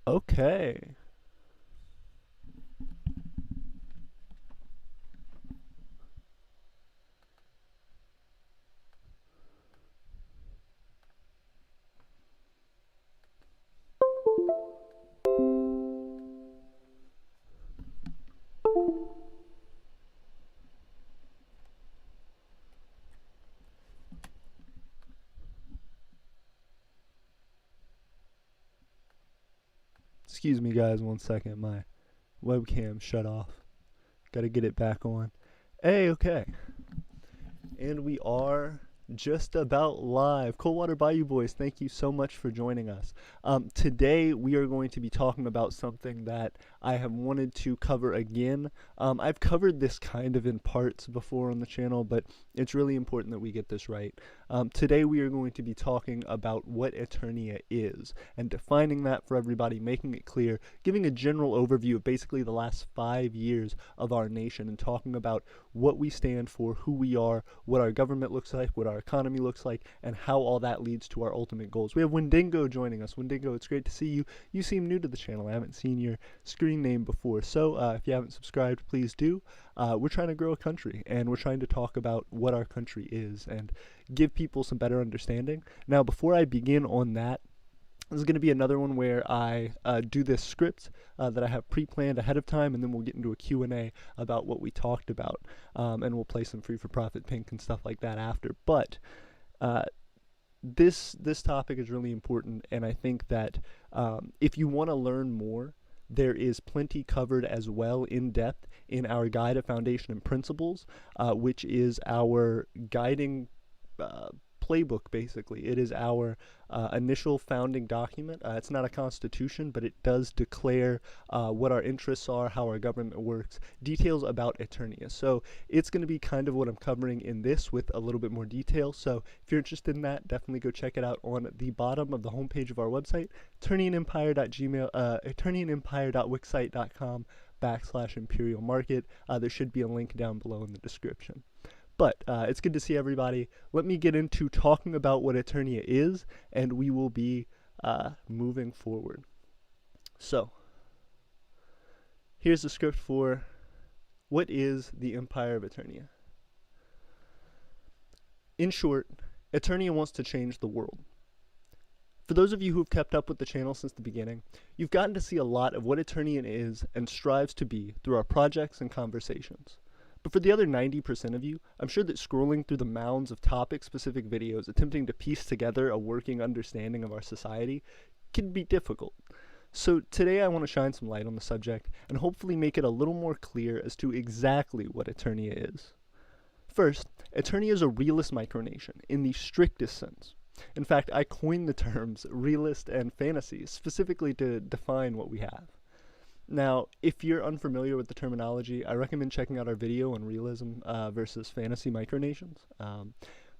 Okay. Excuse me, guys, 1 second. My webcam shut off. Gotta get it back on. Hey, okay. And we are just about live. Coldwater Bayou Boys, thank you so much for joining us. Today we are going to be talking about something that I have wanted to cover again. I've covered this kind of in parts before on the channel, but it's really important that we get this right. Today we are going to be talking about what Eternia is and defining that for everybody, making it clear, giving a general overview of basically the last 5 years of our nation and talking about what we stand for, who we are, what our government looks like, what our economy looks like, and how all that leads to our ultimate goals. We have Wendigo joining us. Wendigo, it's great to see you. You seem new to the channel. I haven't seen your screen name before, so if you haven't subscribed, please do. We're trying to grow a country, and we're trying to talk about what our country is and give people some better understanding. Now, before I begin on that, this is going to be another one where I do this script that I have pre-planned ahead of time, and then we'll get into a Q&A about what we talked about, and we'll play some free-for-profit pink and stuff like that after. But this topic is really important, and I think that if you want to learn more, there is plenty covered as well in depth in our Guide of Foundation and Principles, which is our guiding playbook, basically. It is our initial founding document. It's not a constitution, but it does declare what our interests are, how our government works, details about Eternia. So it's going to be kind of what I'm covering in this with a little bit more detail. So if you're interested in that, definitely go check it out on the bottom of the homepage of our website, eternianempire.wixsite.com/imperial market. There should be a link down below in the description. But it's good to see everybody. Let me get into talking about what Eternia is, and we will be moving forward. So, here's the script for what is the Empire of Aeternia. In short, Eternia wants to change the world. For those of you who have kept up with the channel since the beginning, you've gotten to see a lot of what Eternian is and strives to be through our projects and conversations. But for the other 90% of you, I'm sure that scrolling through the mounds of topic-specific videos attempting to piece together a working understanding of our society can be difficult. So today I want to shine some light on the subject and hopefully make it a little more clear as to exactly what Eternia is. First, Eternia is a realist micronation in the strictest sense. In fact, I coined the terms realist and fantasy specifically to define what we have. Now, if you're unfamiliar with the terminology, I recommend checking out our video on realism versus fantasy micronations.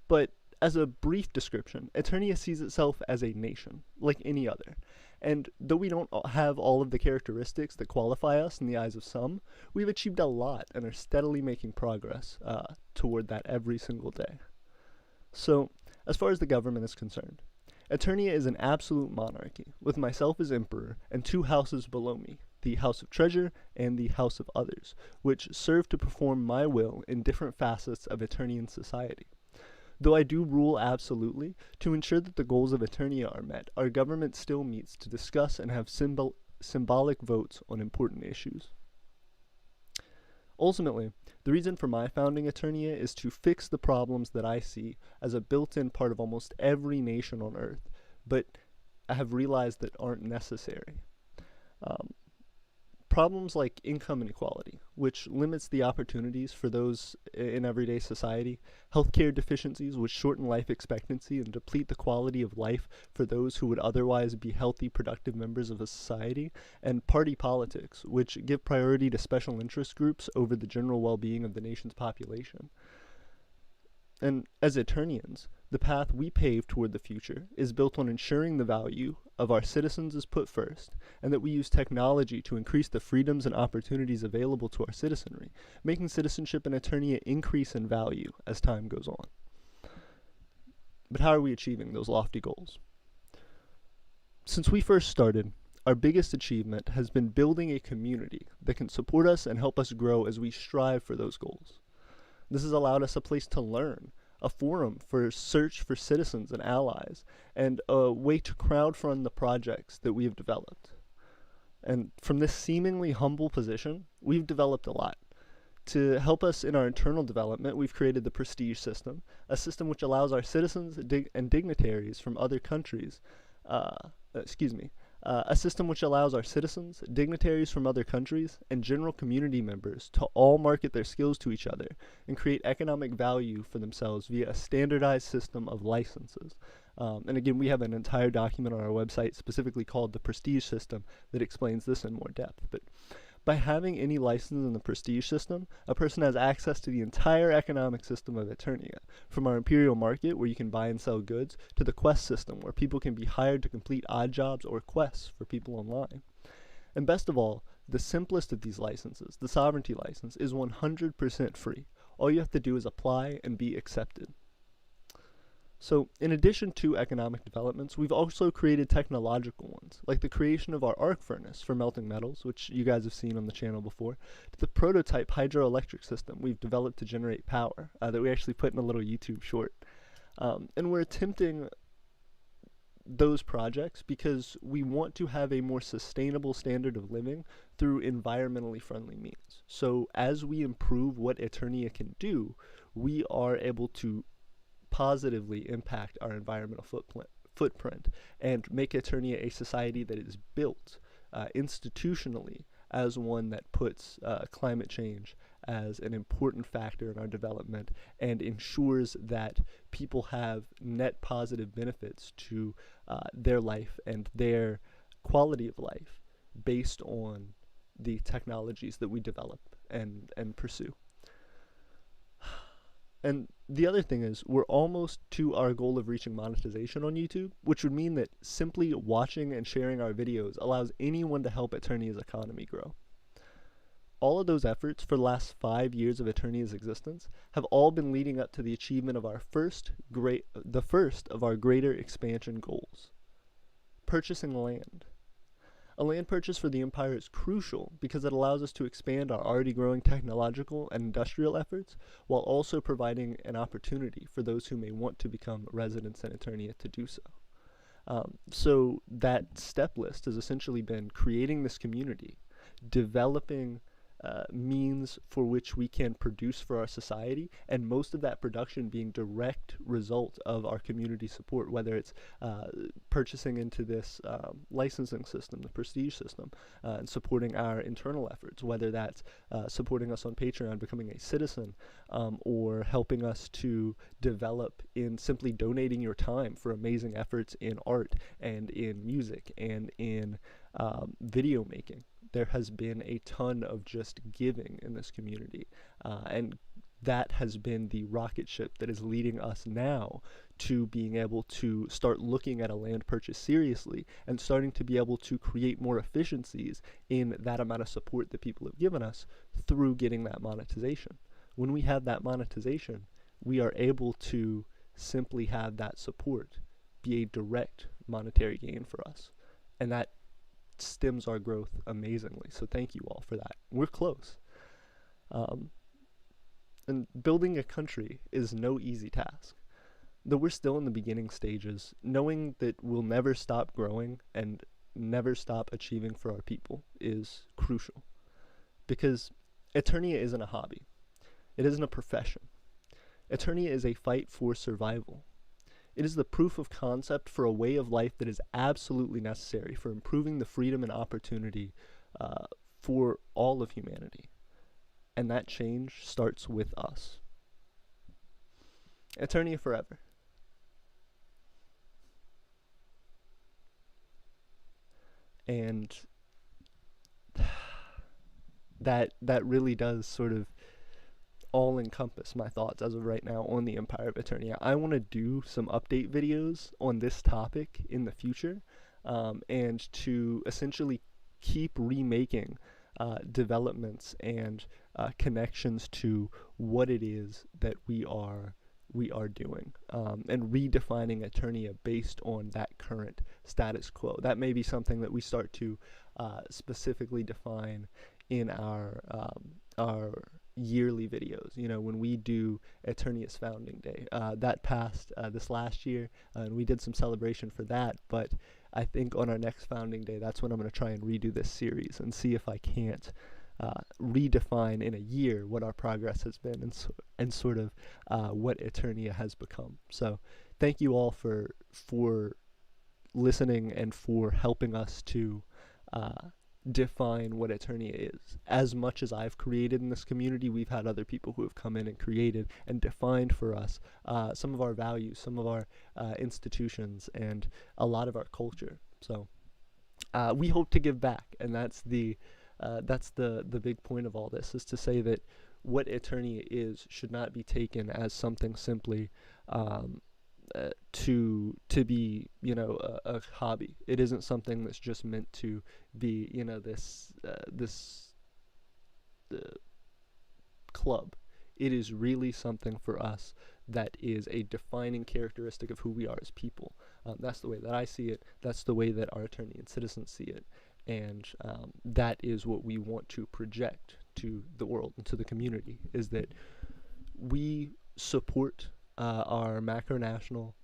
But as a brief description, Eternia sees itself as a nation, like any other. And though we don't have all of the characteristics that qualify us in the eyes of some, we've achieved a lot and are steadily making progress toward that every single day. So, as far as the government is concerned, Eternia is an absolute monarchy, with myself as emperor and 2 houses below me, the House of Treasure and the House of Others, which serve to perform my will in different facets of Eternian society. Though I do rule absolutely, to ensure that the goals of Eternia are met, our government still meets to discuss and have symbolic votes on important issues. Ultimately, the reason for my founding Eternia is to fix the problems that I see as a built-in part of almost every nation on Earth, but I have realized that aren't necessary. Problems like income inequality, which limits the opportunities for those in everyday society, healthcare deficiencies, which shorten life expectancy and deplete the quality of life for those who would otherwise be healthy, productive members of a society, and party politics, which give priority to special interest groups over the general well-being of the nation's population. And as Eternians, the path we pave toward the future is built on ensuring the value of our citizens is put first, and that we use technology to increase the freedoms and opportunities available to our citizenry, making citizenship in Eternia increase in value as time goes on. But how are we achieving those lofty goals? Since we first started, our biggest achievement has been building a community that can support us and help us grow as we strive for those goals. This has allowed us a place to learn, a forum for search for citizens and allies, and a way to crowdfund the projects that we have developed. And from this seemingly humble position, we've developed a lot. To help us in our internal development, we've created the Prestige system, a system which allows our citizens and dignitaries from other countries, a system which allows our citizens, dignitaries from other countries, and general community members to all market their skills to each other and create economic value for themselves via a standardized system of licenses. And again, we have an entire document on our website specifically called the Prestige system that explains this in more depth. But by having any license in the Prestige system, a person has access to the entire economic system of Eternia, from our Imperial Market, where you can buy and sell goods, to the quest system, where people can be hired to complete odd jobs or quests for people online. And best of all, the simplest of these licenses, the Sovereignty license, is 100% free. All you have to do is apply and be accepted. So, in addition to economic developments, we've also created technological ones, like the creation of our arc furnace for melting metals, which you guys have seen on the channel before, to the prototype hydroelectric system we've developed to generate power, that we actually put in a little YouTube short. And we're attempting those projects because we want to have a more sustainable standard of living through environmentally friendly means. So, as we improve what Eternia can do, we are able to positively impact our environmental footprint and make Eternia a society that is built institutionally as one that puts climate change as an important factor in our development and ensures that people have net positive benefits to their life and their quality of life based on the technologies that we develop and pursue. And the other thing is, we're almost to our goal of reaching monetization on YouTube, which would mean that simply watching and sharing our videos allows anyone to help Eternia's economy grow. All of those efforts for the last 5 years of Eternia's existence have all been leading up to the achievement of the first of our greater expansion goals: purchasing land. A land purchase for the Empire is crucial because it allows us to expand our already growing technological and industrial efforts while also providing an opportunity for those who may want to become residents in Eternia to do so. So that step list has essentially been creating this community, developing means for which we can produce for our society, and most of that production being direct result of our community support, whether it's purchasing into this licensing system, the Prestige system, and supporting our internal efforts, whether that's supporting us on Patreon, becoming a citizen, or helping us to develop in simply donating your time for amazing efforts in art and in music and in video making. There has been a ton of just giving in this community, and that has been the rocket ship that is leading us now to being able to start looking at a land purchase seriously and starting to be able to create more efficiencies in that amount of support that people have given us through getting that monetization. When we have that monetization, we are able to simply have that support be a direct monetary gain for us, and that stems our growth amazingly. So thank you all for that. We're close. And building a country is no easy task. Though we're still in the beginning stages, knowing that we'll never stop growing and never stop achieving for our people is crucial. Because Eternia isn't a hobby. It isn't a profession. Eternia is a fight for survival. It is the proof of concept for a way of life that is absolutely necessary for improving the freedom and opportunity for all of humanity. And that change starts with us. Eternia forever. And that really does sort of all encompass my thoughts as of right now on the Empire of Aeternia. I want to do some update videos on this topic in the future, and to essentially keep remaking developments and connections to what it is that we are we are doing, and redefining Eternia based on that current status quo. That may be something that we start to specifically define in our yearly videos. You know, when we do Eternia's founding day, that passed this last year, and we did some celebration for that. But I think on our next founding day, that's when I'm going to try and redo this series and see if I can't redefine in a year what our progress has been, and sort of what Eternia has become. So thank you all for listening and for helping us to define what Eternia is. As much as I've created in this community, we've had other people who have come in and created and defined for us some of our values, some of our institutions, and a lot of our culture. So we hope to give back, and that's the big point of all this, is to say that what Eternia is should not be taken as something simply to be, you know, a hobby. It isn't something that's just meant to be, you know, this club. It is really something for us that is a defining characteristic of who we are as people. That's the way that I see it. That's the way that our Eternian citizens see it. And that is what we want to project to the world and to the community, is that we support our macronational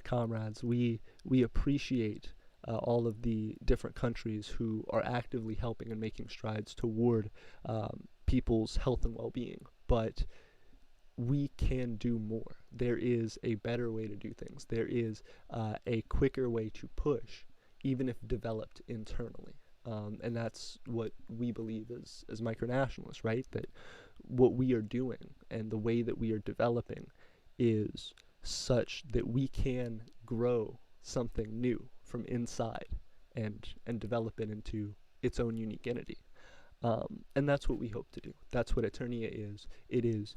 comrades. We appreciate all of the different countries who are actively helping and making strides toward people's health and well-being. But we can do more. There is a better way to do things. There is a quicker way to push, even if developed internally. And that's what we believe as micronationalists, right? That what we are doing and the way that we are developing is such that we can grow something new from inside and develop it into its own unique entity. And that's what we hope to do. That's what Eternia is. It is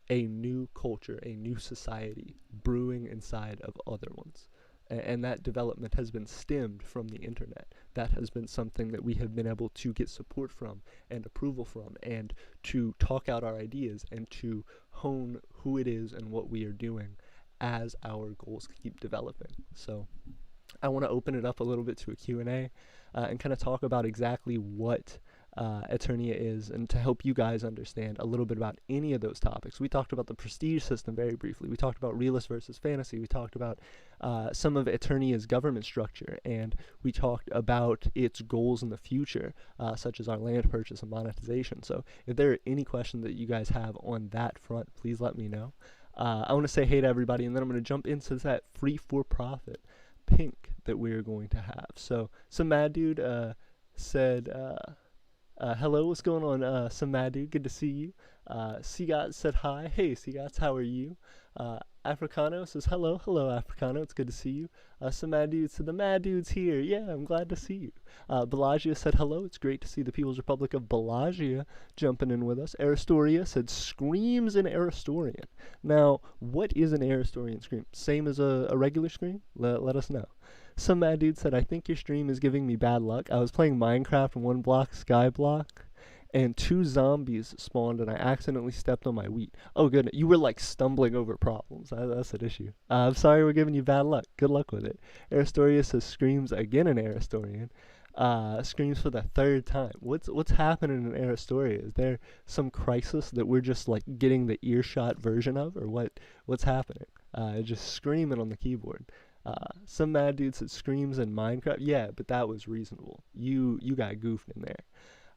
a new culture, a new society brewing inside of other ones. And that development has been stemmed from the internet. That has been something that we have been able to get support from and approval from, and to talk out our ideas and to hone who it is and what we are doing as our goals keep developing. So I want to open it up a little bit to a Q&A and kind of talk about exactly what Eternia is, and to help you guys understand a little bit about any of those topics. We talked about the prestige system very briefly. We talked about realist versus fantasy. We talked about some of Eternia's government structure, and we talked about its goals in the future, such as our land purchase and monetization. So if there are any questions that you guys have on that front, please let me know. I want to say hey to everybody, and then I'm going to jump into that free for-profit pink that we're going to have. So some mad dude said, hello, what's going on, some mad dude? Good to see you. Seagot said hi. Hey, Seagots, how are you? Africano says hello. Hello, Africano. It's good to see you. Some mad dude said the mad dude's here. Yeah, I'm glad to see you. Bellagio said hello. It's great to see the People's Republic of Bellagio jumping in with us. Aristoria said screams in Aristorian. Now, what is an Aristorian scream? Same as a regular scream? Let us know. Some mad dude said, I think your stream is giving me bad luck. I was playing Minecraft in one block, sky block, and 2 zombies spawned, and I accidentally stepped on my wheat. Oh, goodness. You were, like, stumbling over problems. That's an issue. I'm sorry we're giving you bad luck. Good luck with it. Aristoria says screams again in Aristorian. Screams for the 3rd time. What's happening in Aristoria? Is there some crisis that we're just, like, getting the earshot version of, or what's happening? Just screaming on the keyboard. Some mad dude said screams in Minecraft. Yeah, but that was reasonable. You got goofed in there.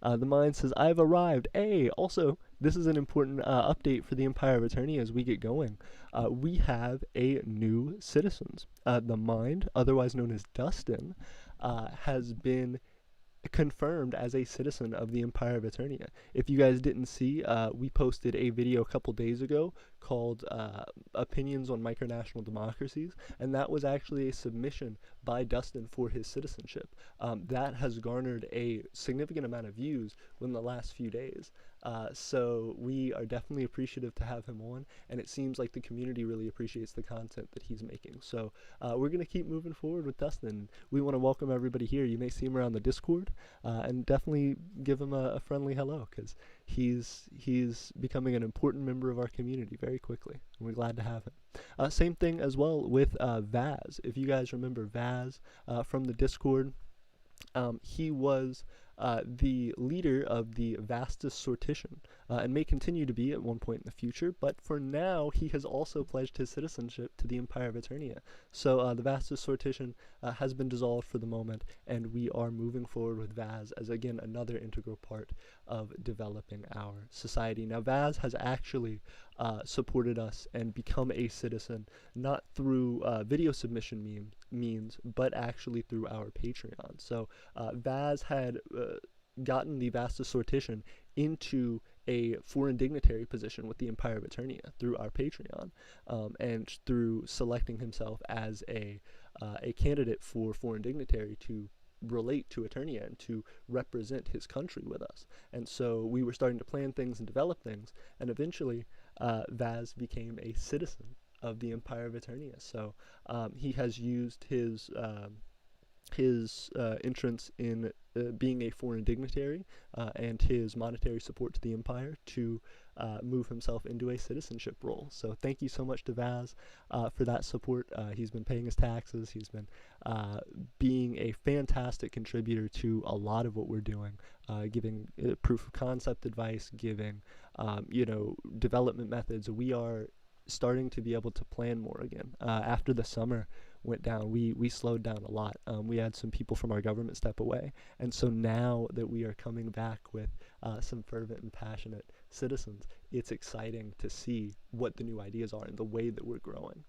The Mind says, I've arrived. Hey, also, this is an important update for the Empire of Aeternia as we get going. We have a new citizens. The Mind, otherwise known as Dustin, has been confirmed as a citizen of the Empire of Aeternia. If you guys didn't see, we posted a video a couple days ago called Opinions on Micronational Democracies, and that was actually a submission by Dustin for his citizenship. That has garnered a significant amount of views within the last few days. So we are definitely appreciative to have him on, and it seems like the community really appreciates the content that he's making. So we're going to keep moving forward with Dustin. We want to welcome everybody here. You may see him around the Discord, and definitely give him a friendly hello, because he's becoming an important member of our community very quickly, and we're glad to have him. Same thing as well with Vaz. If you guys remember Vaz from the Discord, he was the leader of the Vastus Sortition, and may continue to be at one point in the future, but for now he has also pledged his citizenship to the Empire of Aeternia. So the Vastus Sortition has been dissolved for the moment, and we are moving forward with Vaz as, again, another integral part of developing our society. Now, Vaz has actually supported us and become a citizen, not through video submission means, but actually through our Patreon. So Vaz had gotten the Vastus Sortition into a foreign dignitary position with the Empire of Aeternia through our Patreon, and through selecting himself as a candidate for foreign dignitary to relate to Eternia and to represent his country with us. And so we were starting to plan things and develop things, and eventually Vaz became a citizen of the Empire of Aeternia. So he has used his entrance in being a foreign dignitary and his monetary support to the Empire to move himself into a citizenship role. So thank you so much to Vaz for that support. He's been paying his taxes. He's been being a fantastic contributor to a lot of what we're doing, giving proof of concept advice, giving development methods. We are starting to be able to plan more again. After the summer went down, we slowed down a lot. We had some people from our government step away, and so now that we are coming back with some fervent and passionate citizens, it's exciting to see what the new ideas are and the way that we're growing.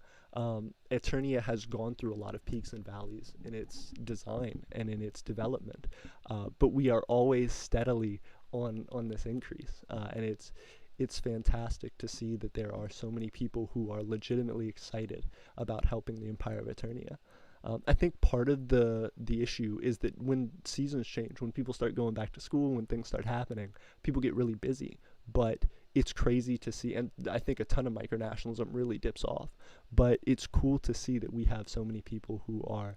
Eternia has gone through a lot of peaks and valleys in its design and in its development, but we are always steadily on this increase, and it's fantastic to see that there are so many people who are legitimately excited about helping the Empire of Aeternia. I think part of the issue is that when seasons change, when people start going back to school, when things start happening, people get really busy. But it's crazy to see, and I think a ton of micronationalism really dips off, but it's cool to see that we have so many people who are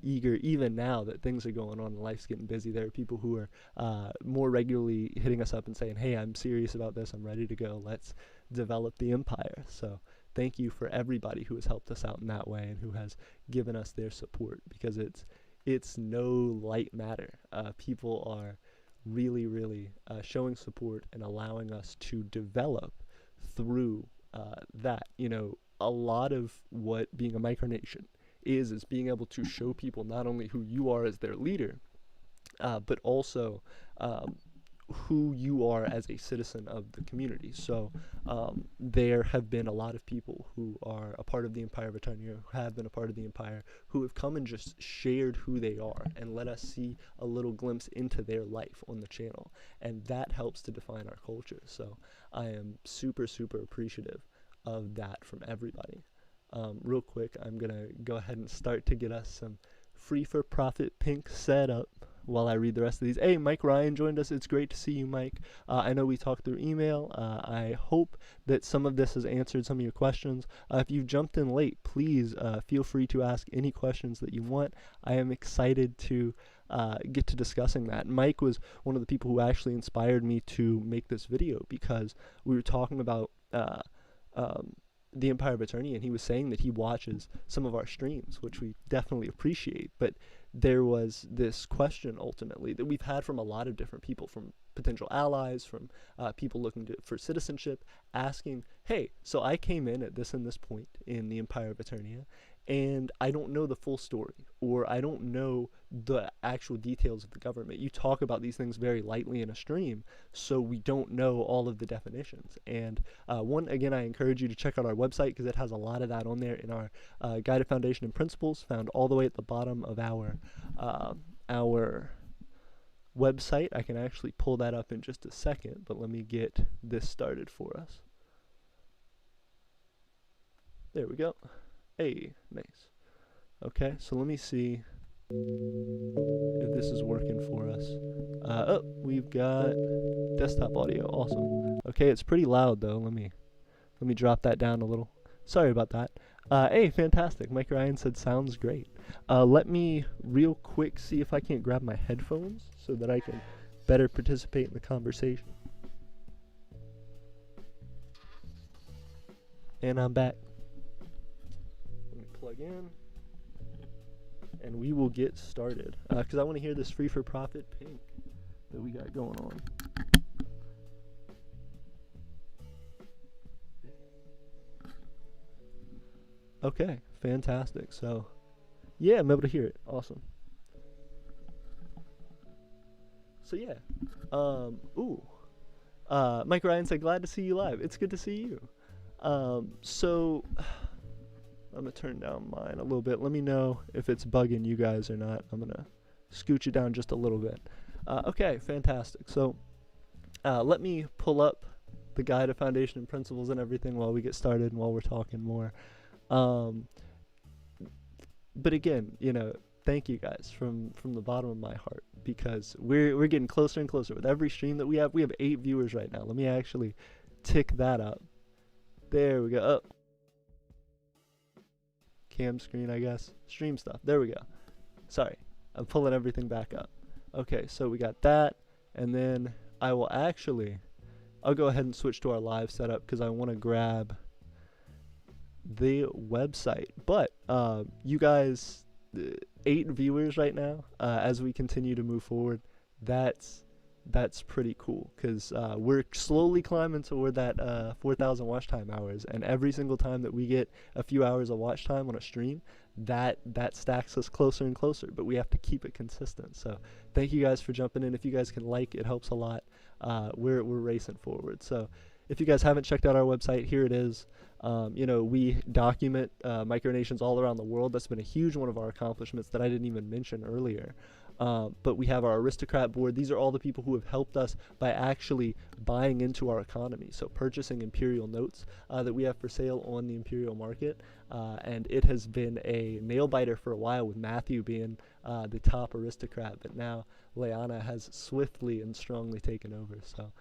eager, even now that things are going on and life's getting busy. There are people who are more regularly hitting us up and saying, hey, I'm serious about this, I'm ready to go, let's develop the Empire. So thank you for everybody who has helped us out in that way and who has given us their support, because it's no light matter. People are really showing support and allowing us to develop through that. A lot of what being a micronation is being able to show people not only who you are as their leader, but also who you are as a citizen of the community. So there have been a lot of people who are a part of the Empire of Aeternia, who have been a part of the Empire, who have come and just shared who they are and let us see a little glimpse into their life on the channel. And that helps to define our culture. So I am super appreciative of that from everybody. Real quick, I'm going to go ahead and start to get us some free-for-profit pink setup while I read the rest of these. Hey, Mike Ryan joined us. It's great to see you, Mike. I know we talked through email. I hope that some of this has answered some of your questions. If you've jumped in late, please feel free to ask any questions that you want. I am excited to get to discussing that. Mike was one of the people who actually inspired me to make this video, because we were talking about the Empire of Aeternia, and he was saying that he watches some of our streams, which we definitely appreciate, but there was this question ultimately that we've had from a lot of different people, from potential allies, from people looking for citizenship, asking, hey, so I came in at this and this point in the Empire of Aeternia, and I don't know the full story, or I don't know the actual details of the government. You talk about these things very lightly in a stream, so we don't know all of the definitions. And again, I encourage you to check out our website, because it has a lot of that on there in our Guided Foundation and Principles, found all the way at the bottom of our website. I can actually pull that up in just a second, but let me get this started for us. There we go. Hey, nice. Okay, so let me see if this is working for us. Oh, we've got desktop audio. Awesome. Okay, it's pretty loud though. Let me drop that down a little. Sorry about that. Hey, fantastic. Mike Ryan said sounds great. Let me real quick see if I can't grab my headphones so that I can better participate in the conversation. And I'm back. Let me plug in. And we will get started. Because I want to hear this free for profit pink that we got going on. Okay, fantastic. So, yeah, I'm able to hear it. Awesome. So, yeah. Mike Ryan said, glad to see you live. It's good to see you. So, I'm going to turn down mine a little bit. Let me know if it's bugging you guys or not. I'm going to scooch it down just a little bit. Okay, fantastic. So, let me pull up the Guide of Foundation and Principles and everything while we get started and while we're talking more. But again, thank you guys from the bottom of my heart, because we're getting closer and closer with every stream that we have. We have 8 viewers right now. Let me actually tick that up. There we go. Up. Cam screen, I guess. Stream stuff. There we go. Sorry, I'm pulling everything back up. Okay, so we got that, and then I'll go ahead and switch to our live setup because I want to grab the website. But you guys, 8 viewers right now, as we continue to move forward, that's pretty cool, because we're slowly climbing toward that 4,000 watch time hours, and every single time that we get a few hours of watch time on a stream, that stacks us closer and closer, but we have to keep it consistent. So thank you guys for jumping in. If you guys can it helps a lot. We're racing forward. So if you guys haven't checked out our website, here it is. We document micronations all around the world. That's been a huge one of our accomplishments that I didn't even mention earlier. But we have our aristocrat board. These are all the people who have helped us by actually buying into our economy. So purchasing imperial notes that we have for sale on the imperial market. And it has been a nail biter for a while, with Matthew being the top aristocrat. But now Leanna has swiftly and strongly taken over. So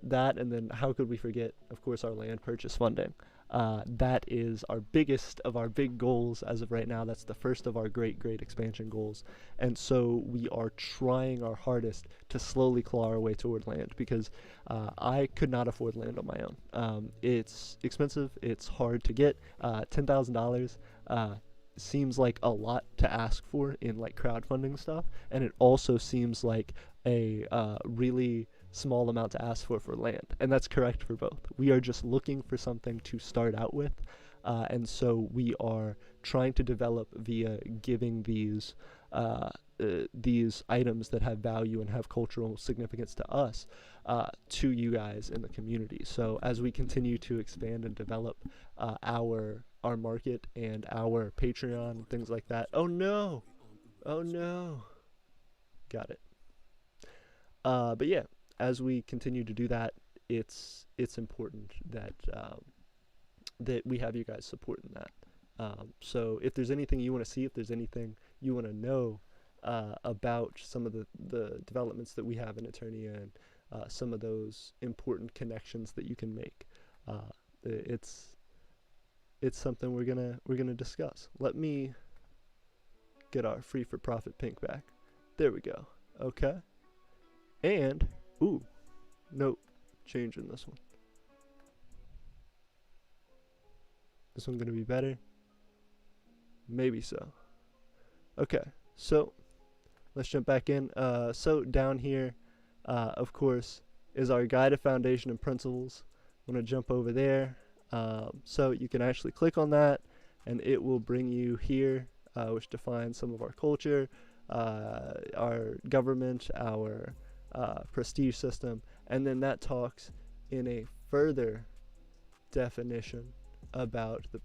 that, and then how could we forget, of course, our land purchase funding. That is our biggest of our big goals as of right now. That's the first of our great expansion goals. And so we are trying our hardest to slowly claw our way toward land, because I could not afford land on my own. It's expensive. It's hard to get. $10,000 seems like a lot to ask for in like crowdfunding stuff. And it also seems like a really small amount to ask for land, and that's correct for both. We are just looking for something to start out with, and so we are trying to develop via giving these items that have value and have cultural significance to us, to you guys in the community. So as we continue to expand and develop our market and our Patreon and things like that. Oh no, got it. But yeah, as we continue to do that, it's important that that we have you guys supporting that. So if there's anything you want to see, if there's anything you want to know about some of the developments that we have in Eternia, and some of those important connections that you can make, it's something we're gonna discuss. Let me get our free for profit pink back. There we go. Okay. And nope, changing this one. This one gonna be better? Maybe so. Okay, so let's jump back in. So down here, of course, is our Guide of Foundation and Principles. I'm gonna jump over there. So you can actually click on that, and it will bring you here, which defines some of our culture, our government, our prestige system, and then that talks in a further definition about the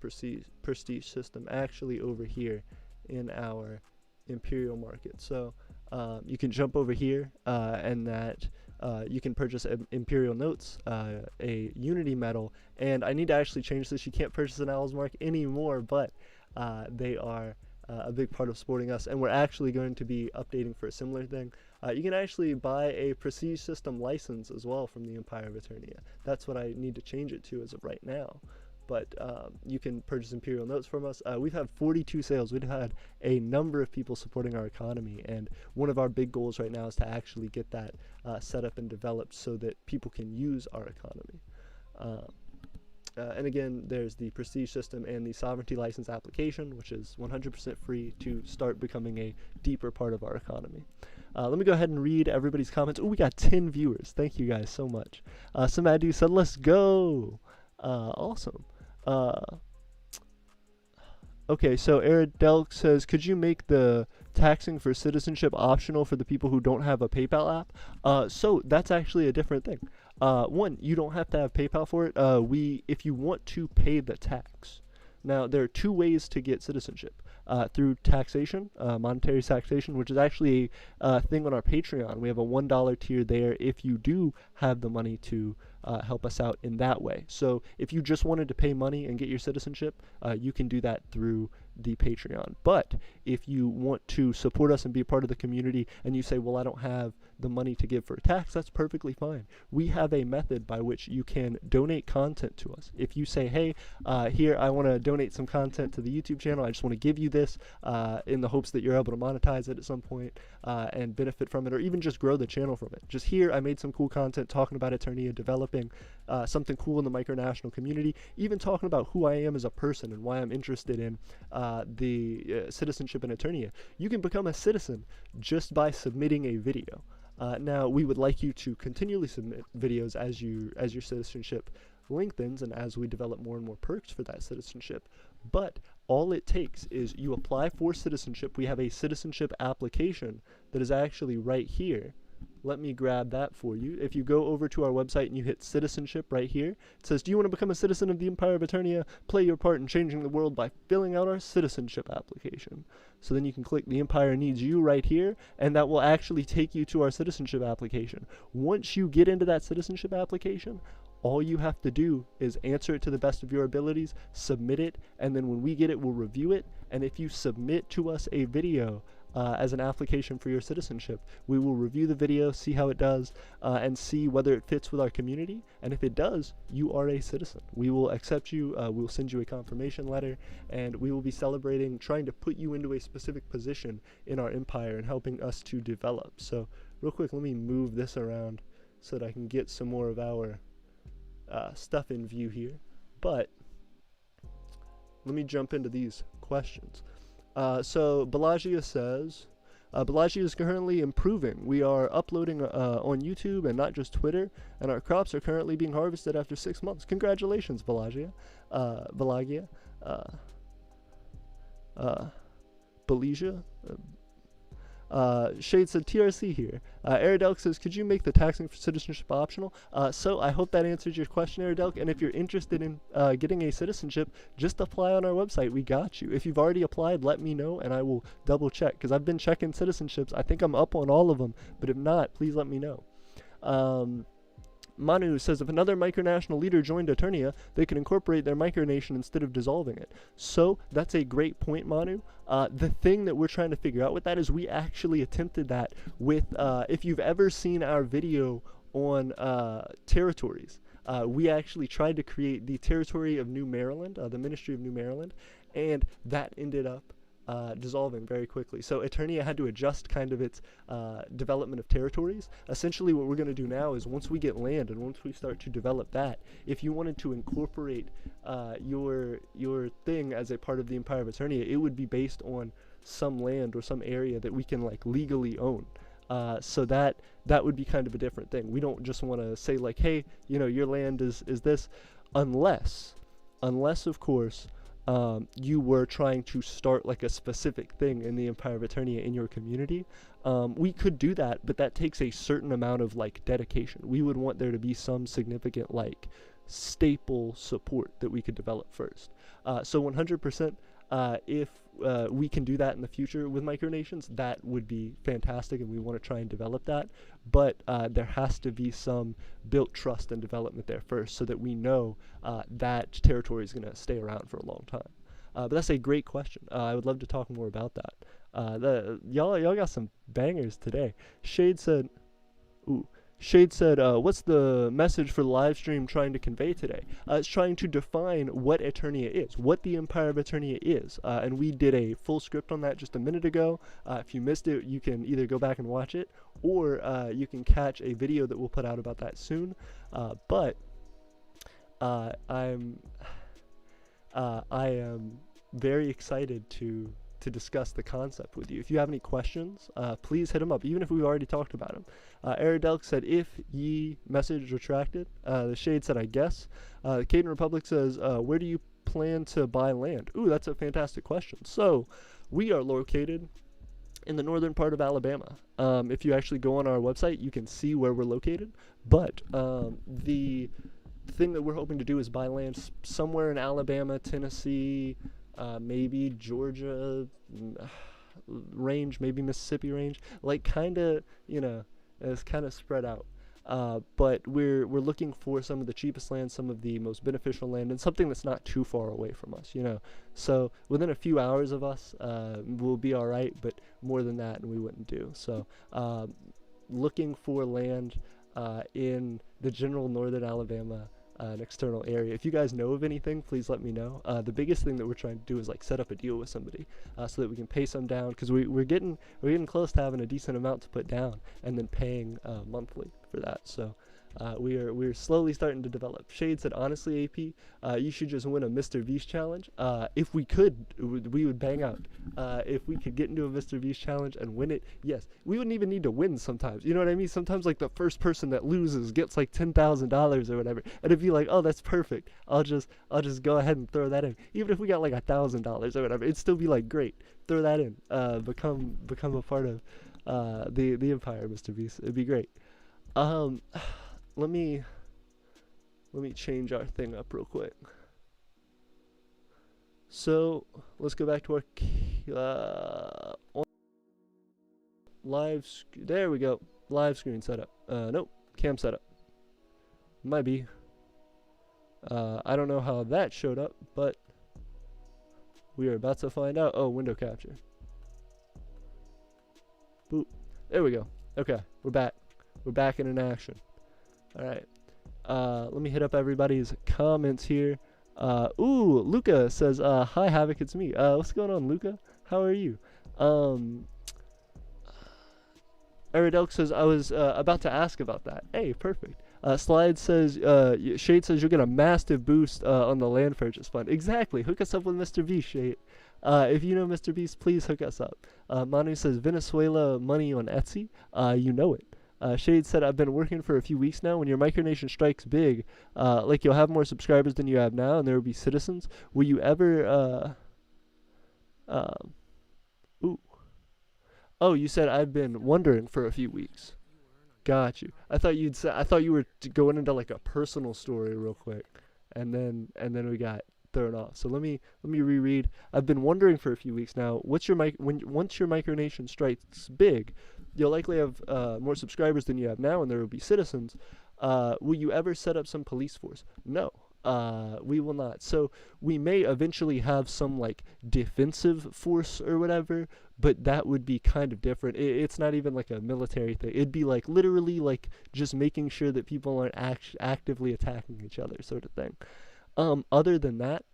prestige system actually over here in our imperial market. So you can jump over here, and that you can purchase imperial notes, a unity medal, and I need to actually change this. You can't purchase an Owl's Mark anymore, but they are a big part of supporting us, and we're actually going to be updating for a similar thing. You can actually buy a prestige system license as well from the Empire of Aeternia. That's what I need to change it to as of right now. But you can purchase imperial notes from us. We've had 42 sales. We've had a number of people supporting our economy, and one of our big goals right now is to actually get that set up and developed so that people can use our economy. And again, there's the prestige system and the sovereignty license application, which is 100% free to start becoming a deeper part of our economy. Let me go ahead and read everybody's comments. Oh, we got 10 viewers. Thank you guys so much. Samadu said, let's go. Awesome. Okay, so Eridelk says, could you make the taxing for citizenship optional for the people who don't have a PayPal app? So that's actually a different thing. One, you don't have to have PayPal for it. If you want to pay the tax. Now, there are two ways to get citizenship. Through taxation, monetary taxation, which is actually a thing on our Patreon. We have a $1 tier there if you do have the money to help us out in that way. So if you just wanted to pay money and get your citizenship, you can do that through the Patreon. But if you want to support us and be a part of the community and you say, well, I don't have the money to give for a tax, that's perfectly fine. We have a method by which you can donate content to us. If you say, hey, here, I want to donate some content to the YouTube channel, I just want to give you this in the hopes that you're able to monetize it at some point and benefit from it, or even just grow the channel from it. Just here, I made some cool content talking about Eternia, developing something cool in the micronational community, even talking about who I am as a person and why I'm interested in the citizenship in Eternia. You can become a citizen just by submitting a video. Now, we would like you to continually submit videos as your citizenship lengthens and as we develop more and more perks for that citizenship. But all it takes is you apply for citizenship. We have a citizenship application that is actually right here. Let me grab that for you. If you go over to our website and you hit citizenship right here, it says, do you want to become a citizen of the Empire of Aeternia? Play your part in changing the world by filling out our citizenship application. So then you can click the Empire Needs You right here, and that will actually take you to our citizenship application. Once you get into that citizenship application, all you have to do is answer it to the best of your abilities, submit it, and then when we get it, we'll review it. And if you submit to us a video as an application for your citizenship, we will review the video, see how it does, and see whether it fits with our community. And if it does, you are a citizen. We will accept you, we'll send you a confirmation letter, and we will be celebrating trying to put you into a specific position in our empire and helping us to develop. So real quick, let me move this around so that I can get some more of our stuff in view here. But let me jump into these questions. So Balagia says, Balagia is currently improving. We are uploading on YouTube and not just Twitter, and our crops are currently being harvested after 6 months. Congratulations, Balagia. Balagia. Balagia. Shade said TRC here. Eridelk says, could you make the taxing for citizenship optional? So I hope that answers your question, Eridelk. And if you're interested in getting a citizenship, just apply on our website. We got you. If you've already applied, let me know and I will double check, because I've been checking citizenships. I think I'm up on all of them, but if not, please let me know. Manu says, if another micronational leader joined Eternia, they could incorporate their micronation instead of dissolving it. So that's a great point, Manu. The thing that we're trying to figure out with that is we actually attempted that with, if you've ever seen our video on territories, we actually tried to create the territory of New Maryland, the Ministry of New Maryland, and that ended up dissolving very quickly. So Eternia had to adjust kind of its development of territories. Essentially what we're going to do now is once we get land and once we start to develop that, if you wanted to incorporate your thing as a part of the Empire of Aeternia, it would be based on some land or some area that we can like legally own. So that would be kind of a different thing. We don't just want to say like, hey, you know, your land is this, unless of course you were trying to start like a specific thing in the Empire of Aeternia in your community. We could do that, but that takes a certain amount of like dedication. We would want there to be some significant like staple support that we could develop first. So 100%, if we can do that in the future with micronations, that would be fantastic, and we want to try and develop that. But there has to be some built trust and development there first, so that we know that territory is going to stay around for a long time. But that's a great question. I would love to talk more about that. Y'all got some bangers today. Shade said, what's the message for the live stream trying to convey today? It's trying to define what Eternia is, what the Empire of Aeternia is. And we did a full script on that just a minute ago. If you missed it, you can either go back and watch it, or you can catch a video that we'll put out about that soon. But I'm I am very excited to discuss the concept with you. If you have any questions, please hit him up, even if we've already talked about him. Eridelk said, if ye message retracted. The Shade said, I guess. Caden Republic says, where do you plan to buy land? Ooh, that's a fantastic question. So, we are located in the northern part of Alabama. If you actually go on our website, you can see where we're located. But the thing that we're hoping to do is buy land somewhere in Alabama, Tennessee, maybe Georgia range, maybe Mississippi range, like kind of, it's kind of spread out. But we're looking for some of the cheapest land, some of the most beneficial land, and something that's not too far away from us, So within a few hours of us, we'll be all right, but more than that, we wouldn't do. So looking for land in the general northern Alabama an external area. If you guys know of anything, please let me know. The biggest thing that we're trying to do is like set up a deal with somebody so that we can pay some down, because we're getting close to having a decent amount to put down and then paying monthly for that. So we're slowly starting to develop. Shade said, honestly, AP, you should just win a Mr. Beast challenge. If we could, we would bang out. If we could get into a Mr. Beast challenge and win it, yes. We wouldn't even need to win sometimes. You know what I mean? Sometimes like the first person that loses gets like $10,000 or whatever. And it'd be like, oh, that's perfect. I'll just go ahead and throw that in. Even if we got like $1,000 or whatever, it'd still be like, great. Throw that in. Become a part of the Empire, Mr. Beast. It'd be great. Let me change our thing up real quick. So let's go back to our there we go. Live screen setup. Nope, cam setup. Might be. I don't know how that showed up, but we are about to find out. Oh, window capture. Boop. There we go. Okay, we're back. We're back in action. All right. Let me hit up everybody's comments here. Ooh, Luca says, hi, Havoc, it's me. What's going on, Luca? How are you? Eridelk says, I was about to ask about that. Hey, perfect. Slide says, Shade says you'll get a massive boost on the land purchase fund. Exactly. Hook us up with Mr. Beast, Shade. If you know Mr. Beast, please hook us up. Manu says, Venezuela money on Etsy. You know it. Shade said, I've been working for a few weeks now. When your Micronation strikes big, like you'll have more subscribers than you have now, and there will be citizens. Will you ever, ooh. Oh, you said I've been wondering for a few weeks. Got you. I thought you were going into like a personal story real quick, and then we got thrown off. So let me reread. I've been wondering for a few weeks now. Once your Micronation strikes big, you'll likely have more subscribers than you have now, and there will be citizens. Will you ever set up some police force? No, we will not. So we may eventually have some like defensive force or whatever, but that would be kind of different. It's not even like a military thing. It'd be like literally like just making sure that people aren't actively attacking each other, sort of thing. Other than that,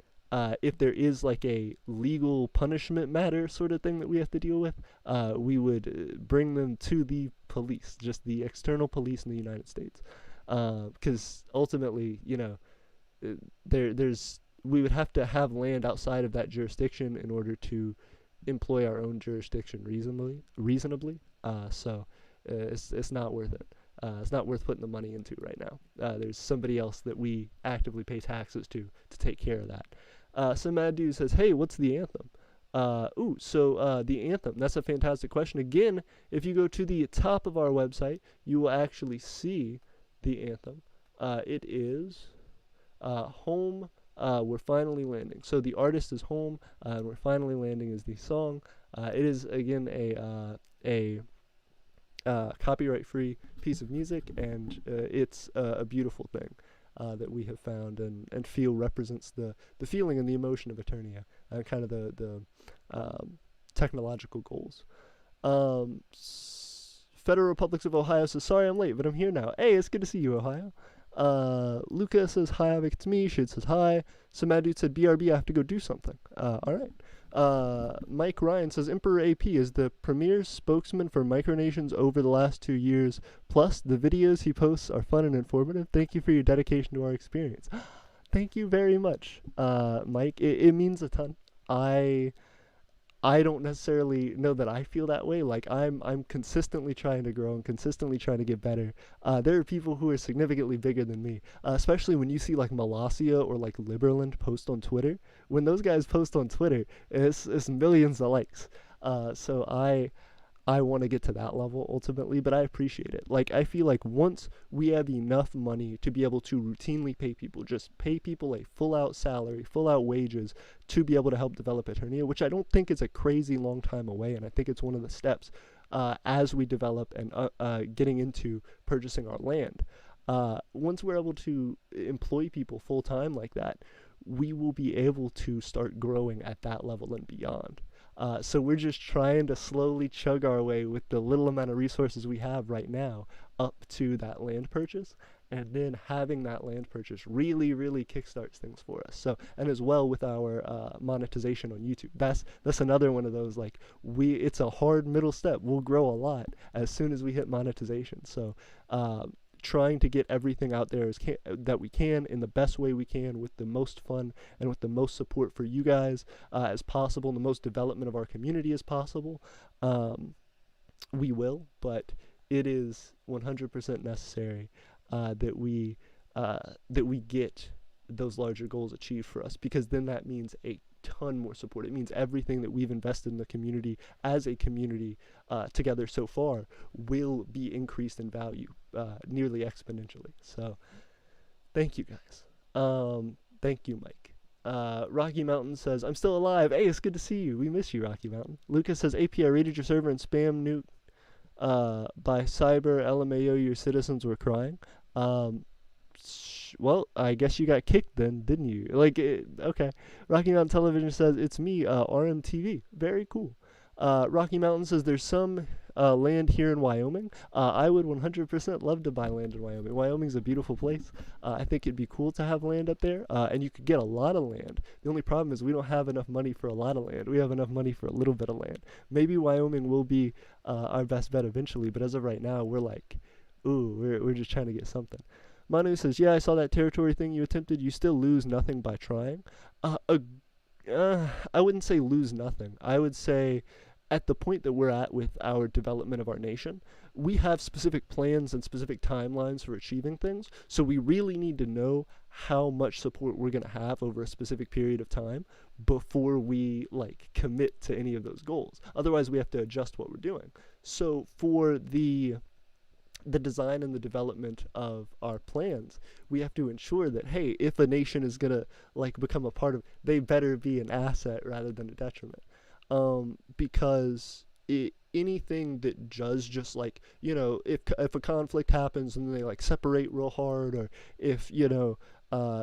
if there is like a legal punishment matter sort of thing that we have to deal with, we would bring them to the police, just the external police in the United States. Because ultimately, we would have to have land outside of that jurisdiction in order to employ our own jurisdiction reasonably. So it's not worth it. It's not worth putting the money into right now. There's somebody else that we actively pay taxes to take care of that. Some mad dude says, hey, what's the Anthem? The Anthem, that's a fantastic question. Again, if you go to the top of our website, you will actually see the Anthem. It is Home, We're Finally Landing. So the artist is Home, and We're Finally Landing is the song. It is, again, a copyright-free piece of music, and it's a beautiful thing that we have found and feel represents the feeling and the emotion of Eternia and kind of the technological goals. Federal Republics of Ohio says, sorry I'm late, but I'm here now. Hey, it's good to see you, Ohio. Luca says, hi, Avic, it's me. Shade says, hi. Some mad dude said, BRB, I have to go do something. All right. Mike Ryan says, Emperor AP is the premier spokesman for Micronations over the last 2 years. Plus, the videos he posts are fun and informative. Thank you for your dedication to our experience. Thank you very much, Mike. It means a ton. I I don't necessarily know that I feel that way. Like I'm consistently trying to grow and consistently trying to get better. There are people who are significantly bigger than me, especially when you see like Malasia or like Liberland post on Twitter. When those guys post on Twitter, it's millions of likes. So I want to get to that level ultimately, but I appreciate it. Like, I feel like once we have enough money to be able to routinely pay people, just pay people a full out salary, full out wages to be able to help develop Eternia, which I don't think is a crazy long time away, and I think it's one of the steps as we develop and getting into purchasing our land. Once we're able to employ people full time like that, we will be able to start growing at that level and beyond. So we're just trying to slowly chug our way with the little amount of resources we have right now up to that land purchase, and then having that land purchase really, really kickstarts things for us. So, and as well with our monetization on YouTube, that's another one of those, like, it's a hard middle step. We'll grow a lot as soon as we hit monetization. So trying to get everything out there that we can in the best way we can, with the most fun and with the most support for you guys as possible, and the most development of our community as possible. We will, but it is 100% necessary that we get those larger goals achieved for us, because then that means a ton more support. It means everything that we've invested in the community as a community together so far will be increased in value nearly exponentially. So thank you guys. Thank you, Mike. Rocky Mountain says, I'm still alive. Hey, it's good to see you. We miss you, Rocky Mountain. Lucas says, API raided your server and spam nuke by cyber LMAO. Your citizens were crying. Well, I guess you got kicked then, didn't you? Okay. Rocky Mountain Television says, it's me, RMTV. Very cool. Rocky Mountain says, there's some land here in Wyoming. I would 100% love to buy land in Wyoming. Wyoming's a beautiful place. I think it'd be cool to have land up there, and you could get a lot of land. The only problem is we don't have enough money for a lot of land. We have enough money for a little bit of land. Maybe Wyoming will be our best bet eventually, but as of right now, we're like, ooh, we're just trying to get something. Manu says, yeah, I saw that territory thing you attempted. You still lose nothing by trying. I wouldn't say lose nothing. I would say at the point that we're at with our development of our nation, we have specific plans and specific timelines for achieving things. So we really need to know how much support we're going to have over a specific period of time before we commit to any of those goals. Otherwise, we have to adjust what we're doing. So for the design and the development of our plans, we have to ensure that, hey, if a nation is going to become a part of, they better be an asset rather than a detriment. Because anything that does just if a conflict happens and they separate real hard, or if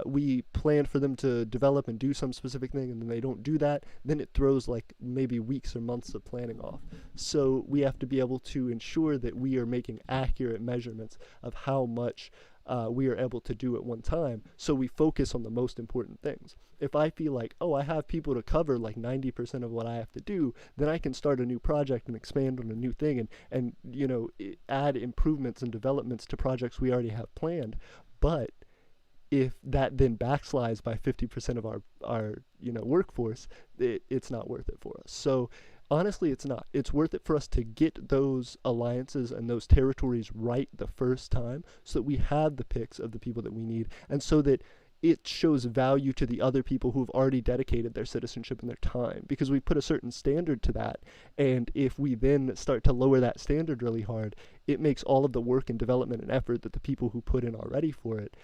we plan for them to develop and do some specific thing and then they don't do that, then it throws maybe weeks or months of planning off. So we have to be able to ensure that we are making accurate measurements of how much we are able to do at one time, so we focus on the most important things. If I feel like, oh, I have people to cover 90% of what I have to do, then I can start a new project and expand on a new thing and add improvements and developments to projects we already have planned. But if that then backslides by 50% of our workforce, it's not worth it for us. So honestly, it's not. It's worth it for us to get those alliances and those territories right the first time, so that we have the picks of the people that we need, and so that it shows value to the other people who have already dedicated their citizenship and their time, because we put a certain standard to that. And if we then start to lower that standard really hard, it makes all of the work and development and effort that the people who put in already for it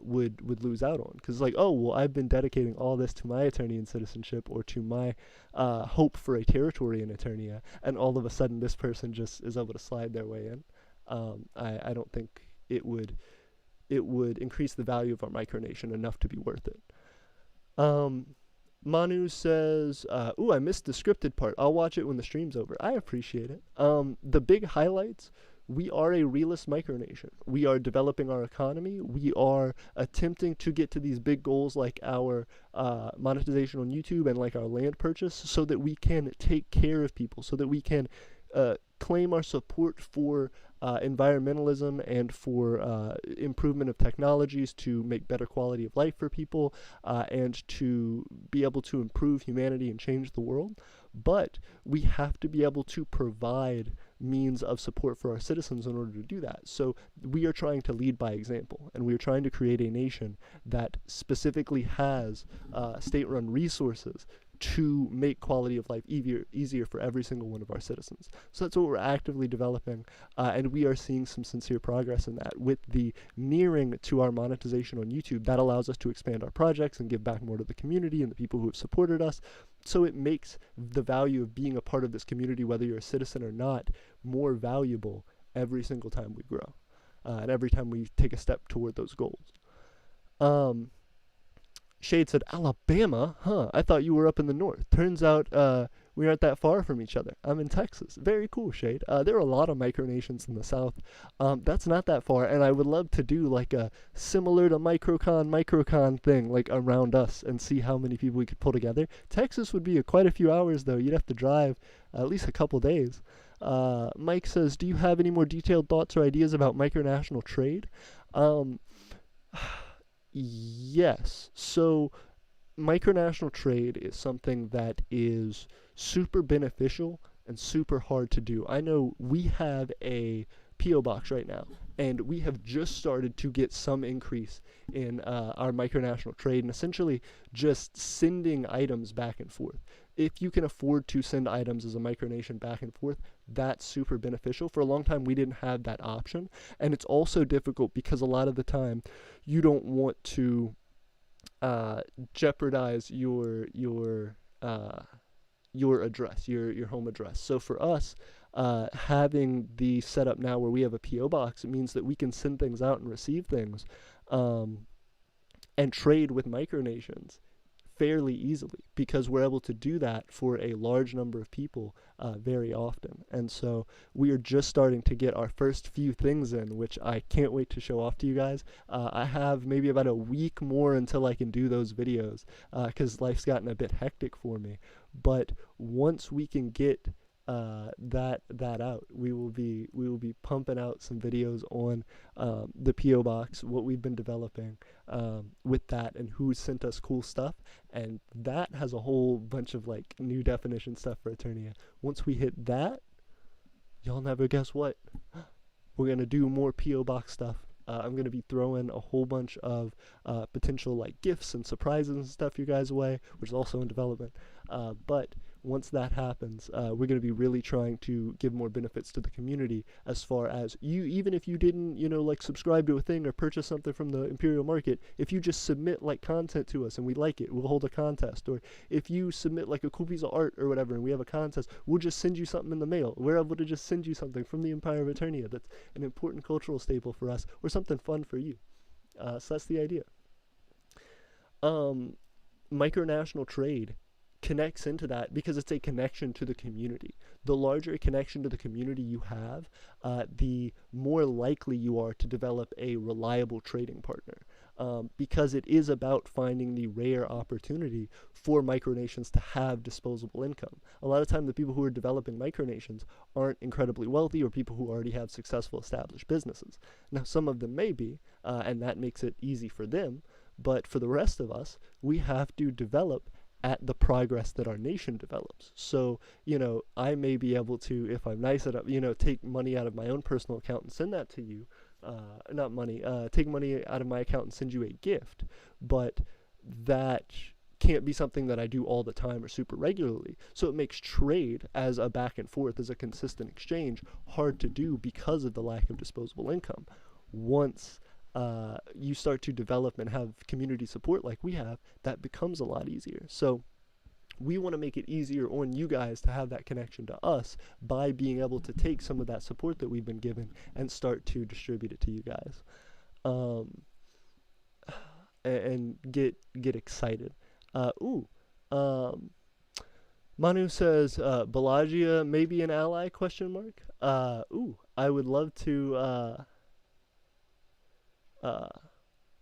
would lose out on. Because oh, well, I've been dedicating all this to my Eternian citizenship, or to my hope for a territory in Eternia, and all of a sudden this person just is able to slide their way in. I don't think it would increase the value of our micronation enough to be worth it. Manu says, ooh, I missed the scripted part. I'll watch it when the stream's over. I appreciate it. The big highlights: we are a realist micronation. We are developing our economy. We are attempting to get to these big goals like our monetization on YouTube and our land purchase, so that we can take care of people, so that we can claim our support for environmentalism and for improvement of technologies to make better quality of life for people and to be able to improve humanity and change the world. But we have to be able to provide means of support for our citizens in order to do that. So we are trying to lead by example, and we are trying to create a nation that specifically has state-run resources to make quality of life easier for every single one of our citizens. So that's what we're actively developing, and we are seeing some sincere progress in that. With the nearing to our monetization on YouTube, that allows us to expand our projects and give back more to the community and the people who have supported us. So it makes the value of being a part of this community, whether you're a citizen or not, more valuable every single time we grow, and every time we take a step toward those goals. Shade said, Alabama? Huh, I thought you were up in the north. Turns out we aren't that far from each other. I'm in Texas. Very cool, Shade. There are a lot of micronations in the south. That's not that far, and I would love to do like a similar to microcon thing like around us and see how many people we could pull together. Texas would be quite a few hours, though. You'd have to drive at least a couple days. Mike says, do you have any more detailed thoughts or ideas about micronational trade? Yes. So micronational trade is something that is super beneficial and super hard to do. I know we have a P.O. box right now, and we have just started to get some increase in our micronational trade and essentially just sending items back and forth. If you can afford to send items as a micronation back and forth, that's super beneficial. For a long time, we didn't have that option, and it's also difficult because a lot of the time you don't want to jeopardize your address, your home address. So for us, having the setup now where we have a P.O. box, it means that we can send things out and receive things and trade with micronations fairly easily, because we're able to do that for a large number of people very often. And so we are just starting to get our first few things in, which I can't wait to show off to you guys. I have maybe about a week more until I can do those videos because life's gotten a bit hectic for me. But once we can get that out, we will be pumping out some videos on the P.O. box, what we've been developing with that, and who sent us cool stuff, and that has a whole bunch of like new definition stuff for Eternia. Once we hit that, y'all never guess what, we're gonna do more P.O. box stuff. I'm going to be throwing a whole bunch of potential like gifts and surprises and stuff you guys away, which is also in development. But once that happens, we're going to be really trying to give more benefits to the community, as far as you, even if you didn't, like subscribe to a thing or purchase something from the Imperial Market, if you just submit like content to us and we like it, we'll hold a contest. Or if you submit like a cool piece of art or whatever and we have a contest, we'll just send you something in the mail. We're able to just send you something from the Empire of Aeternia that's an important cultural staple for us, or something fun for you. So that's the idea. Micronational trade connects into that because it's a connection to the community. The larger a connection to the community you have, the more likely you are to develop a reliable trading partner, because it is about finding the rare opportunity for micronations to have disposable income. A lot of time the people who are developing micronations aren't incredibly wealthy, or people who already have successful established businesses. Now some of them may be, and that makes it easy for them, but for the rest of us, we have to develop at the progress that our nation develops. So, I may be able to, if I'm nice enough, take money out of my own personal account and send that to you. Take money out of my account and send you a gift. But that can't be something that I do all the time or super regularly. So it makes trade as a back and forth, as a consistent exchange, hard to do because of the lack of disposable income. Once you start to develop and have community support like we have, that becomes a lot easier. So we want to make it easier on you guys to have that connection to us by being able to take some of that support that we've been given and start to distribute it to you guys, and get excited. Manu says, Balagia may be an ally, ? I would love to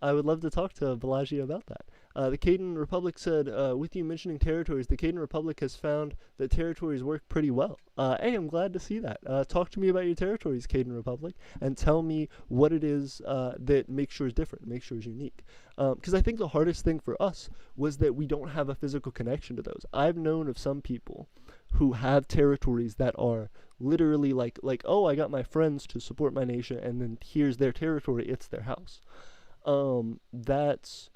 I would love to talk to Balagia about that. The Caden Republic said, with you mentioning territories, the Caden Republic has found that territories work pretty well. Hey, I'm glad to see that. Talk to me about your territories, Caden Republic, and tell me what it is that makes yours different, makes yours unique. Because I think the hardest thing for us was that we don't have a physical connection to those. I've known of some people who have territories that are literally like, oh, I got my friends to support my nation, and then here's their territory, it's their house. That's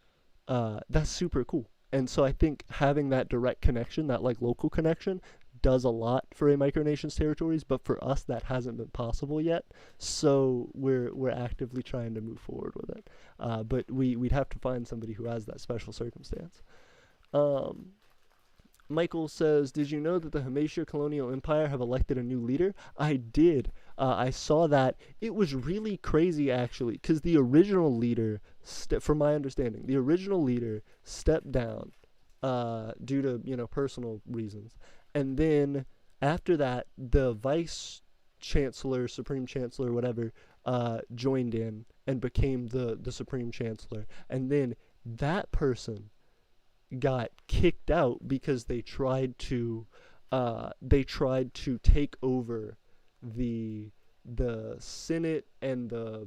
super cool. And so I think having that direct connection, that like local connection, does a lot for a micronation's territories, but for us that hasn't been possible yet. So we're actively trying to move forward with it. But we'd have to find somebody who has that special circumstance. Michael says, did you know that the Hamatia Colonial Empire have elected a new leader? I did. I saw that. It was really crazy, actually, because the original leader, from my understanding, the original leader stepped down due to, personal reasons. And then after that, the vice chancellor, supreme chancellor, whatever, joined in and became the supreme chancellor. And then that person got kicked out because they tried to take over the Senate and the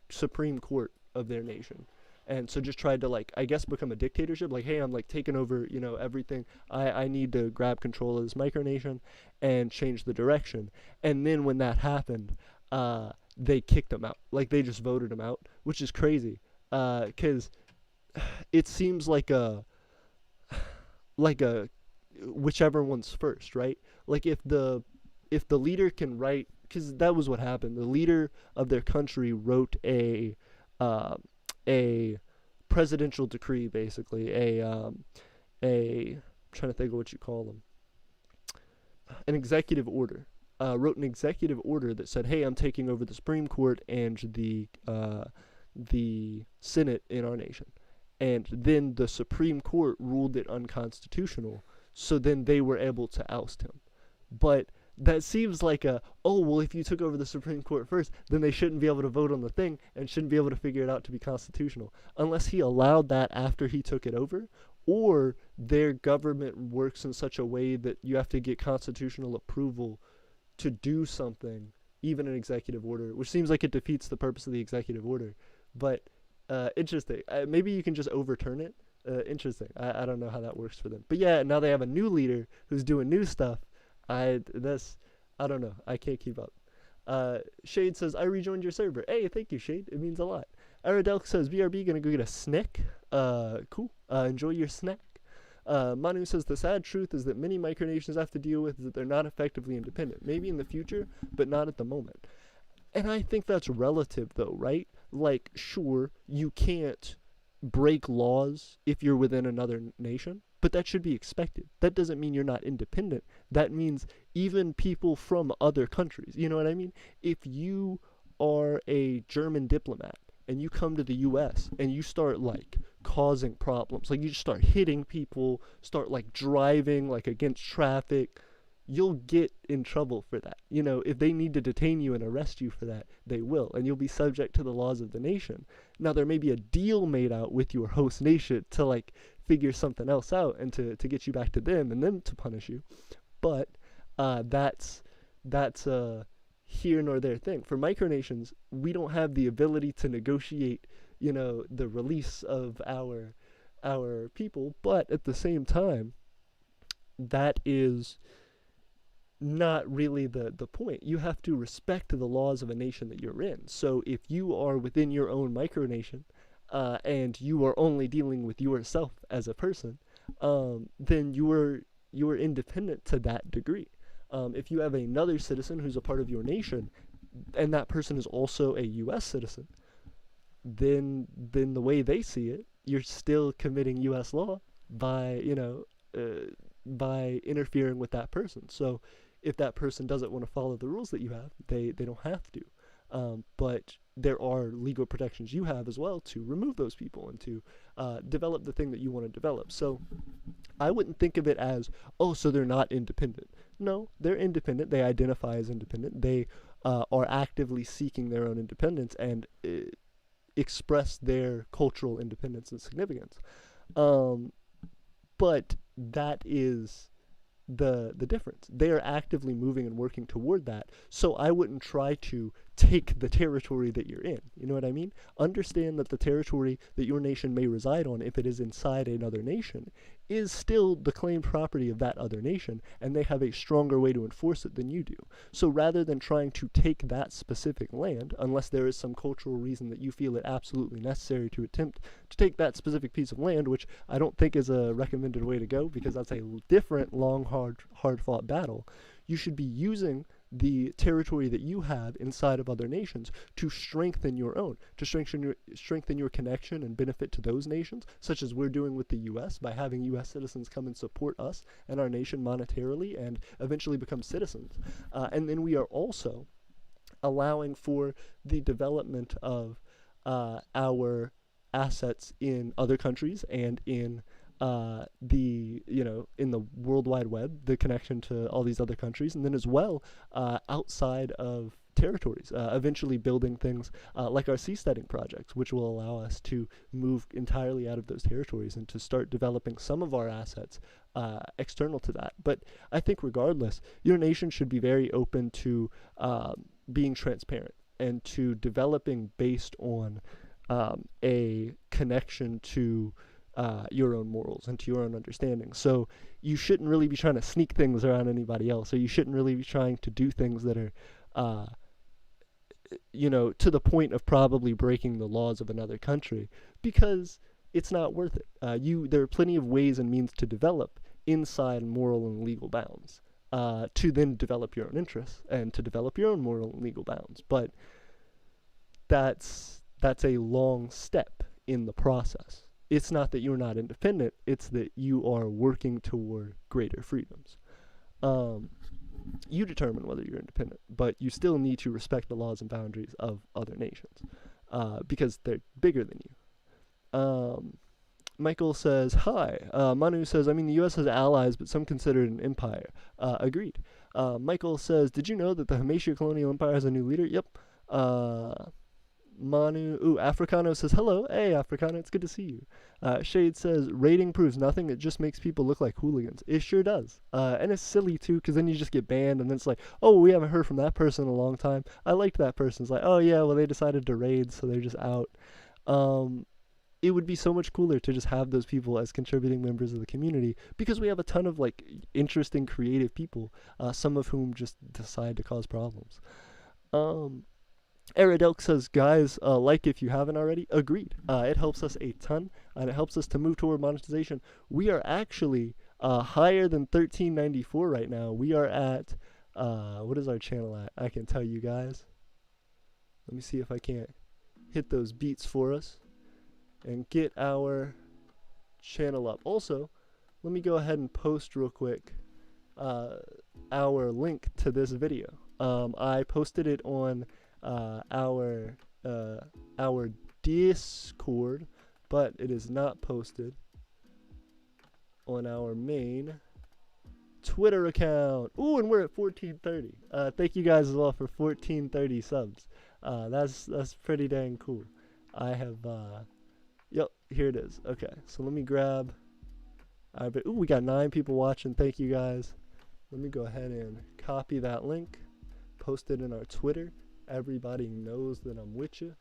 Supreme Court of their nation, and so just tried to I guess become a dictatorship. Like, hey, I'm taking over everything. I need to grab control of this micronation and change the direction. And then when that happened, they kicked them out. They just voted them out, which is crazy, because it seems like a whichever one's first, right? If the leader can write, because that was what happened. The leader of their country wrote a presidential decree, basically I'm trying to think of what you call them, an executive order. Wrote an executive order that said, hey, I'm taking over the Supreme Court and the Senate in our nation. And then the Supreme Court ruled it unconstitutional, so then they were able to oust him. But that seems like if you took over the Supreme Court first, then they shouldn't be able to vote on the thing and shouldn't be able to figure it out to be constitutional. Unless he allowed that after he took it over, or their government works in such a way that you have to get constitutional approval to do something, even an executive order, which seems like it defeats the purpose of the executive order. But interesting. Maybe you can just overturn it. Interesting. I don't know how that works for them. But yeah, now they have a new leader who's doing new stuff. I don't know. I can't keep up. Shade says, I rejoined your server. Hey, thank you, Shade. It means a lot. Aradelk says, BRB gonna go get a snack. Cool. Enjoy your snack. Manu says, the sad truth is that many micronations have to deal with is that they're not effectively independent. Maybe in the future, but not at the moment. And I think that's relative, though, right? Sure, you can't break laws if you're within another nation, but that should be expected. That doesn't mean you're not independent. That means even people from other countries. You know what I mean? If you are a German diplomat and you come to the U.S. and you start causing problems, you just start hitting people, start driving against traffic, you'll get in trouble for that. If they need to detain you and arrest you for that, they will, and you'll be subject to the laws of the nation. Now, there may be a deal made out with your host nation to figure something else out and to get you back to them and them to punish you, but that's here nor there thing. For micronations, we don't have the ability to negotiate the release of our people, but at the same time, that is not really the point. You have to respect the laws of a nation that you're in. So if you are within your own micronation and you are only dealing with yourself as a person, then you are independent to that degree. If you have another citizen who's a part of your nation and that person is also a U.S. citizen, then the way they see it, you're still committing U.S. law by interfering with that person. So if that person doesn't want to follow the rules that you have, they don't have to. But there are legal protections you have as well to remove those people and to develop the thing that you want to develop. So I wouldn't think of it as, so they're not independent. No, they're independent. They identify as independent. They are actively seeking their own independence. And express their cultural independence and significance. But that is the difference. They are actively moving and working toward that. So I wouldn't try to take the territory that you're in. You know what I mean? Understand that the territory that your nation may reside on, if it is inside another nation, is still the claimed property of that other nation, and they have a stronger way to enforce it than you do. So rather than trying to take that specific land, unless there is some cultural reason that you feel it absolutely necessary to attempt to take that specific piece of land, which I don't think is a recommended way to go, because that's a different, long, hard-fought battle, you should be using the territory that you have inside of other nations to strengthen your own, to strengthen your connection and benefit to those nations, such as we're doing with the U.S. by having U.S. citizens come and support us and our nation monetarily and eventually become citizens. And then we are also allowing for the development of our assets in other countries and in in the World Wide Web, the connection to all these other countries, and then as well outside of territories, eventually building things like our seasteading projects, which will allow us to move entirely out of those territories and to start developing some of our assets external to that. But I think regardless, your nation should be very open to being transparent and to developing based on a connection to your own morals and to your own understanding. So you shouldn't really be trying to sneak things around anybody else, or you shouldn't really be trying to do things that are to the point of probably breaking the laws of another country, because it's not worth it. There are plenty of ways and means to develop inside moral and legal bounds, to then develop your own interests and to develop your own moral and legal bounds. But that's a long step in the process. It's not that you're not independent, it's that you are working toward greater freedoms. You determine whether you're independent, but you still need to respect the laws and boundaries of other nations, because they're bigger than you. Michael says, hi. Manu says, I mean, the U.S. has allies, but some consider it an empire. Agreed. Michael says, did you know that the Hamashian colonial empire has a new leader? Yep. Africano says, hello. Hey, Africano, it's good to see you. Shade says, rating proves nothing. It just makes people look like hooligans. It sure does. And it's silly, too, because then you just get banned, and then it's like, oh, we haven't heard from that person in a long time. I liked that person. It's like, oh, yeah, well, they decided to raid, so they're just out. It would be so much cooler to just have those people as contributing members of the community, because we have a ton of, interesting, creative people, some of whom just decide to cause problems. Eridelk says, guys, like if you haven't already. Agreed. It helps us a ton, and it helps us to move toward monetization. We are actually higher than 1394 right now. We are at, what is our channel at? I can tell you guys. Let me see if I can't hit those beats for us and get our channel up. Also, let me go ahead and post real quick our link to this video. I posted it on our Discord, but it is not posted on our main Twitter account. Ooh, and we're at 1430. Thank you guys as well for 1430 subs. That's pretty dang cool. I have yep, here it is. Okay, so let me grab. Ooh, we got 9 people watching. Thank you guys. Let me go ahead and copy that link, post it in our Twitter. Everybody knows that I'm with you,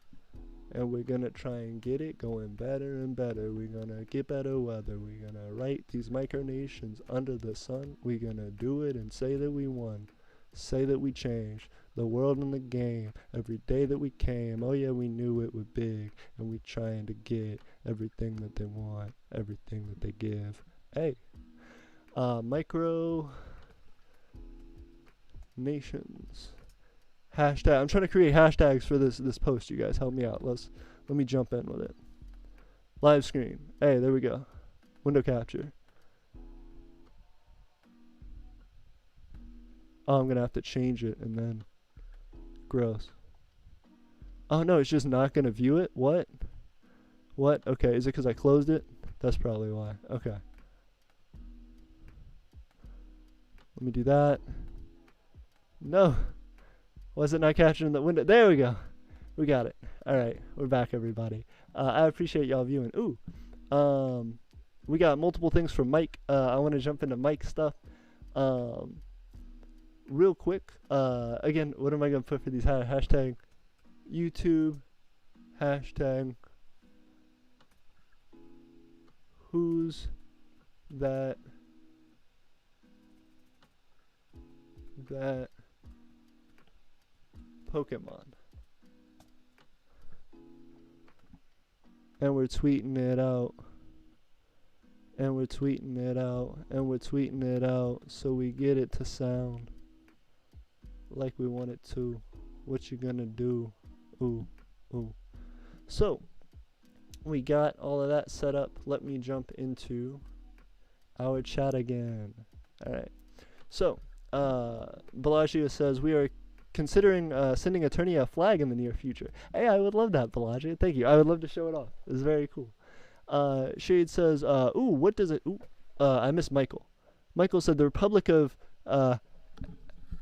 and we're gonna try and get it going better and better. We're gonna get better weather. We're gonna write these micronations under the sun. We're gonna do it and say that we won, say that we changed the world and the game every day that we came. Oh yeah, we knew it was big, and we trying to get everything that they want, everything that they give. Hey, Micronations. Hashtag. I'm trying to create hashtags for this post. You guys help me out. Let me jump in with it. Live screen. Hey, there we go. Window capture. Oh, I'm gonna have to change it and then. Gross. Oh no, it's just not gonna view it. What? Okay, is it because I closed it? That's probably why. Okay. Let me do that. No. Was it not capturing the window? There we go. We got it. All right, we're back, everybody. I appreciate y'all viewing. Ooh, we got multiple things from Mike. I want to jump into Mike's stuff. Real quick. Again, what am I gonna put for these hashtag YouTube, hashtag who's that Pokemon? And we're tweeting it out. And we're tweeting it out. And we're tweeting it out so we get it to sound like we want it to. What you gonna do? Ooh, ooh. So, we got all of that set up. Let me jump into our chat again. Alright. So, Bellagio says, we are considering sending Eternia a flag in the near future. Hey, I would love that, Bellagio. Thank you. I would love to show it off. It's very cool. Shade says, ooh, what does it... Ooh, I missed Michael. Michael said, the Republic of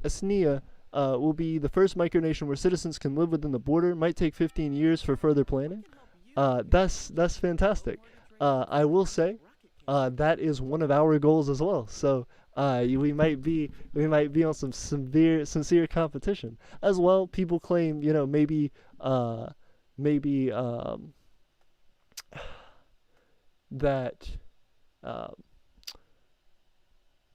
Aeternia will be the first micronation where citizens can live within the border. Might take 15 years for further planning. That's fantastic. I will say, that is one of our goals as well. So, we might be on some sincere competition as well. People claim, maybe that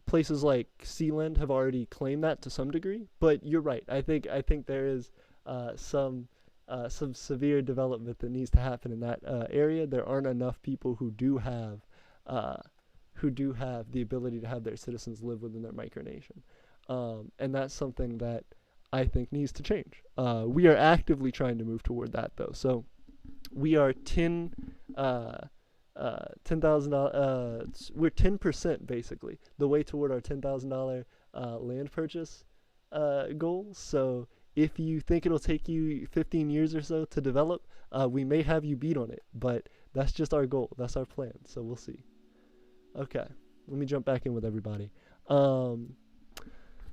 places like Sealand have already claimed that to some degree. But you're right. I think there is some severe development that needs to happen in that area. There aren't enough people who do have the ability to have their citizens live within their micronation. And that's something that I think needs to change. We are actively trying to move toward that, though. So we are $10,000. We're 10% basically the way toward our $10,000 land purchase goal. So if you think it'll take you 15 years or so to develop, we may have you beat on it, but that's just our goal. That's our plan. So we'll see. Okay, let me jump back in with everybody.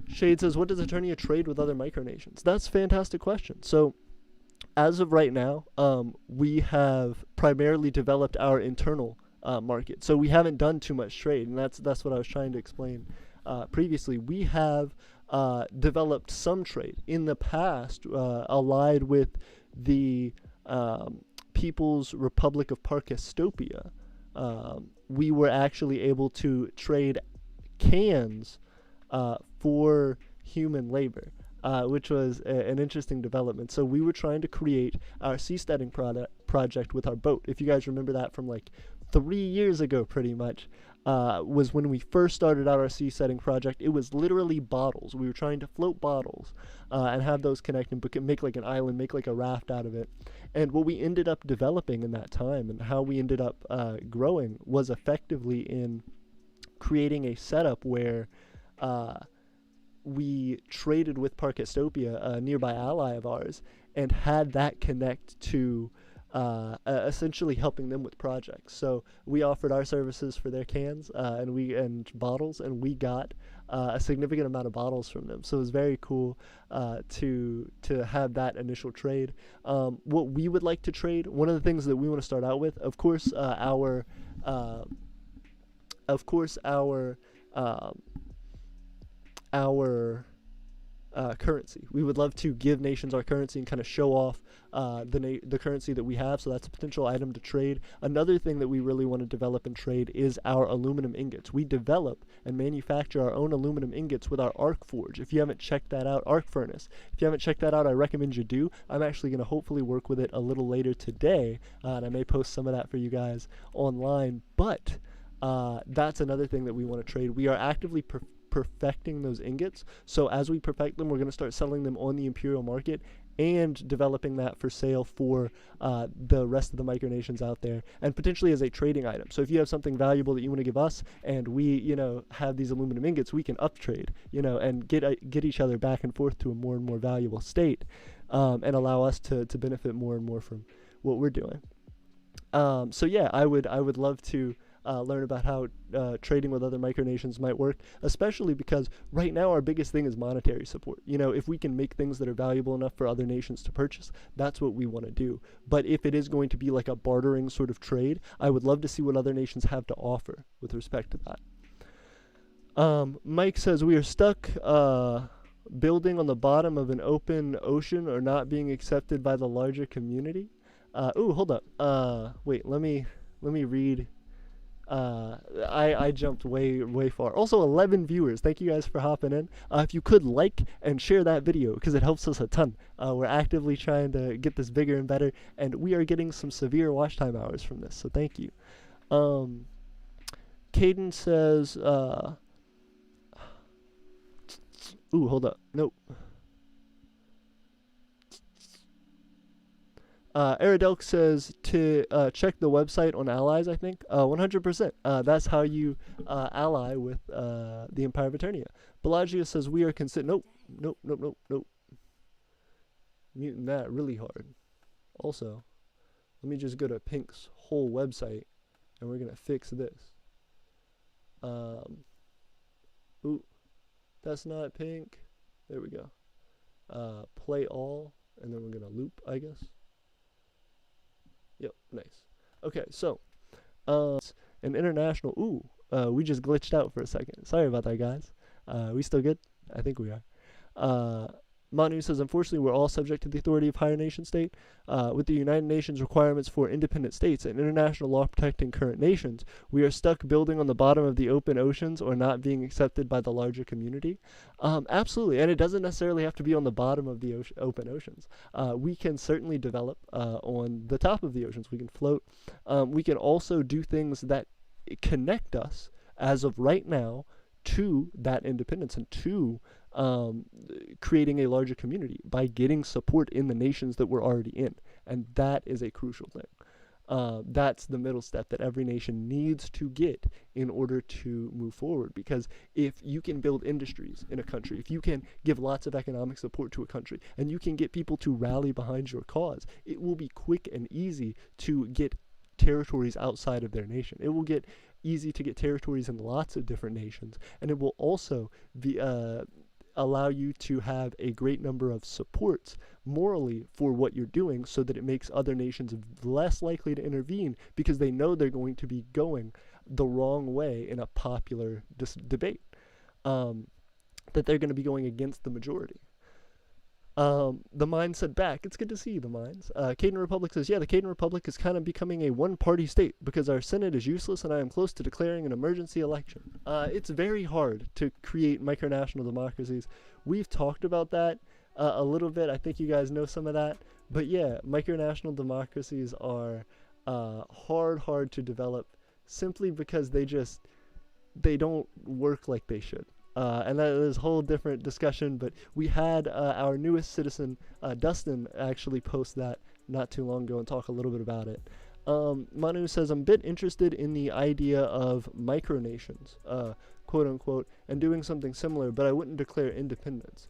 Shade says, what does Eternia trade with other micronations? That's a fantastic question. So, as of right now, we have primarily developed our internal market. So we haven't done too much trade, and that's what I was trying to explain previously. We have developed some trade in the past, allied with the People's Republic of Parkestopia. We were actually able to trade cans for human labor, which was an interesting development. So we were trying to create our seasteading project with our boat. If you guys remember that from like 3 years ago, pretty much, was when we first started out our seasteading project. It was literally bottles. We were trying to float bottles and have those connect and make like an island, make like a raft out of it. And what we ended up developing in that time and how we ended up growing was effectively in creating a setup where we traded with Parkestopia, a nearby ally of ours, and had that connect to essentially helping them with projects. So we offered our services for their cans and bottles, and we got a significant amount of bottles from them. So it was very cool to have that initial trade. What we would like to trade, one of the things that we want to start out with, of course, our currency. We would love to give nations our currency and kind of show off the currency that we have. So that's a potential item to trade. Another thing that we really want to develop and trade is our aluminum ingots. We develop and manufacture our own aluminum ingots with our arc forge. If you haven't checked that out, arc furnace. If you haven't checked that out, I recommend you do. I'm actually going to hopefully work with it a little later today, and I may post some of that for you guys online. But that's another thing that we want to trade. We are actively perfecting those ingots. So as we perfect them, we're going to start selling them on the Imperial market and developing that for sale for the rest of the micronations out there, and potentially as a trading item. So if you have something valuable that you want to give us, and we, have these aluminum ingots, we can up trade, and get each other back and forth to a more and more valuable state, and allow us to benefit more and more from what we're doing. So yeah, I would love to learn about how trading with other micronations might work, especially because right now our biggest thing is monetary support. You know, if we can make things that are valuable enough for other nations to purchase, that's what we want to do. But if it is going to be like a bartering sort of trade, I would love to see what other nations have to offer with respect to that. Mike says, we are stuck building on the bottom of an open ocean or not being accepted by the larger community. Ooh, hold up. Wait, let me read. I jumped way far. Also, 11 viewers. Thank you guys for hopping in. If you could like and share that video, because it helps us a ton. We're actively trying to get this bigger and better, and we are getting some severe watch time hours from this, so thank you. Caden says, ooh, hold up. Nope. Aridelk says to check the website on allies, I think. 100%. That's how you ally with the Empire of Aeternia. Bellagio says we are nope. Muting that really hard. Also, let me just go to Pink's whole website, and we're going to fix this. Ooh, that's not Pink. There we go. Play all, and then we're going to loop, I guess. Yep, nice. Okay, so, an international, we just glitched out for a second. Sorry about that, guys. We still good? I think we are. Manu says, unfortunately, we're all subject to the authority of higher nation state. With the United Nations requirements for independent states and international law protecting current nations, we are stuck building on the bottom of the open oceans or not being accepted by the larger community. Absolutely, and it doesn't necessarily have to be on the bottom of the open oceans. We can certainly develop on the top of the oceans. We can float. We can also do things that connect us, as of right now, to that independence and to creating a larger community by getting support in the nations that we're already in. And that is a crucial thing. That's the middle step that every nation needs to get in order to move forward. Because if you can build industries in a country, if you can give lots of economic support to a country, and you can get people to rally behind your cause, it will be quick and easy to get territories outside of their nation. It will get easy to get territories in lots of different nations, and it will also be allow you to have a great number of supports morally for what you're doing, so that it makes other nations less likely to intervene because they know they're going to be going the wrong way in a popular debate, that they're going to be going against the majority. The Mind said back, it's good to see you, the Minds. Caden Republic says, yeah, the Caden Republic is kind of becoming a one-party state because our Senate is useless and I am close to declaring an emergency election. It's very hard to create micronational democracies. We've talked about that a little bit. I think you guys know some of that. But yeah, micronational democracies are hard to develop simply because they don't work like they should. And that is a whole different discussion, but we had our newest citizen, Dustin, actually post that not too long ago and talk a little bit about it. Manu says, I'm a bit interested in the idea of micronations, quote unquote, and doing something similar, but I wouldn't declare independence.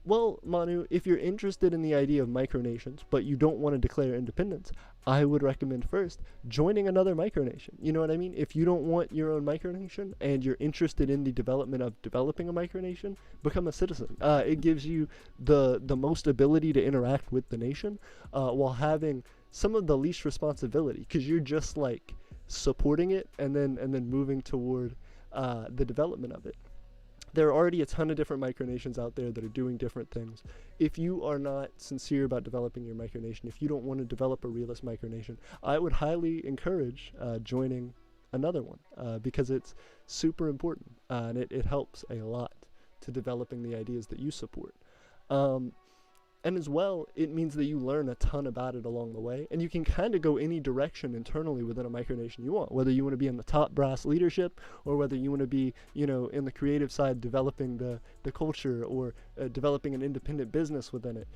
Well, Manu, if you're interested in the idea of micronations, but you don't want to declare independence, I would recommend first joining another micronation. You know what I mean? If you don't want your own micronation and you're interested in the development of developing a micronation, become a citizen. It gives you the most ability to interact with the nation while having some of the least responsibility, because you're just like supporting it and then moving toward the development of it. There are already a ton of different micronations out there that are doing different things. If you are not sincere about developing your micronation, if you don't want to develop a realist micronation, I would highly encourage joining another one because it's super important and it helps a lot to developing the ideas that you support. And as well, it means that you learn a ton about it along the way, and you can kind of go any direction internally within a micronation you want, whether you want to be in the top brass leadership or whether you want to be, in the creative side developing the culture or developing an independent business within it.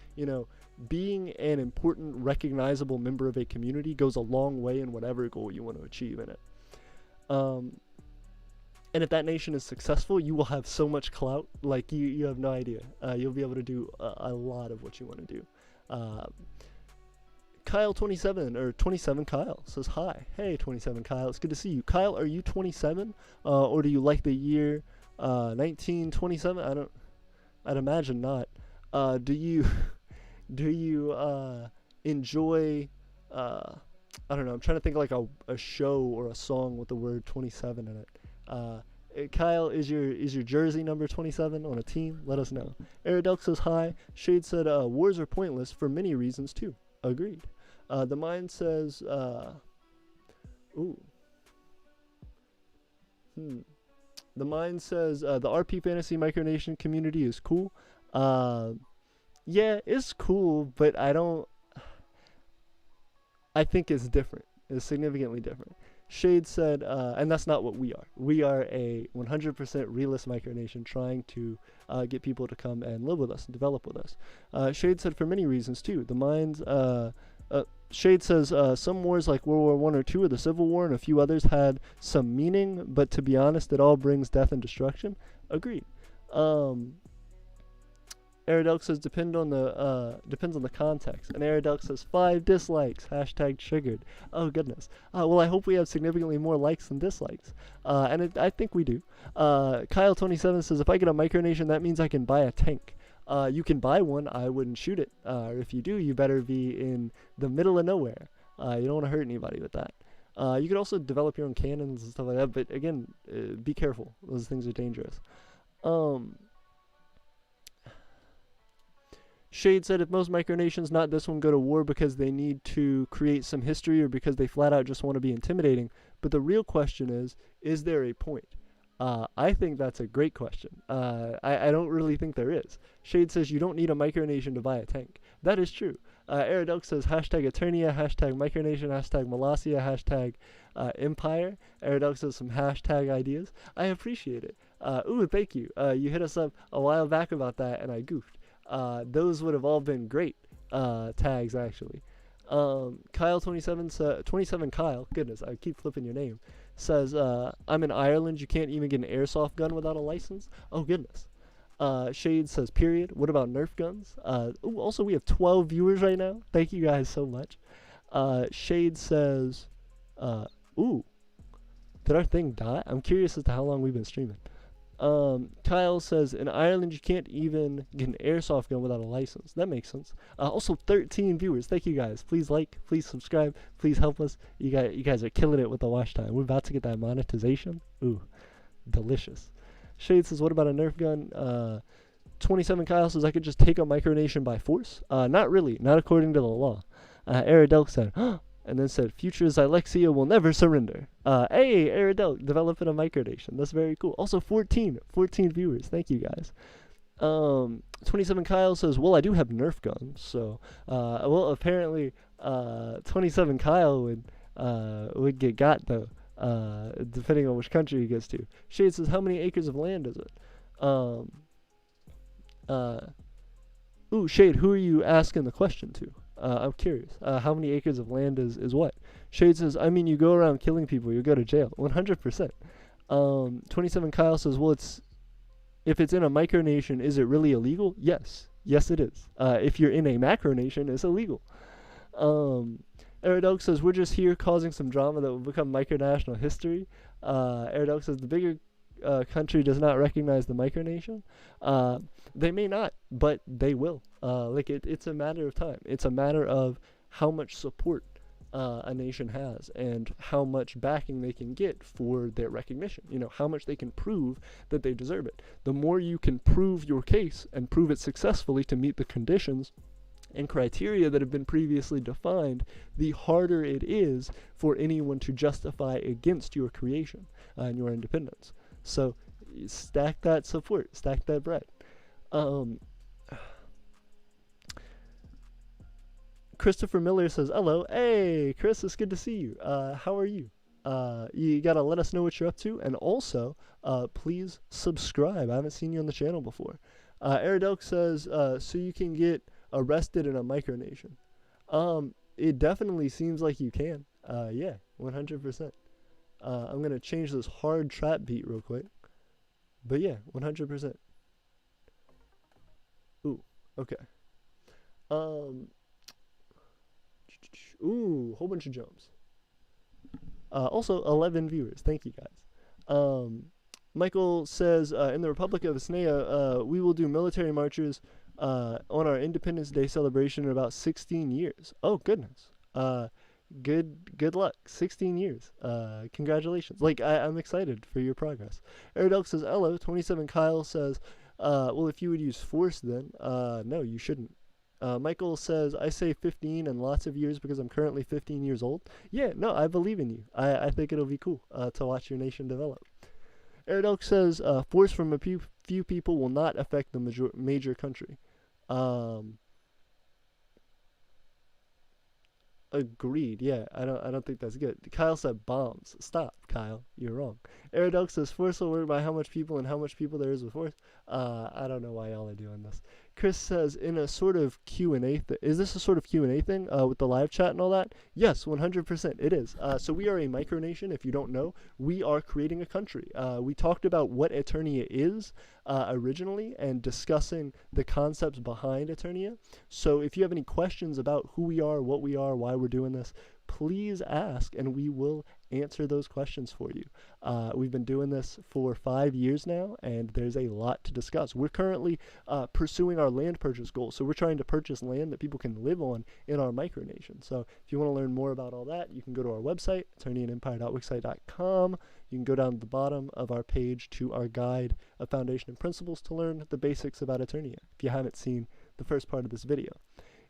Being an important, recognizable member of a community goes a long way in whatever goal you want to achieve in it. And if that nation is successful, you will have so much clout, like you have no idea. You'll be able to do a lot of what you want to do. Kyle 27 or 27 Kyle says hi. Hey 27 Kyle, it's good to see you. Kyle, are you 27 or do you like the year 1927? I'd imagine not. Do you enjoy I don't know, I'm trying to think like a show or a song with the word 27 in it. Kyle, is your jersey number 27 on a team? Let us know. Aerodelk says hi. Shade said wars are pointless for many reasons too. Agreed. The Mind says The Mind says the RP Fantasy Micronation community is cool. Yeah, it's cool, but I think it's different. It's significantly different. Shade said, and that's not what we are. We are a 100% realist micronation trying to get people to come and live with us and develop with us. Shade said for many reasons too. The Minds, Shade says some wars like World War I or II or the Civil War and a few others had some meaning, but to be honest, it all brings death and destruction. Agreed. Aerodelk says depends on the context. And Aerodelk says 5 dislikes. # triggered. Oh goodness. Well, I hope we have significantly more likes than dislikes. And I think we do. Kyle 27 says if I get a micronation, that means I can buy a tank. You can buy one. I wouldn't shoot it. If you do, you better be in the middle of nowhere. You don't want to hurt anybody with that. You could also develop your own cannons and stuff like that. But again, be careful. Those things are dangerous. Shade said if most micronations, not this one, go to war because they need to create some history or because they flat out just want to be intimidating. But the real question is there a point? I think that's a great question. I don't really think there is. Shade says you don't need a micronation to buy a tank. That is true. Aerodelk says # Eternia, # micronation, # Molossia, # Empire. Aerodelk says some hashtag ideas. I appreciate it. Thank you. You hit us up a while back about that and I goofed. Those would have all been great tags, actually. Kyle 27 Kyle, goodness, I keep flipping your name, says, I'm in Ireland, you can't even get an airsoft gun without a license? Oh, goodness. Shade says, period. What about Nerf guns? Also, we have 12 viewers right now. Thank you guys so much. Shade says, did our thing die? I'm curious as to how long we've been streaming. Kyle says, in Ireland, you can't even get an airsoft gun without a license. That makes sense. Also, 13 viewers. Thank you guys. Please like, please subscribe, please help us. You guys are killing it with the watch time. We're about to get that monetization. Ooh, delicious. Shade says, what about a Nerf gun? 27 Kyle says, I could just take a micronation by force. Not really, not according to the law. Aerodelk said, and then said, future Xylexia will never surrender. Hey, Aerodelk, developing a micronation. That's very cool. Also, 14 viewers. Thank you, guys. 27 Kyle says, well, I do have Nerf guns. So, well, apparently, 27 Kyle would get got, though, depending on which country he gets to. Shade says, how many acres of land is it? Shade, who are you asking the question to? I'm curious. How many acres of land is what? Shade says, I mean, you go around killing people, you go to jail. 100%. 27 Kyle says, well, if it's in a micronation, is it really illegal? Yes. Yes, it is. If you're in a macronation, it's illegal. Aerodelk says, we're just here causing some drama that will become micronational history. Aerodelk says, the bigger country does not recognize the micronation. They may not, but they will. It's a matter of time. It's a matter of how much support a nation has and how much backing they can get for their recognition. You know, how much they can prove that they deserve it. The more you can prove your case and prove it successfully to meet the conditions and criteria that have been previously defined, the harder it is for anyone to justify against your creation and your independence. So stack that support, stack that bread. Christopher Miller says, hello. Hey, Chris, it's good to see you. How are you? You got to let us know what you're up to. And also, please subscribe. I haven't seen you on the channel before. Aerodelk says, so you can get arrested in a micronation. It definitely seems like you can. Yeah, 100%. I'm going to change this hard trap beat real quick. But yeah, 100%. Ooh, okay. Ooh, whole bunch of jumps. Also, 11 viewers. Thank you, guys. Michael says, in the Republic of Aeternia, we will do military marches on our Independence Day celebration in about 16 years. Oh, goodness. Good luck. 16 years. Congratulations. Like, I'm excited for your progress. Aerodel says, hello. 27 Kyle says, well, if you would use force then, no, you shouldn't. Michael says, I say 15 and lots of years because I'm currently 15 years old. Yeah, no, I believe in you. I think it'll be cool to watch your nation develop. Aerodel says, force from a few people will not affect the major country. Agreed. Yeah, I don't think that's good. Kyle said bombs. Stop, Kyle. You're wrong. Aerodel says force will work by how much people and how much people there is with force. I don't know why y'all are doing this. Chris says in a sort of Q&A is this a sort of Q&A thing with the live chat and all that? Yes, 100% it is. So we are a micronation. If you don't know, we are creating a country. We talked about what Eternia is originally and discussing the concepts behind Eternia. So if you have any questions about who we are, what we are, why we're doing this, please ask and we will answer those questions for you. We've been doing this for 5 years now, and there's a lot to discuss. We're currently pursuing our land purchase goal, so we're trying to purchase land that people can live on in our micronation. So if you want to learn more about all that, you can go to our website, eternianempire.wixsite.com. You can go down to the bottom of our page to our guide of foundation and principles to learn the basics about Eternia, if you haven't seen the first part of this video.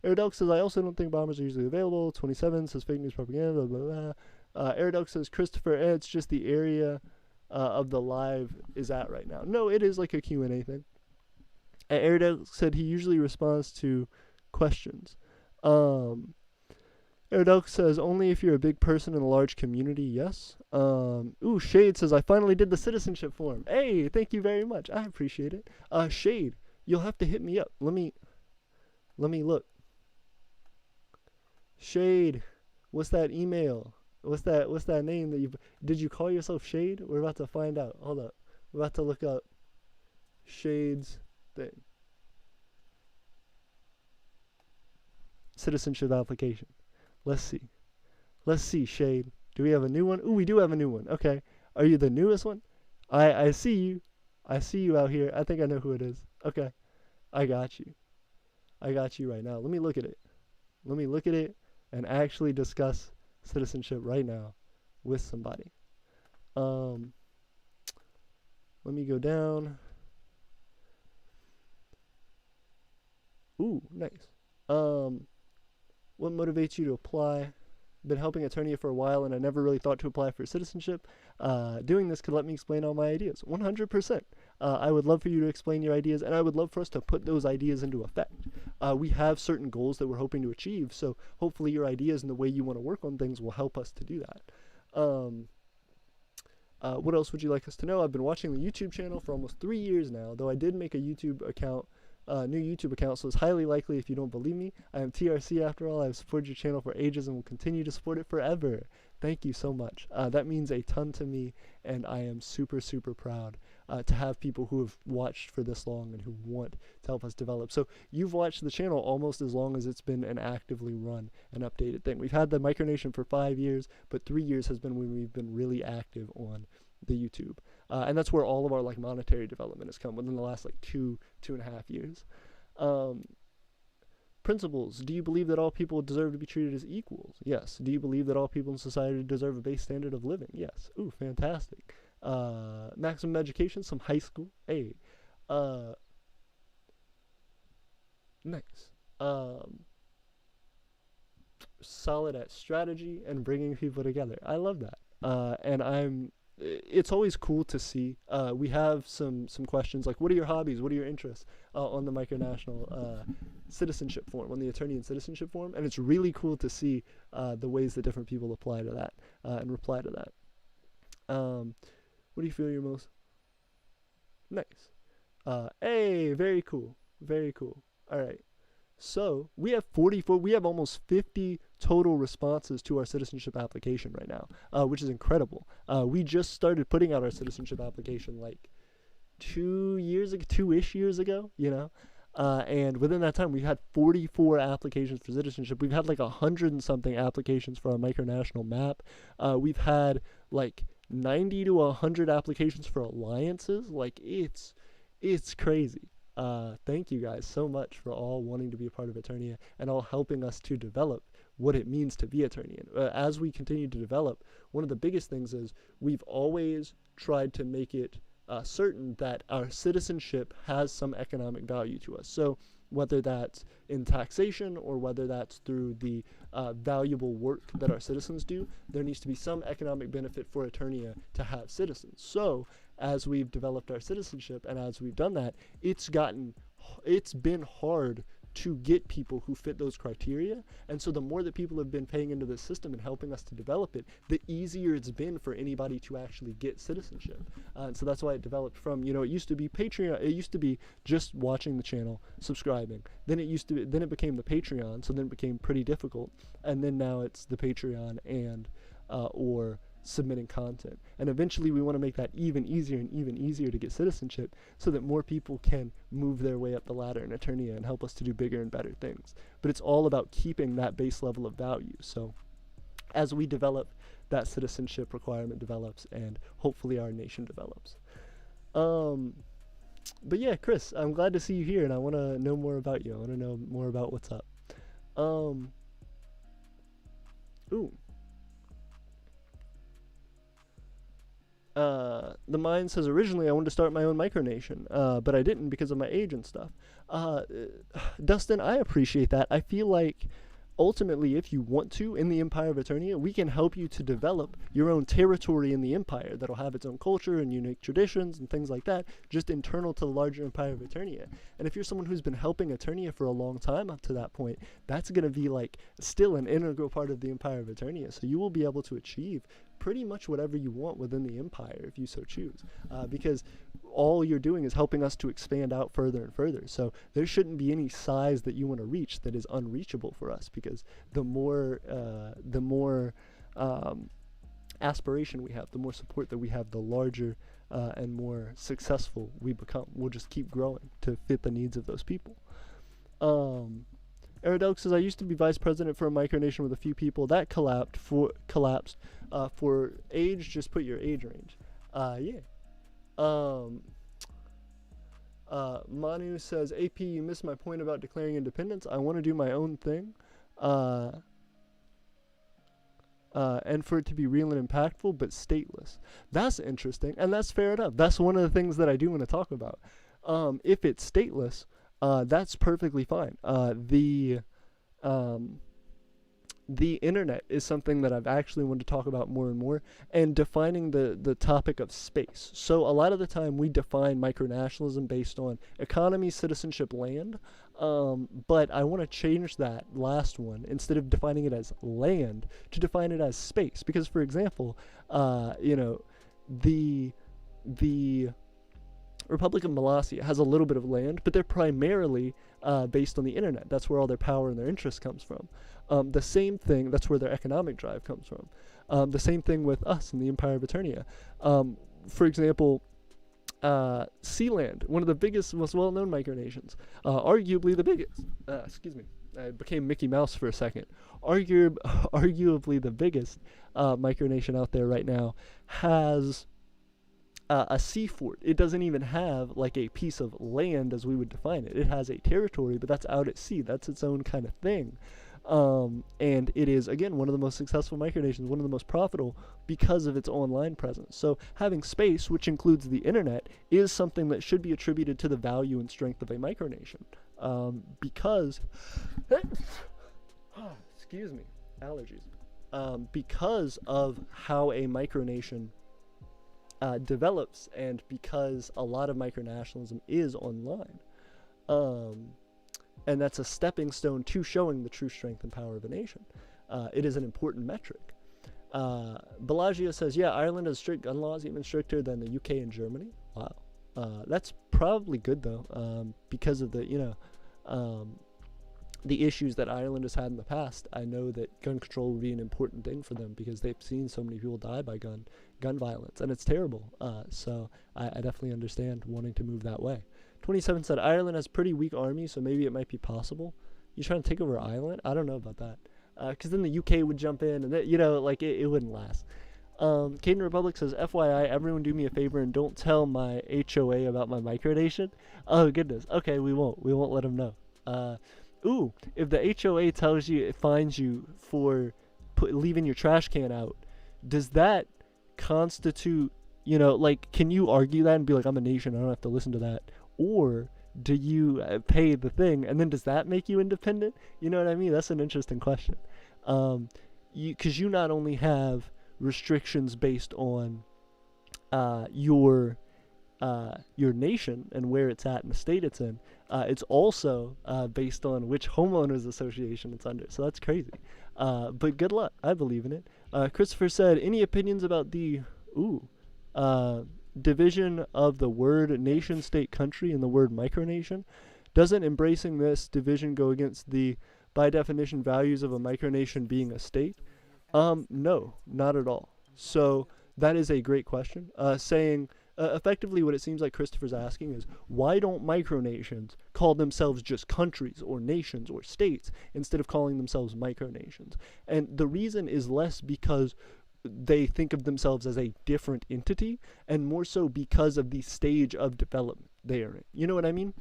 Aerodel says, I also don't think bombers are usually available. 27 says fake news propaganda, blah, blah, blah. Aerodel says, Christopher, it's just the area of the live is at right now. No, it is like a Q&A thing. Aerodel said he usually responds to questions. Aerodel says, only if you're a big person in a large community, yes. Ooh, Shade says, I finally did the citizenship form. Hey, thank you very much. I appreciate it. Shade, you'll have to hit me up. Let me look. Shade, what's that email? What's that name that did you call yourself Shade? We're about to find out. Hold up. We're about to look up Shade's thing. Citizenship application. Let's see, Shade. Do we have a new one? Ooh, we do have a new one. Okay. Are you the newest one? I see you. I see you out here. I think I know who it is. Okay. I got you. I got you right now. Let me look at it. Let me look at it and actually discuss citizenship right now with somebody. Let me go down. Ooh, nice. What motivates you to apply? Been helping Eternia for a while, and I never really thought to apply for citizenship. Doing this could let me explain all my ideas. 100%. I would love for you to explain your ideas, and I would love for us to put those ideas into effect. We have certain goals that we're hoping to achieve, so hopefully your ideas and the way you want to work on things will help us to do that. What else would you like us to know? I've been watching the YouTube channel for almost 3 years now, though I did make a YouTube account, new YouTube account, so it's highly likely if you don't believe me. I am TRC after all. I've supported your channel for ages and will continue to support it forever. Thank you so much. That means a ton to me, and I am super, super proud to have people who have watched for this long and who want to help us develop. So you've watched the channel almost as long as it's been an actively run and updated thing. We've had the Micronation for 5 years, but 3 years has been when we've been really active on the YouTube. And that's where all of our like monetary development has come within the last like two and a half years. Principles. Do you believe that all people deserve to be treated as equals? Yes. Do you believe that all people in society deserve a base standard of living? Yes. Ooh, fantastic. Maximum education, some high school. Hey. Nice. Solid at strategy and bringing people together. I love that. And it's always cool to see. We have some questions like, what are your hobbies? What are your interests on the micronational citizenship form, on the Eternian citizenship form? And it's really cool to see the ways that different people apply to that and reply to that. What do you feel you're most? Nice. Hey, very cool. Very cool. All right. So we have almost 50 total responses to our citizenship application right now, which is incredible. We just started putting out our citizenship application like 2 years ago, 2-ish years ago, you know. And within that time, we had 44 applications for citizenship. We've had like 100 and something applications for our micronational map. We've had like 90 to 100 applications for alliances. Like it's crazy. Thank you guys so much for all wanting to be a part of Eternia and all helping us to develop what it means to be Eternian. As we continue to develop, one of the biggest things is we've always tried to make it certain that our citizenship has some economic value to us. So whether that's in taxation or whether that's through the valuable work that our citizens do, there needs to be some economic benefit for Eternia to have citizens. So as we've developed our citizenship and as we've done that, it's been hard to get people who fit those criteria. And so the more that people have been paying into this system and helping us to develop it, the easier it's been for anybody to actually get citizenship. And so that's why it developed from, it used to be Patreon. It used to be just watching the channel, subscribing. Then it became the Patreon. So then it became pretty difficult. And then now it's the Patreon and, or submitting content. And eventually we want to make that even easier to get citizenship so that more people can move their way up the ladder in Eternia and help us to do bigger and better things. But it's all about keeping that base level of value. So as we develop, that citizenship requirement develops and hopefully our nation develops. But yeah, Chris, I'm glad to see you here and I want to know more about you. I want to know more about what's up. The Mind says, originally I wanted to start my own micronation, but I didn't because of my age and stuff. Dustin, I appreciate that. I feel like ultimately, if you want to, in the Empire of Aeternia, we can help you to develop your own territory in the Empire that'll have its own culture and unique traditions and things like that, just internal to the larger Empire of Aeternia. And if you're someone who's been helping Eternia for a long time up to that point, that's going to be like still an integral part of the Empire of Aeternia. So you will be able to achieve pretty much whatever you want within the Empire if you so choose, because all you're doing is helping us to expand out further and further. So there shouldn't be any size that you want to reach that is unreachable for us, because the more aspiration we have, the more support that we have, the larger and more successful we become. We'll just keep growing to fit the needs of those people. Aerodelic says, I used to be vice president for a micronation with a few people. That collapsed for age, just put your age range. Yeah. Manu says, AP, you missed my point about declaring independence. I want to do my own thing. And for it to be real and impactful, but stateless. That's interesting, and that's fair enough. That's one of the things that I do want to talk about. If it's stateless, that's perfectly fine. The internet is something that I've actually wanted to talk about more and more, and defining the topic of space. So a lot of the time we define micronationalism based on economy, citizenship, land, but I want to change that last one, instead of defining it as land, to define it as space. Because, for example, the Republic of Molossia has a little bit of land, but they're primarily based on the internet. That's where all their power and their interest comes from. The same thing, that's where their economic drive comes from. The same thing with us in the Empire of Aeternia. For example, Sealand, one of the biggest, most well-known micronations, arguably the biggest, excuse me, I became Mickey Mouse for a second, arguably the biggest micronation out there right now, has a seafort. It doesn't even have like a piece of land as we would define it. It has a territory, but that's out at sea. That's its own kind of thing. And it is, again, one of the most successful micronations, one of the most profitable, because of its online presence. So having space, which includes the internet, is something that should be attributed to the value and strength of a micronation. Because excuse me, allergies. Because of how a micronation develops, and because a lot of micronationalism is online. And that's a stepping stone to showing the true strength and power of a nation. It is an important metric. Bellagio says, yeah, Ireland has strict gun laws, even stricter than the UK and Germany. Wow. That's probably good, though, because of the issues that Ireland has had in the past. I know that gun control would be an important thing for them, because they've seen so many people die by gun violence, and it's terrible. So I definitely understand wanting to move that way. 27 said Ireland has pretty weak army, so maybe it might be possible. You trying to take over Ireland? I don't know about that. Because then the UK would jump in, and it wouldn't last. Caden Republic says, FYI, everyone do me a favor and don't tell my HOA about my micronation. Oh, goodness. Okay, we won't. We won't let them know. If the HOA tells you, it fines you for leaving your trash can out, does that constitute, can you argue that and be like, I'm a nation, I don't have to listen to that? Or do you pay the thing, and then does that make you independent? You know what I mean? That's an interesting question. Because you not only have restrictions based on your nation and where it's at and the state it's in, it's also based on which homeowners association it's under. So that's crazy. But good luck. I believe in it. Christopher said, any opinions about the division of the word nation, state, country and the word micronation? Doesn't embracing this division go against the, by definition, values of a micronation being a state? No, not at all. So that is a great question. Effectively what it seems like Christopher's asking is, why don't micronations call themselves just countries or nations or states instead of calling themselves micronations? And the reason is less because they think of themselves as a different entity, and more so because of the stage of development they are in. You know what I mean?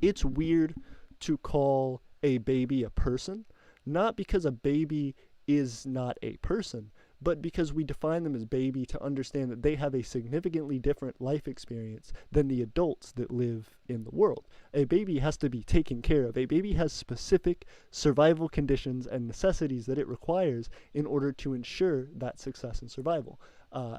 It's weird to call a baby a person, not because a baby is not a person, but because we define them as baby to understand that they have a significantly different life experience than the adults that live in the world. A baby has to be taken care of. A baby has specific survival conditions and necessities that it requires in order to ensure that success and survival.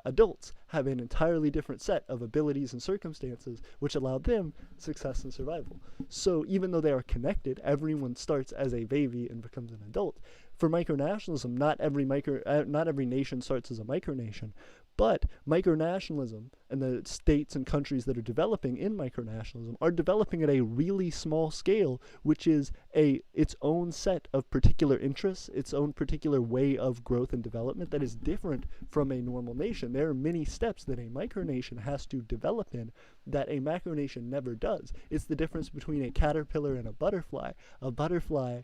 Adults have an entirely different set of abilities and circumstances which allow them success and survival. So even though they are connected, everyone starts as a baby and becomes an adult. For micronationalism, not every nation starts as a micronation, but micronationalism and the states and countries that are developing in micronationalism are developing at a really small scale, which is its own set of particular interests, its own particular way of growth and development that is different from a normal nation. There are many steps that a micronation has to develop in that a macronation never does. It's the difference between a caterpillar and a butterfly. A butterfly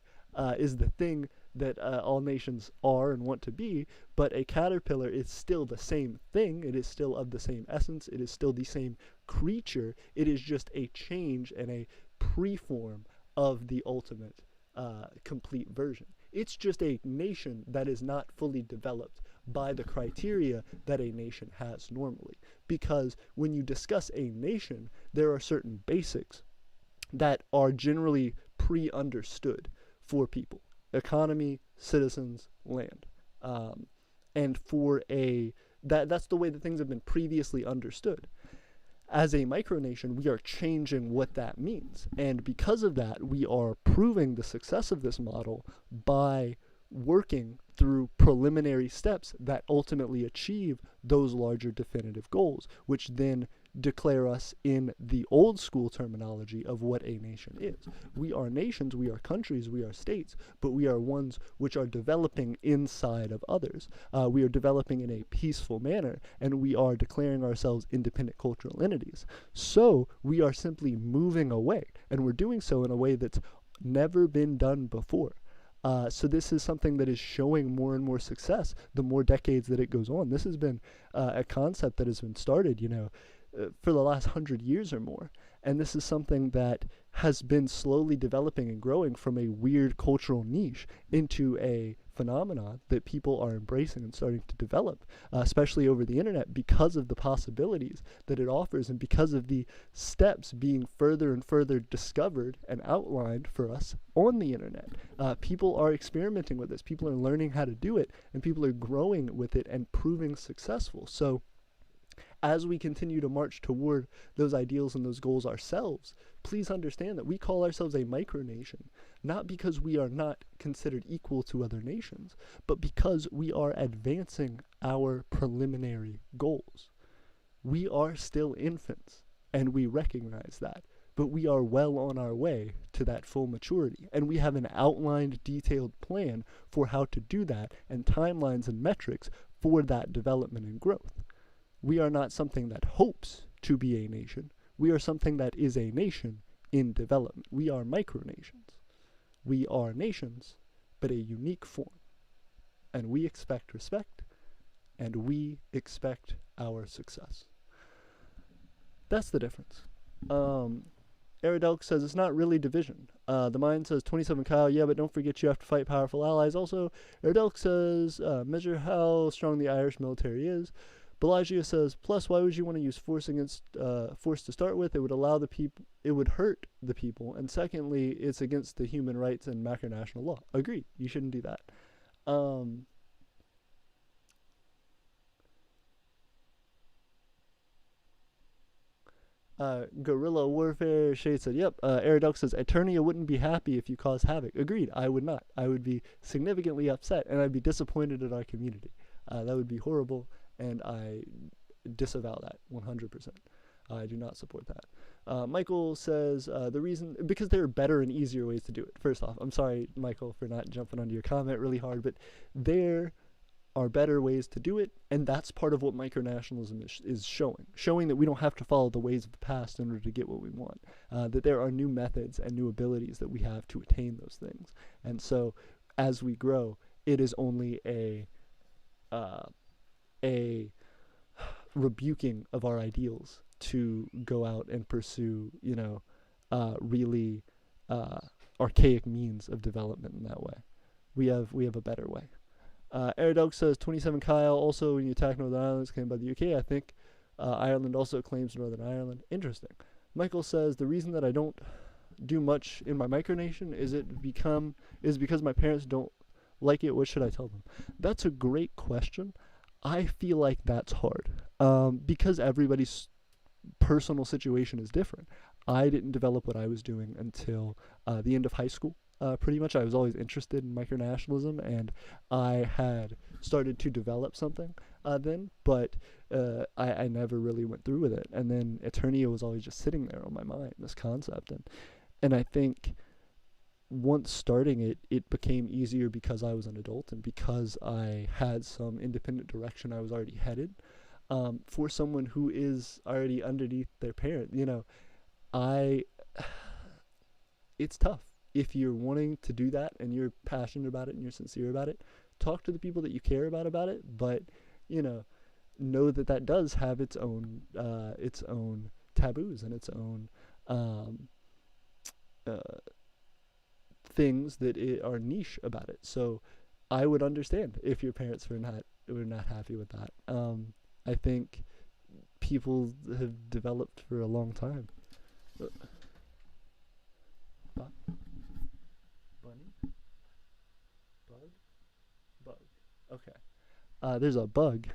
is the thing that all nations are and want to be, but a caterpillar is still the same thing. It is still of the same essence. It is still the same creature. It is just a change and a preform of the ultimate complete version. It's just a nation that is not fully developed by the criteria that a nation has normally. Because when you discuss a nation, there are certain basics that are generally pre-understood for people. Economy, citizens, land. And for that's the way that things have been previously understood. As a micronation, we are changing what that means. And because of that, we are proving the success of this model by working through preliminary steps that ultimately achieve those larger definitive goals, which then declare us in the old school terminology of what a nation is. We are nations, we are countries, we are states, but we are ones which are developing inside of others. We are developing in a peaceful manner, and we are declaring ourselves independent cultural entities. So we are simply moving away, and we're doing so in a way that's never been done before. So this is something that is showing more and more success the more decades that it goes on. This has been a concept that has been started, for the last 100 years or more. And this is something that has been slowly developing and growing from a weird cultural niche into a phenomenon that people are embracing and starting to develop, especially over the internet, because of the possibilities that it offers and because of the steps being further and further discovered and outlined for us on the internet. People are experimenting with this. People are learning how to do it, and people are growing with it and proving successful. So as we continue to march toward those ideals and those goals ourselves, please understand that we call ourselves a micronation, not because we are not considered equal to other nations, but because we are advancing our preliminary goals. We are still infants, and we recognize that, but we are well on our way to that full maturity, and we have an outlined, detailed plan for how to do that, and timelines and metrics for that development and growth. We are not something that hopes to be a nation. We are something that is a nation in development. We are micronations. We are nations, but a unique form. And we expect respect, and we expect our success. That's the difference. Aridelk says it's not really division. The Mind says 27 Kyle, yeah, but don't forget you have to fight powerful allies. Also, Aridelk says measure how strong the Irish military is. Belagia says, plus, why would you want to use force against force to start with? It would allow the people. It would hurt the people. And secondly, it's against the human rights and macronational law. Agreed. You shouldn't do that. Guerrilla Warfare Shade said, yep. Aridelk says, Eternia wouldn't be happy if you caused havoc. Agreed. I would not. I would be significantly upset, and I'd be disappointed in our community. That would be horrible, and I disavow that 100%. I do not support that. Michael says, the reason, because there are better and easier ways to do it. First off, I'm sorry, Michael, for not jumping onto your comment really hard, but there are better ways to do it, and that's part of what micronationalism is showing that we don't have to follow the ways of the past in order to get what we want, that there are new methods and new abilities that we have to attain those things. And so as we grow, it is only a rebuking of our ideals to go out and pursue, really archaic means of development in that way. We have a better way. Aridelk says 27 Kyle, also when you attack Northern Ireland, it's claimed by the UK. I think Ireland also claims Northern Ireland. Interesting. Michael says the reason that I don't do much in my micronation is because my parents don't like it. What should I tell them? That's a great question. I feel like that's hard because everybody's personal situation is different. I didn't develop what I was doing until the end of high school. Pretty much I was always interested in micronationalism, and I had started to develop something then, but I never really went through with it. And then Eternia was always just sitting there on my mind, this concept. And I think once starting it, it became easier because I was an adult and because I had some independent direction I was already headed. For someone who is already underneath their parent, it's tough. If you're wanting to do that and you're passionate about it and you're sincere about it, talk to the people that you care about it, but, know that that does have its own taboos and its own things that are niche about it. So I would understand if your parents were not happy with that. I think people have developed for a long time. Bunny? Bug. Okay. There's a bug.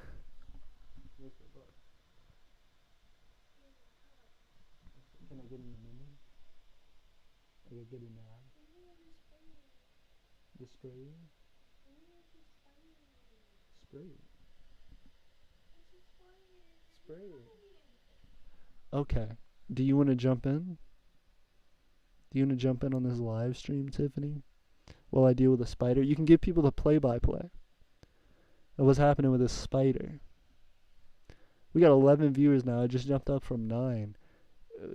Where's the bug? Can I get in the menu? I can get in the eye. The spray? Spray. Okay. Do you want to jump in? Do you want to jump in on this live stream, Tiffany? While I deal with a spider? You can give people the play-by-play of what's happening with this spider. We got 11 viewers now. I just jumped up from 9.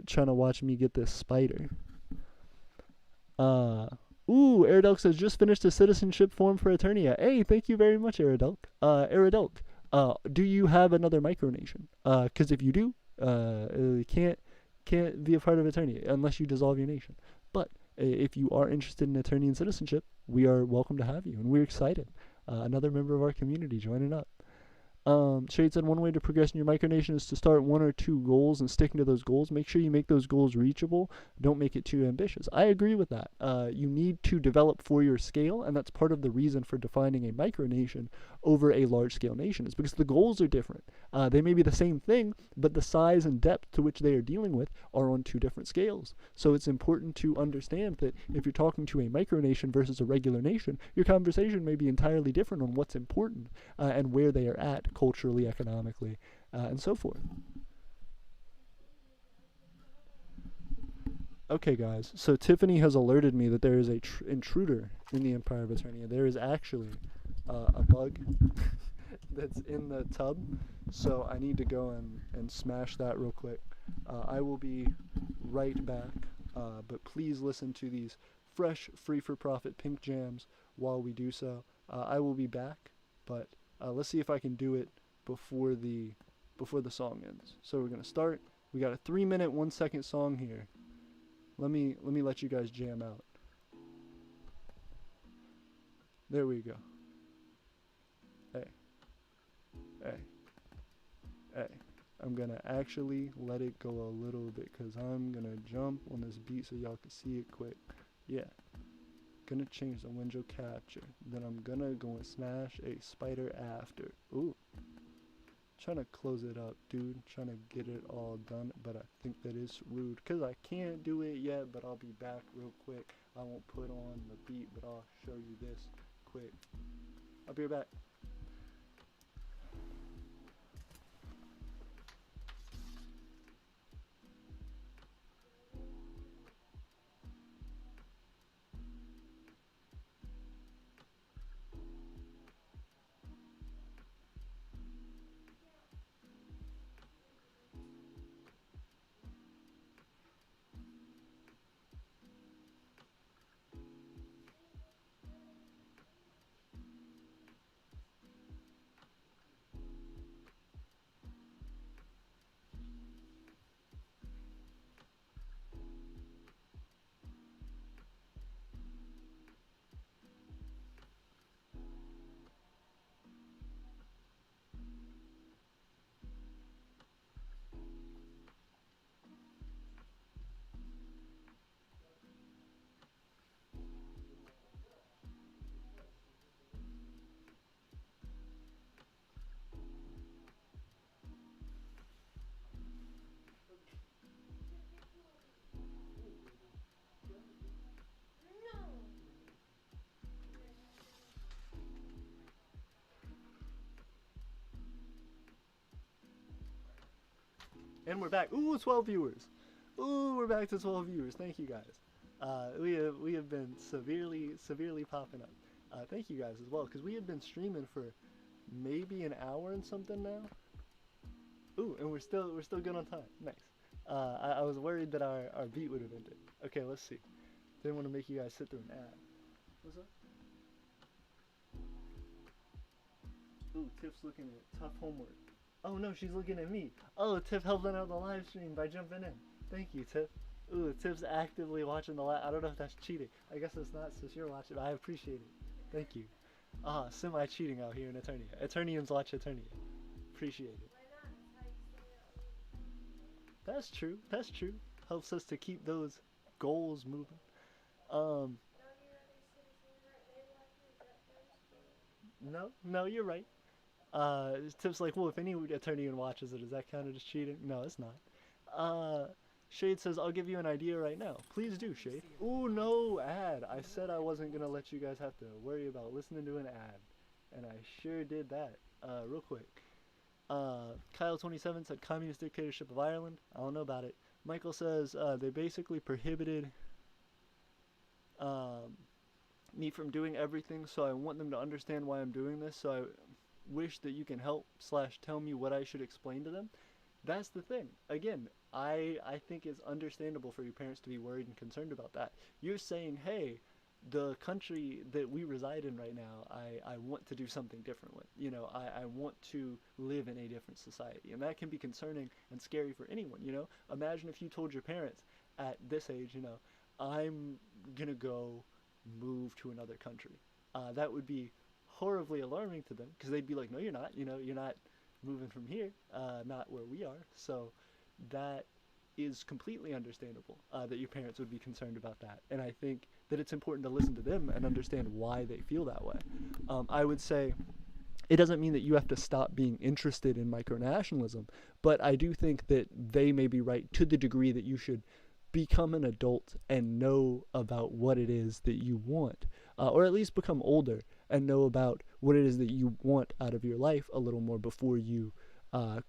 Trying to watch me get this spider. Aridelk says, just finished a citizenship form for Eternia. Hey, thank you very much, Aridelk. Aridelk, do you have another micronation? Because if you do, you can't be a part of Eternia unless you dissolve your nation. But if you are interested in Eternian citizenship, we are welcome to have you, and we're excited. Another member of our community joining up. Shade said one way to progress in your micronation is to start 1 or 2 goals and sticking to those goals. Make sure you make those goals reachable. Don't make it too ambitious. I agree with that. You need to develop for your scale, and that's part of the reason for defining a micronation over a large-scale nation, is because the goals are different. They may be the same thing, but the size and depth to which they are dealing with are on 2 different scales. So it's important to understand that if you're talking to a micronation versus a regular nation, your conversation may be entirely different on what's important and where they are at culturally, economically, and so forth. Okay, guys, so Tiffany has alerted me that there is a intruder in the Empire of Aeternia. There is actually a bug that's in the tub, so I need to go and smash that real quick. I will be right back, but please listen to these fresh, free-for-profit pink jams while we do so. I will be back, but let's see if I can do it before the song ends. So we're gonna start. We got a 3-minute, 1-second song here. Let me let you guys jam out. There we go. Hey. I'm gonna actually let it go a little bit because I'm gonna jump on this beat so y'all can see it quick. Yeah. Gonna change the window capture. Then I'm gonna go and smash a spider after. Ooh. Trying to close it up, dude. Trying to get it all done, but I think that is rude because I can't do it yet, but I'll be back real quick. I won't put on the beat, but I'll show you this quick. I'll be right back. And we're back. Ooh, 12 viewers. Ooh, we're back to 12 viewers. Thank you guys. We have been severely popping up. Thank you guys as well, because we had been streaming for maybe an hour and something now. Ooh, and we're still good on time. Nice. I was worried that our beat would have ended. Okay, let's see. Didn't want to make you guys sit through an ad. What's up? Ooh, Tiff's looking at tough homework. Oh no, she's looking at me. Oh, Tiff helping out the live stream by jumping in. Thank you, Tiff. Ooh, Tiff's actively watching the live. I don't know if that's cheating. I guess it's not since you're watching. I appreciate it. Thank you. Semi-cheating out here in Eternia. Eternians watch Eternia. Appreciate it. That's true. That's true. Helps us to keep those goals moving. No, you're right. Tips like, well, if any Eternian watches it, is that counted as cheating? No, it's not. Shade says, I'll give you an idea right now. Please do, Shade. Ooh, no, ad. I said I wasn't going to let you guys have to worry about listening to an ad. And I sure did that. Real quick. Kyle27 said, Communist Dictatorship of Ireland. I don't know about it. Michael says, they basically prohibited me from doing everything, so I want them to understand why I'm doing this, so I wish that you can help / tell me what I should explain to them. That's the thing. Again, I think it's understandable for your parents to be worried and concerned about that. You're saying, hey, the country that we reside in right now, I want to do something different with. You know, I want to live in a different society. And that can be concerning and scary for anyone, you know. Imagine if you told your parents at this age, you know, I'm going to go move to another country. That would be horribly alarming to them because they'd be like, no, you're not. You know, you're not moving from here, not where we are. So that is completely understandable that your parents would be concerned about that. And I think that it's important to listen to them and understand why they feel that way. I would say it doesn't mean that you have to stop being interested in micronationalism, but I do think that they may be right to the degree that you should become an adult and know about what it is that you want, or at least become older and know about what it is that you want out of your life a little more before you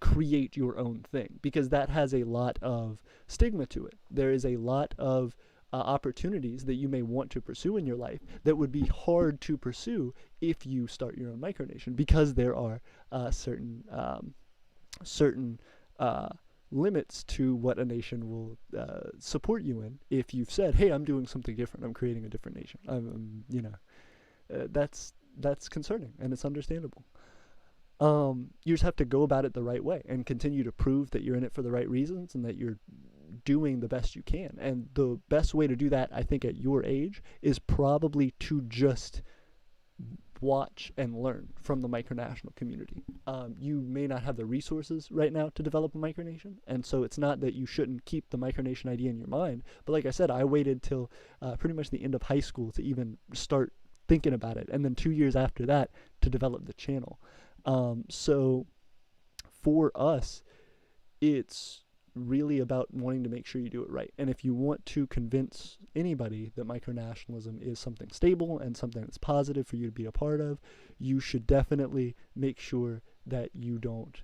create your own thing, because that has a lot of stigma to it. There is a lot of opportunities that you may want to pursue in your life that would be hard to pursue if you start your own micronation, because there are certain limits to what a nation will support you in. If you've said, hey, I'm doing something different, I'm creating a different nation, that's concerning, and it's understandable. You just have to go about it the right way and continue to prove that you're in it for the right reasons and that you're doing the best you can. And the best way to do that, I think, at your age is probably to just watch and learn from the micronational community. You may not have the resources right now to develop a micronation, and so it's not that you shouldn't keep the micronation idea in your mind. But like I said, I waited till pretty much the end of high school to even start thinking about it, and then 2 years after that to develop the channel. So for us, it's really about wanting to make sure you do it right. And if you want to convince anybody that micronationalism is something stable and something that's positive for you to be a part of, you should definitely make sure that you don't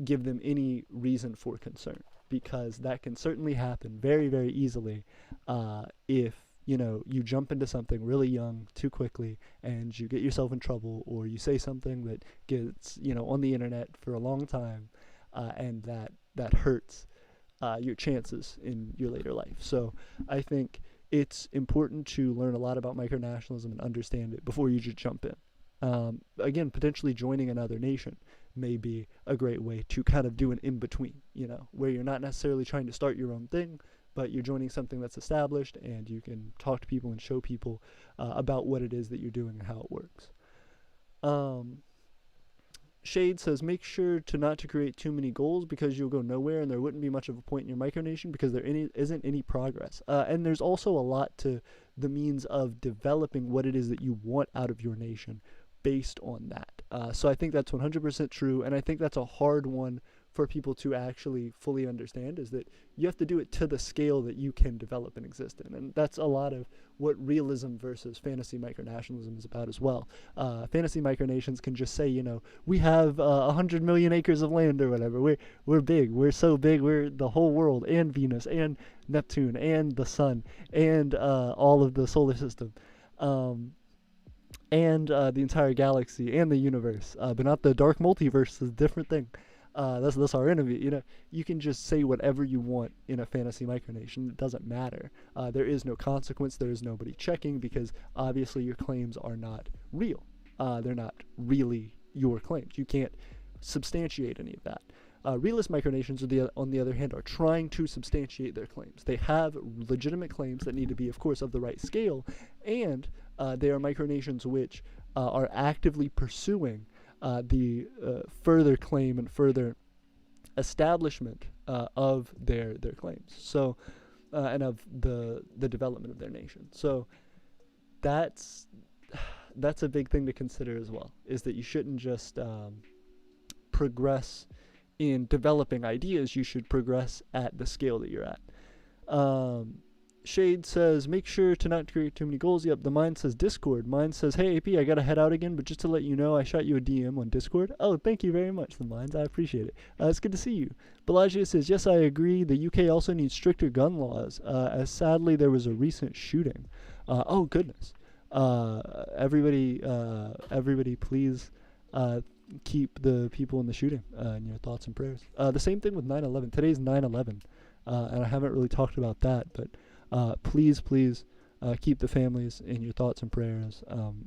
give them any reason for concern, because that can certainly happen very, very easily if you jump into something really young too quickly and you get yourself in trouble, or you say something that gets on the internet for a long time, and that hurts your chances in your later life. So I think it's important to learn a lot about micronationalism and understand it before you just jump in. Again, potentially joining another nation may be a great way to kind of do an in-between, where you're not necessarily trying to start your own thing, but you're joining something that's established, and you can talk to people and show people about what it is that you're doing and how it works. Shade says, make sure not to create too many goals, because you'll go nowhere and there wouldn't be much of a point in your micronation because there isn't any progress. And there's also a lot to the means of developing what it is that you want out of your nation based on that. So I think that's 100% true, and I think that's a hard one for people to actually fully understand, is that you have to do it to the scale that you can develop and exist in. And that's a lot of what realism versus fantasy micronationalism is about as well. Fantasy micronations can just say, we have 100 million acres of land or whatever. We're big. We're so big. We're the whole world, and Venus, and Neptune, and the sun, and all of the solar system. And the entire galaxy and the universe, but not the dark multiverse. Is a different thing. That's our enemy. You can just say whatever you want in a fantasy micronation. It doesn't matter. There is no consequence. There is nobody checking, because obviously your claims are not real. They're not really your claims. You can't substantiate any of that. Realist micronations, on the other hand, are trying to substantiate their claims. They have legitimate claims that need to be, of course, of the right scale, and they are micronations which are actively pursuing the further claim and further establishment of their claims. So, and of the development of their nation. So, that's a big thing to consider as well. Is that you shouldn't just progress in developing ideas. You should progress at the scale that you're at. Shade says, make sure to not create too many goals. Yep, the Mind says Discord. Mine says, hey, AP, I gotta head out again, but just to let you know, I shot you a DM on Discord. Oh, thank you very much, the Minds. I appreciate it. It's good to see you. Belagia says, yes, I agree. The UK also needs stricter gun laws, as sadly there was a recent shooting. Oh, goodness. Everybody, please keep the people in the shooting in your thoughts and prayers. The same thing with 9/11. Today's 9/11, and I haven't really talked about that, but please keep the families in your thoughts and prayers,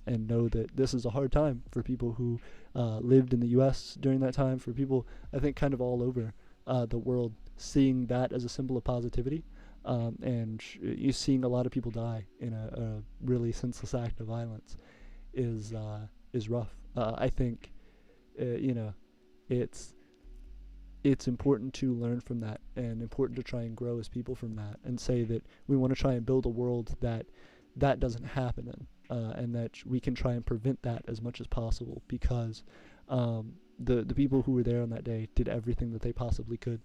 and know that this is a hard time for people who lived in the U.S. during that time, for people, I think, kind of all over the world, seeing that as a symbol of positivity, and you're seeing a lot of people die in a really senseless act of violence is rough. I think, it's important to learn from that, and important to try and grow as people from that, and say that we want to try and build a world that doesn't happen in, and that we can try and prevent that as much as possible, because the people who were there on that day did everything that they possibly could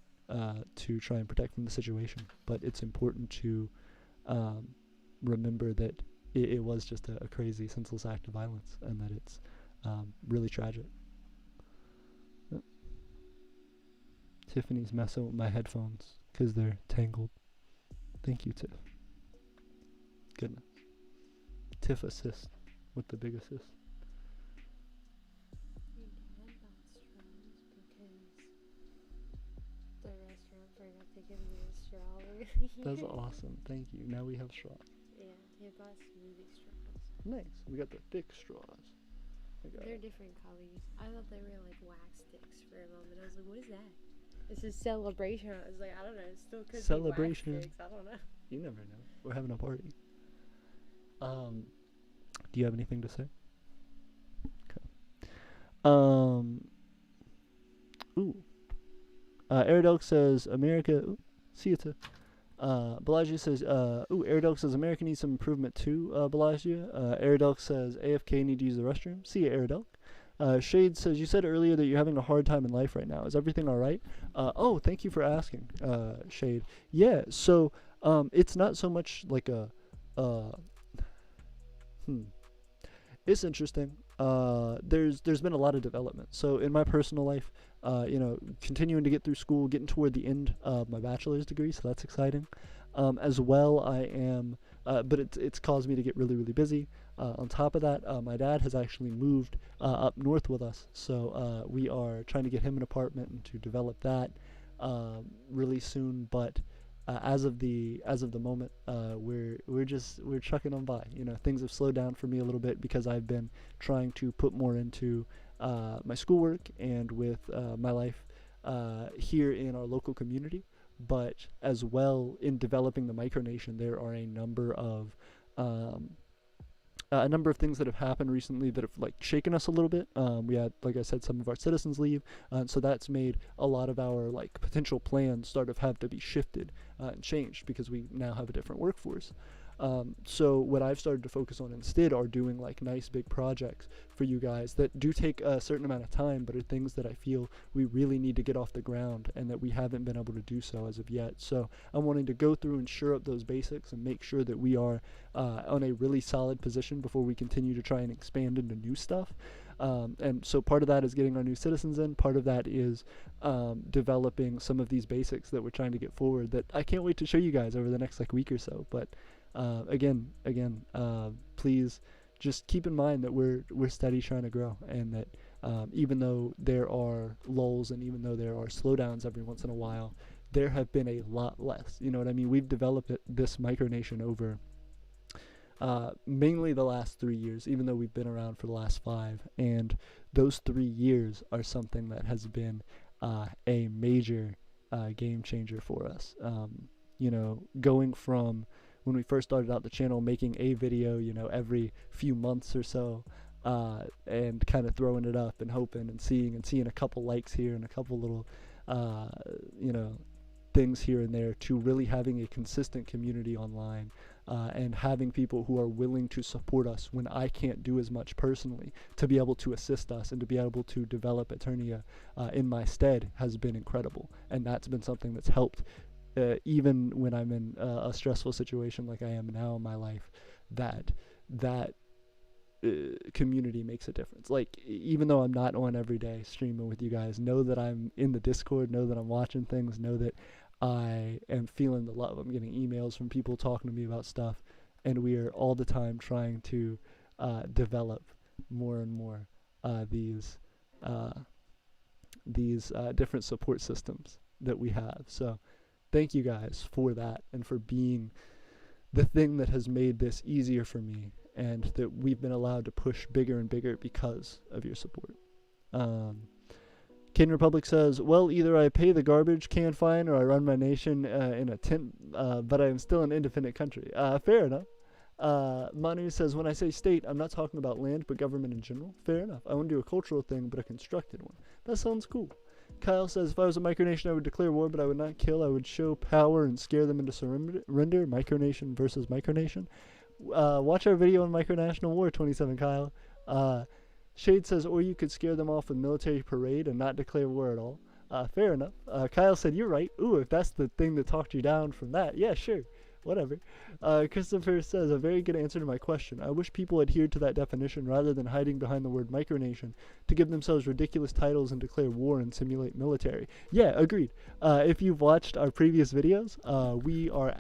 to try and protect from the situation. But it's important to remember that it was just a crazy, senseless act of violence, and that it's really tragic. Tiffany's messing with my headphones because they're tangled. Thank you, Tiff. Goodness. Tiff assist with the big assist. Your dad bought straws because the restaurant forgot to give me a straw earlier. That's awesome. Thank you. Now we have straws. Yeah, he bought smoothie straws. Nice. We got the thick straws. They're different colors. I thought they were like wax sticks for a moment. I was like, what is that? This is celebration. I was like, I don't know. It still could Celebration. be wax sticks. I don't know. You never know. We're having a party. Do you have anything to say? Okay. Aerodelk says America. Ooh, see you too. Bellagio says, Aerodelk says America needs some improvement too, Bellagio. Aerodelk says AFK need to use the restroom. See you, Aerodelk. Shade says, you said earlier that you're having a hard time in life right now. Is everything alright? Thank you for asking, Shade. Yeah, so, it's not so much like it's interesting. There's been a lot of development. So in my personal life, continuing to get through school, getting toward the end of my bachelor's degree, so that's exciting. As well, I am, but it's caused me to get really, really busy. On top of that, my dad has actually moved up north with us, so we are trying to get him an apartment and to develop that really soon. But as of the moment, we're trucking on by. Things have slowed down for me a little bit because I've been trying to put more into my schoolwork and with my life here in our local community. But as well, in developing the Micronation, there are a number of things that have happened recently that have shaken us a little bit. We had, like I said, some of our citizens leave, so that's made a lot of our potential plans have to be shifted and changed because we now have a different workforce. So what I've started to focus on instead are doing nice big projects for you guys that do take a certain amount of time, but are things that I feel we really need to get off the ground and that we haven't been able to do so as of yet. So I'm wanting to go through and shore up those basics and make sure that we are on a really solid position before we continue to try and expand into new stuff. And so part of that is getting our new citizens in. Part of that is developing some of these basics that we're trying to get forward that I can't wait to show you guys over the next week or so. But again, please just keep in mind that we're steady trying to grow, and that even though there are lulls and even though there are slowdowns every once in a while, there have been a lot less. You know what I mean? We've developed this Micronation over mainly the last 3 years, even though we've been around for the last 5, and those 3 years are something that has been a major game changer for us. Going from when we first started out the channel, making a video, every few months or so, and kind of throwing it up and hoping and seeing a couple likes here and a couple little, things here and there, to really having a consistent community online, and having people who are willing to support us when I can't do as much personally, to be able to assist us and to be able to develop Eternia in my stead has been incredible. And that's been something that's helped even when I'm in a stressful situation like I am now in my life, that community makes a difference. Even though I'm not on every day streaming with you guys, know that I'm in the Discord, know that I'm watching things, know that I am feeling the love. I'm getting emails from people talking to me about stuff, and we are all the time trying to develop more and more these different support systems that we have. So thank you guys for that and for being the thing that has made this easier for me, and that we've been allowed to push bigger and bigger because of your support. Ken Republic says, well, either I pay the garbage can fine or I run my nation in a tent, but I am still an independent country. Fair enough. Manu says, when I say state, I'm not talking about land, but government in general. Fair enough. I want to do a cultural thing, but a constructed one. That sounds cool. Kyle says, if I was a Micronation, I would declare war, but I would not kill. I would show power and scare them into surrender. Micronation versus Micronation. Watch our video on Micronational War, 27 Kyle. Shade says, or you could scare them off with military parade and not declare war at all. Fair enough. Kyle said, you're right. Ooh, if that's the thing that talked you down from that, yeah, sure. Whatever. Christopher says, a very good answer to my question. I wish people adhered to that definition rather than hiding behind the word micronation to give themselves ridiculous titles and declare war and simulate military. Yeah, agreed. If you've watched our previous videos, we are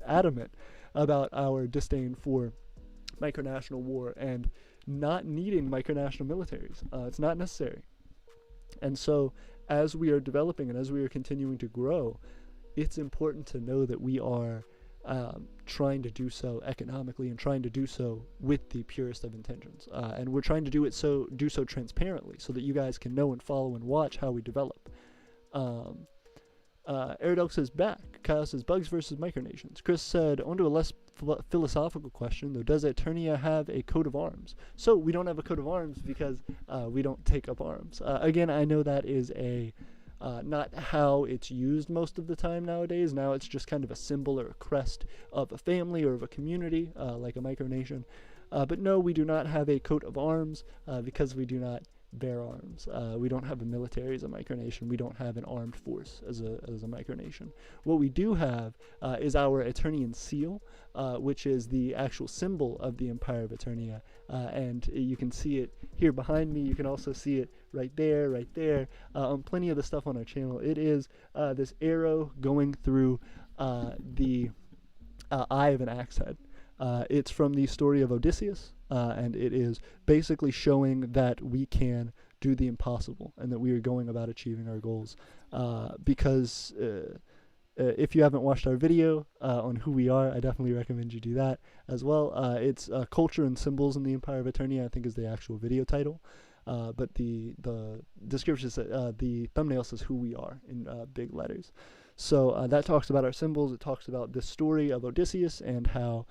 adamant about our disdain for micronational war and not needing micronational militaries. It's not necessary. And so, as we are developing and as we are continuing to grow, it's important to know that we are trying to do so economically and trying to do so with the purest of intentions. And we're trying to do so transparently so that you guys can know and follow and watch how we develop. Aerodel says back. Kyle says bugs versus micronations. Chris said, onto a less philosophical question, though, does Eternia have a coat of arms? So we don't have a coat of arms because we don't take up arms. Again, I know that is not how it's used most of the time nowadays. Now it's just kind of a symbol or a crest of a family or of a community, like a micronation. But no, we do not have a coat of arms because we do not bear arms. We don't have a military as a micronation. We don't have an armed force as a micronation. What we do have is our Eternian Seal, which is the actual symbol of the Empire of Aeternia. And you can see it here behind me. You can also see it right there, on plenty of the stuff on our channel. It is this arrow going through the eye of an axe head. It's from the story of Odysseus, and it is basically showing that we can do the impossible and that we are going about achieving our goals. Because if you haven't watched our video on who we are, I definitely recommend you do that as well. It's Culture and Symbols in the Empire of Aeternia, I think, is the actual video title. But the description says, the thumbnail says who we are in big letters. So that talks about our symbols. It talks about the story of Odysseus and how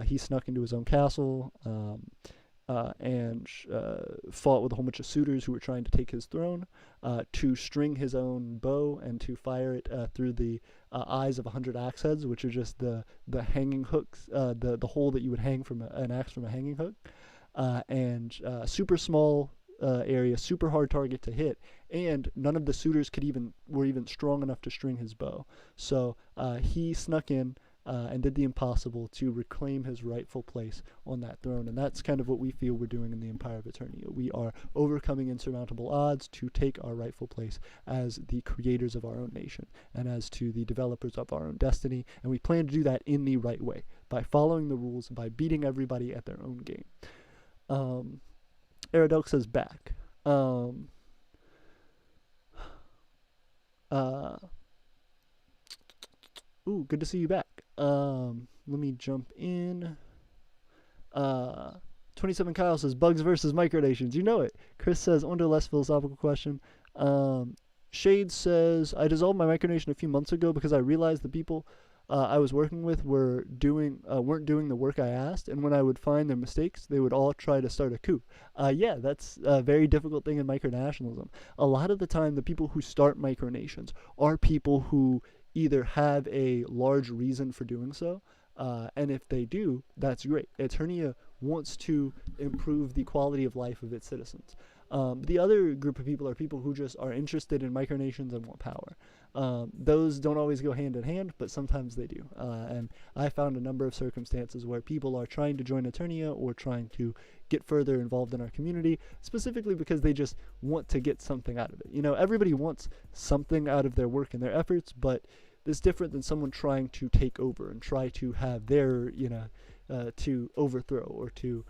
he snuck into his own castle and fought with a whole bunch of suitors who were trying to take his throne, to string his own bow and to fire it through the eyes of 100 axe heads, which are just the hanging hooks, the hole that you would hang from an axe from a hanging hook, and super small area, super hard target to hit, and none of the suitors were even strong enough to string his bow. So he snuck in and did the impossible to reclaim his rightful place on that throne, and that's kind of what we feel we're doing in the Empire of Aeternia. We are overcoming insurmountable odds to take our rightful place as the creators of our own nation and as to the developers of our own destiny, and we plan to do that in the right way, by following the rules, by beating everybody at their own game. Aerodel says back. Ooh, good to see you back. Let me jump in. 27 Kyle says bugs versus micronations. You know it. Chris says, on to a less philosophical question. Shade says, I dissolved my micronation a few months ago because I realized the people I was working with weren't doing the work I asked, and when I would find their mistakes, they would all try to start a coup. Yeah, that's a very difficult thing in micronationalism. A lot of the time, the people who start micronations are people who either have a large reason for doing so, and if they do, that's great. Eternia wants to improve the quality of life of its citizens. The other group of people are people who just are interested in micronations and want power. Those don't always go hand in hand, but sometimes they do. And I found a number of circumstances where people are trying to join Eternia or trying to get further involved in our community, specifically because they just want to get something out of it. You know, everybody wants something out of their work and their efforts, but it's different than someone trying to take over and try to have their, to overthrow or to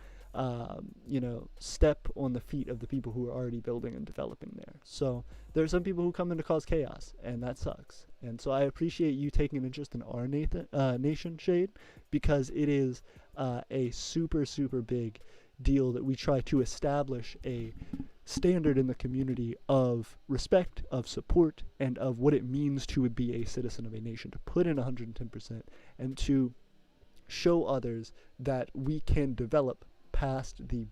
step on the feet of the people who are already building and developing there. So there are some people who come in to cause chaos, and that sucks. And so I appreciate you taking an interest in our nation, Shade, because it is a super, super big deal that we try to establish a standard in the community of respect, of support, and of what it means to be a citizen of a nation, to put in 110% and to show others that we can develop past the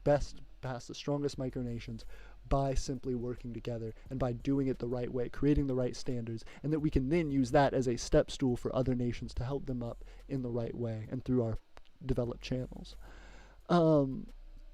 strongest micronations by simply working together and by doing it the right way, creating the right standards, and that we can then use that as a step stool for other nations to help them up in the right way and through our developed channels.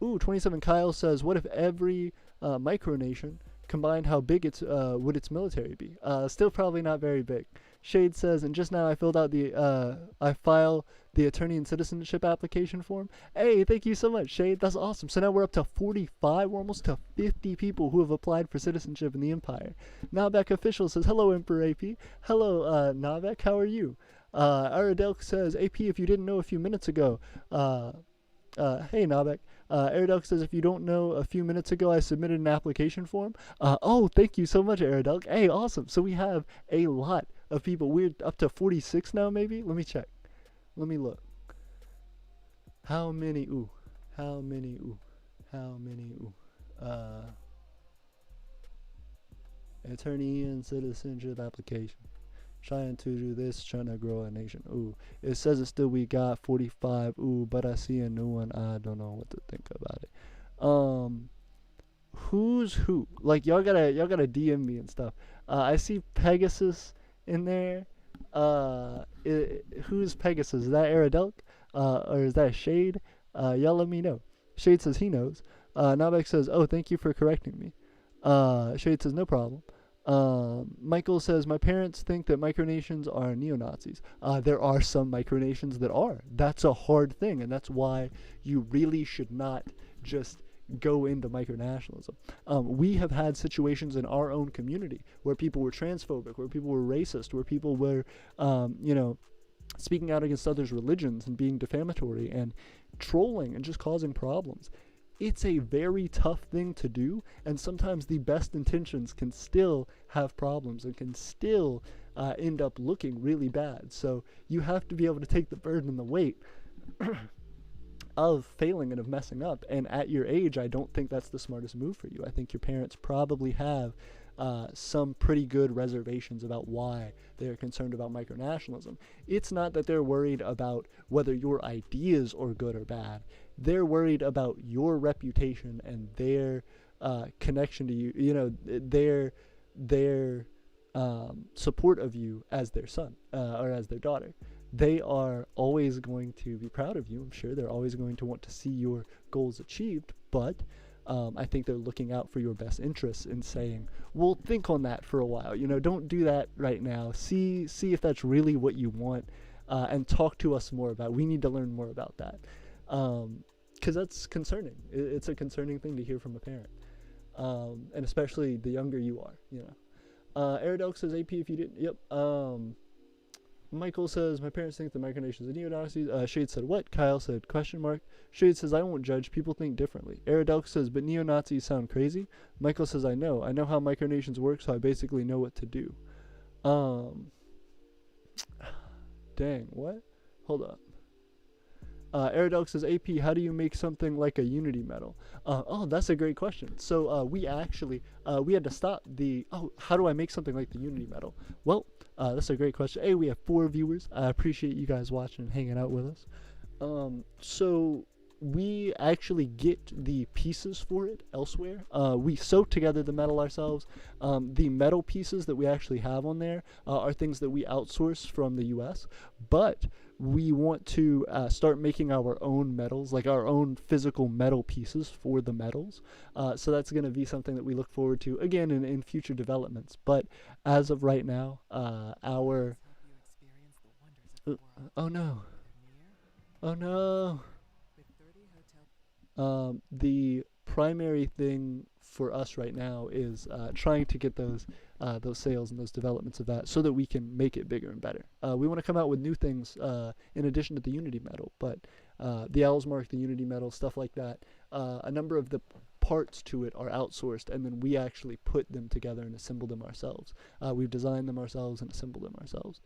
27 Kyle says, what if every micronation combined, how big would its military be? Still probably not very big. Shade says, and just now I filled out I file the Eternian citizenship application form. Hey, thank you so much, Shade. That's awesome. So now we're up to 45. We're almost to 50 people who have applied for citizenship in the Empire. Nabek Official says, hello, Emperor AP. Hello, Nabek. How are you? Aradelk says, AP, if you didn't know a few minutes ago, hey, Nabek. Aradelk says, if you don't know, a few minutes ago I submitted an application form. Oh, thank you so much, Aradelk. Hey, awesome. So we have a lot of people. We're up to 46 now, maybe? Let me check. Let me look. How many? Ooh. How many? Ooh. How many? Ooh. Eternian citizenship application. Trying to do this, trying to grow a nation. Ooh. It says it still we got 45. Ooh, but I see a new one. I don't know what to think about it. Who's who? Like y'all gotta DM me and stuff. I see Pegasus in there. Who's Pegasus? Is that Aradelk? Or is that Shade? Y'all let me know. Shade says he knows. Nabek says, oh, thank you for correcting me. Shade says, no problem. Michael says, my parents think that micronations are neo-Nazis. There are some micronations that are. That's a hard thing, and that's why you really should not just go into micronationalism. We have had situations in our own community where people were transphobic, where people were racist, where people were, speaking out against others' religions and being defamatory and trolling and just causing problems. It's a very tough thing to do, and sometimes the best intentions can still have problems and can still end up looking really bad. So you have to be able to take the burden and the weight of failing and of messing up. And at your age, I don't think that's the smartest move for you. I think your parents probably have some pretty good reservations about why they're concerned about micronationalism. It's not that they're worried about whether your ideas are good or bad. They're worried about your reputation and their connection to you, you know, their support of you as their son or as their daughter. They are always going to be proud of you. I'm sure they're always going to want to see your goals achieved, but I think they're looking out for your best interests and saying, well, think on that for a while. You know, don't do that right now. See if that's really what you want, and talk to us more about it. We need to learn more about that. Because that's concerning. It's a concerning thing to hear from a parent. And especially the younger you are, you know. Aradelk says, AP, if you didn't, yep. Michael says, my parents think the micronations are neo-Nazis. Shade said, what? Kyle said, question mark. Shade says, I won't judge. People think differently. Aradelk says, but neo-Nazis sound crazy. Michael says, I know how micronations work, so I basically know what to do. Dang, what? Hold up. Aradelk says, AP, how do you make something like a Unity medal? Oh, that's a great question. So we actually, we had to stop how do I make something like the Unity medal? Well, that's a great question. Hey, we have 4 viewers. I appreciate you guys watching and hanging out with us. So we actually get the pieces for it elsewhere. We sew together the metal ourselves. The metal pieces that we actually have on there are things that we outsource from the US, but we want to start making our own metals, like our own physical metal pieces for the metals. So that's going to be something that we look forward to, again, in future developments. But as of right now, oh no. Oh no. The primary thing for us right now is trying to get those sales and those developments of that so that we can make it bigger and better. We want to come out with new things in addition to the Unity medal, but the Owl's Mark, the Unity medal, stuff like that, a number of the parts to it are outsourced, and then we actually put them together and assemble them ourselves. We've designed them ourselves and assembled them ourselves.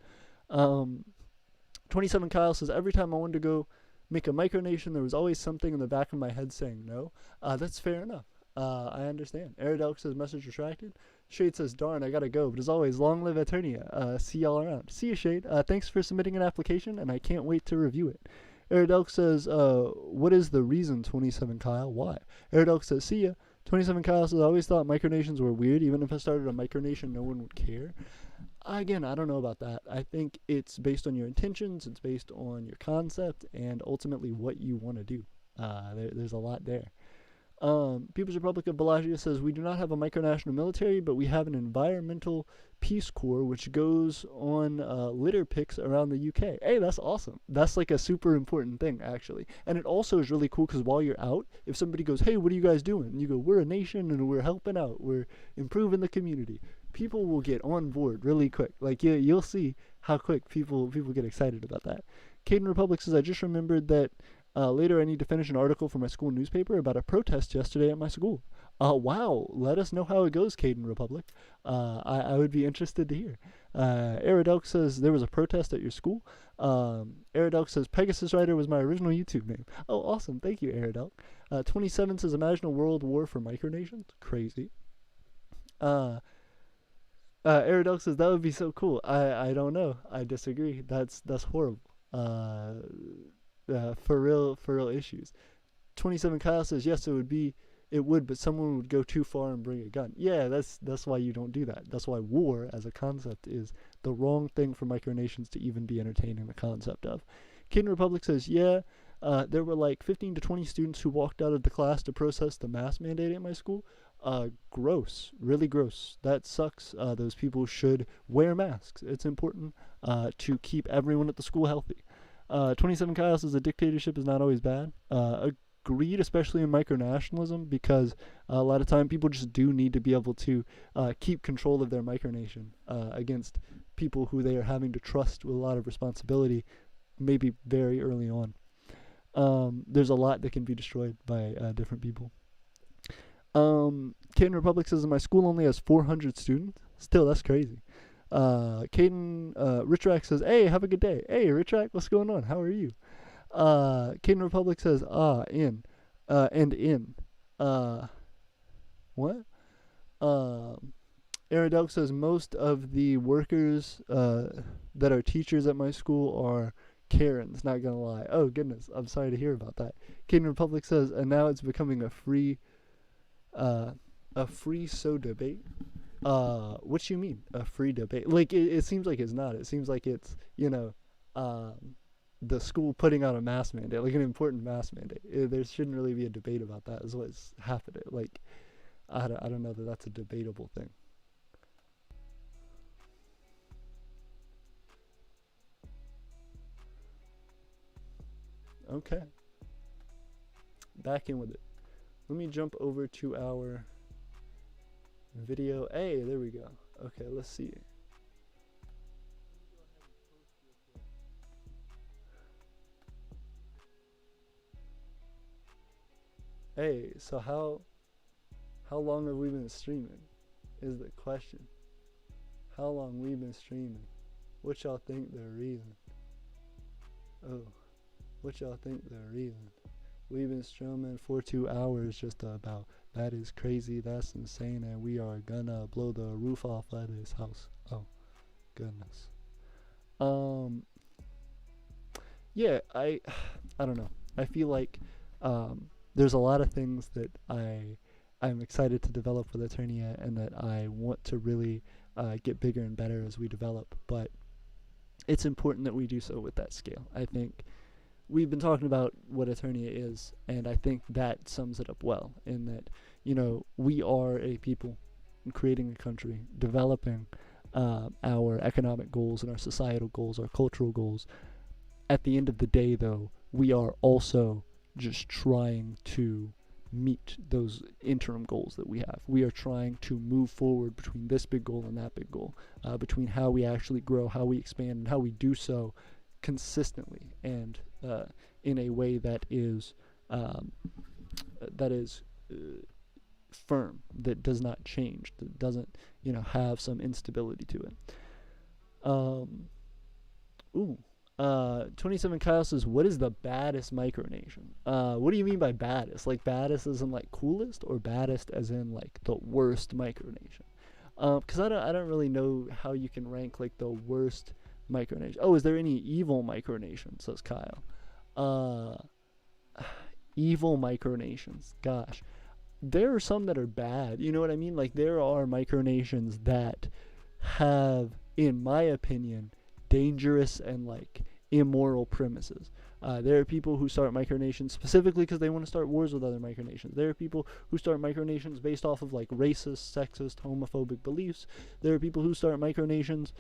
27 Kyle says, every time I wanted to go make a micronation, there was always something in the back of my head saying no. That's fair enough. I understand. Aradelk says, message retracted. Shade says, darn, I gotta go. But as always, long live Eternia. See y'all around. See you, Shade. Thanks for submitting an application, and I can't wait to review it. Aradelk says, what is the reason, 27 Kyle? Why? Aradelk says, see ya. 27 Kyle says, I always thought micronations were weird. Even if I started a micronation, no one would care. Again, I don't know about that. I think it's based on your intentions, it's based on your concept, and ultimately what you want to do. There's a lot there. People's Republic of Bellagio says, we do not have a micronational military, but we have an environmental Peace Corps, which goes on litter picks around the UK. Hey, that's awesome. That's like a super important thing, actually. And it also is really cool because while you're out, if somebody goes, hey, what are you guys doing? And you go, we're a nation and we're helping out. We're improving the community. People will get on board really quick. Like, you'll see how quick people get excited about that. Caden Republic says, I just remembered that later I need to finish an article for my school newspaper about a protest yesterday at my school. Wow, let us know how it goes, Caden Republic. I would be interested to hear. Aridelk says, there was a protest at your school. Aridelk says, Pegasus Rider was my original YouTube name. Oh, awesome. Thank you, Aridelk. 27 says, imagine a world war for micronations. Crazy. Aridelk says, that would be so cool. I don't know. I disagree. That's horrible. For real issues. 27 Kyle says, yes, it would, but someone would go too far and bring a gun. Yeah, that's why you don't do that. That's why war as a concept is the wrong thing for micronations to even be entertaining the concept of. Kid Republic says, yeah, there were like 15 to 20 students who walked out of the class to protest the mask mandate at my school. Gross, really gross. That sucks. Those people should wear masks. It's important to keep everyone at the school healthy. 27 Kyle says a dictatorship is not always bad. Agreed, especially in micronationalism, because a lot of time people just do need to be able to keep control of their micronation against people who they are having to trust with a lot of responsibility, maybe very early on. There's a lot that can be destroyed by different people. Caden Republic says, my school only has 400 students. Still, that's crazy. Caden Richrack says, hey, have a good day. Hey, Richrack, what's going on? How are you? Caden Republic says, in. What? Aridelk says, most of the workers that are teachers at my school are Karens, not gonna lie. Oh, goodness, I'm sorry to hear about that. Caden Republic says, and now it's becoming a free so debate. What do you mean, a free debate? Like, it seems like it's not. It seems like it's, the school putting out a mask mandate, like an important mask mandate. There shouldn't really be a debate about that, is what's happening. Like, I don't know that that's a debatable thing. Okay. Back in with it. Let me jump over to our video. Hey, there we go. Okay, let's see. Hey, so how long have we been streaming is the question. How long we been streaming? What y'all think the reason? Oh, what y'all think the reason? We've been streaming for 2 hours just about. That is crazy, that's insane, and we are gonna blow the roof off of this house. Oh, goodness. Yeah, I don't know. I feel like there's a lot of things that I'm excited to develop with Eternia, and that I want to really get bigger and better as we develop, but it's important that we do so with that scale. I think we've been talking about what Eternia is, and I think that sums it up well, in that, we are a people creating a country, developing our economic goals and our societal goals, our cultural goals. At the end of the day, though, we are also just trying to meet those interim goals that we have. We are trying to move forward between this big goal and that big goal, between how we actually grow, how we expand, and how we do so consistently and in a way that is firm, that does not change, that doesn't have some instability to it. 27 Kyle says, what is the baddest micronation? What do you mean by baddest? Like, baddest as in like coolest, or baddest as in like the worst micronation? Because I don't really know how you can rank like the worst micronation. Oh, is there any evil micronation? Says Kyle. Evil micronations. Gosh, there are some that are bad. You know what I mean? Like, there are micronations that have, in my opinion, dangerous and like immoral premises. There are people who start micronations specifically because they want to start wars with other micronations. There are people who start micronations based off of like racist, sexist, homophobic beliefs. There are people who start micronations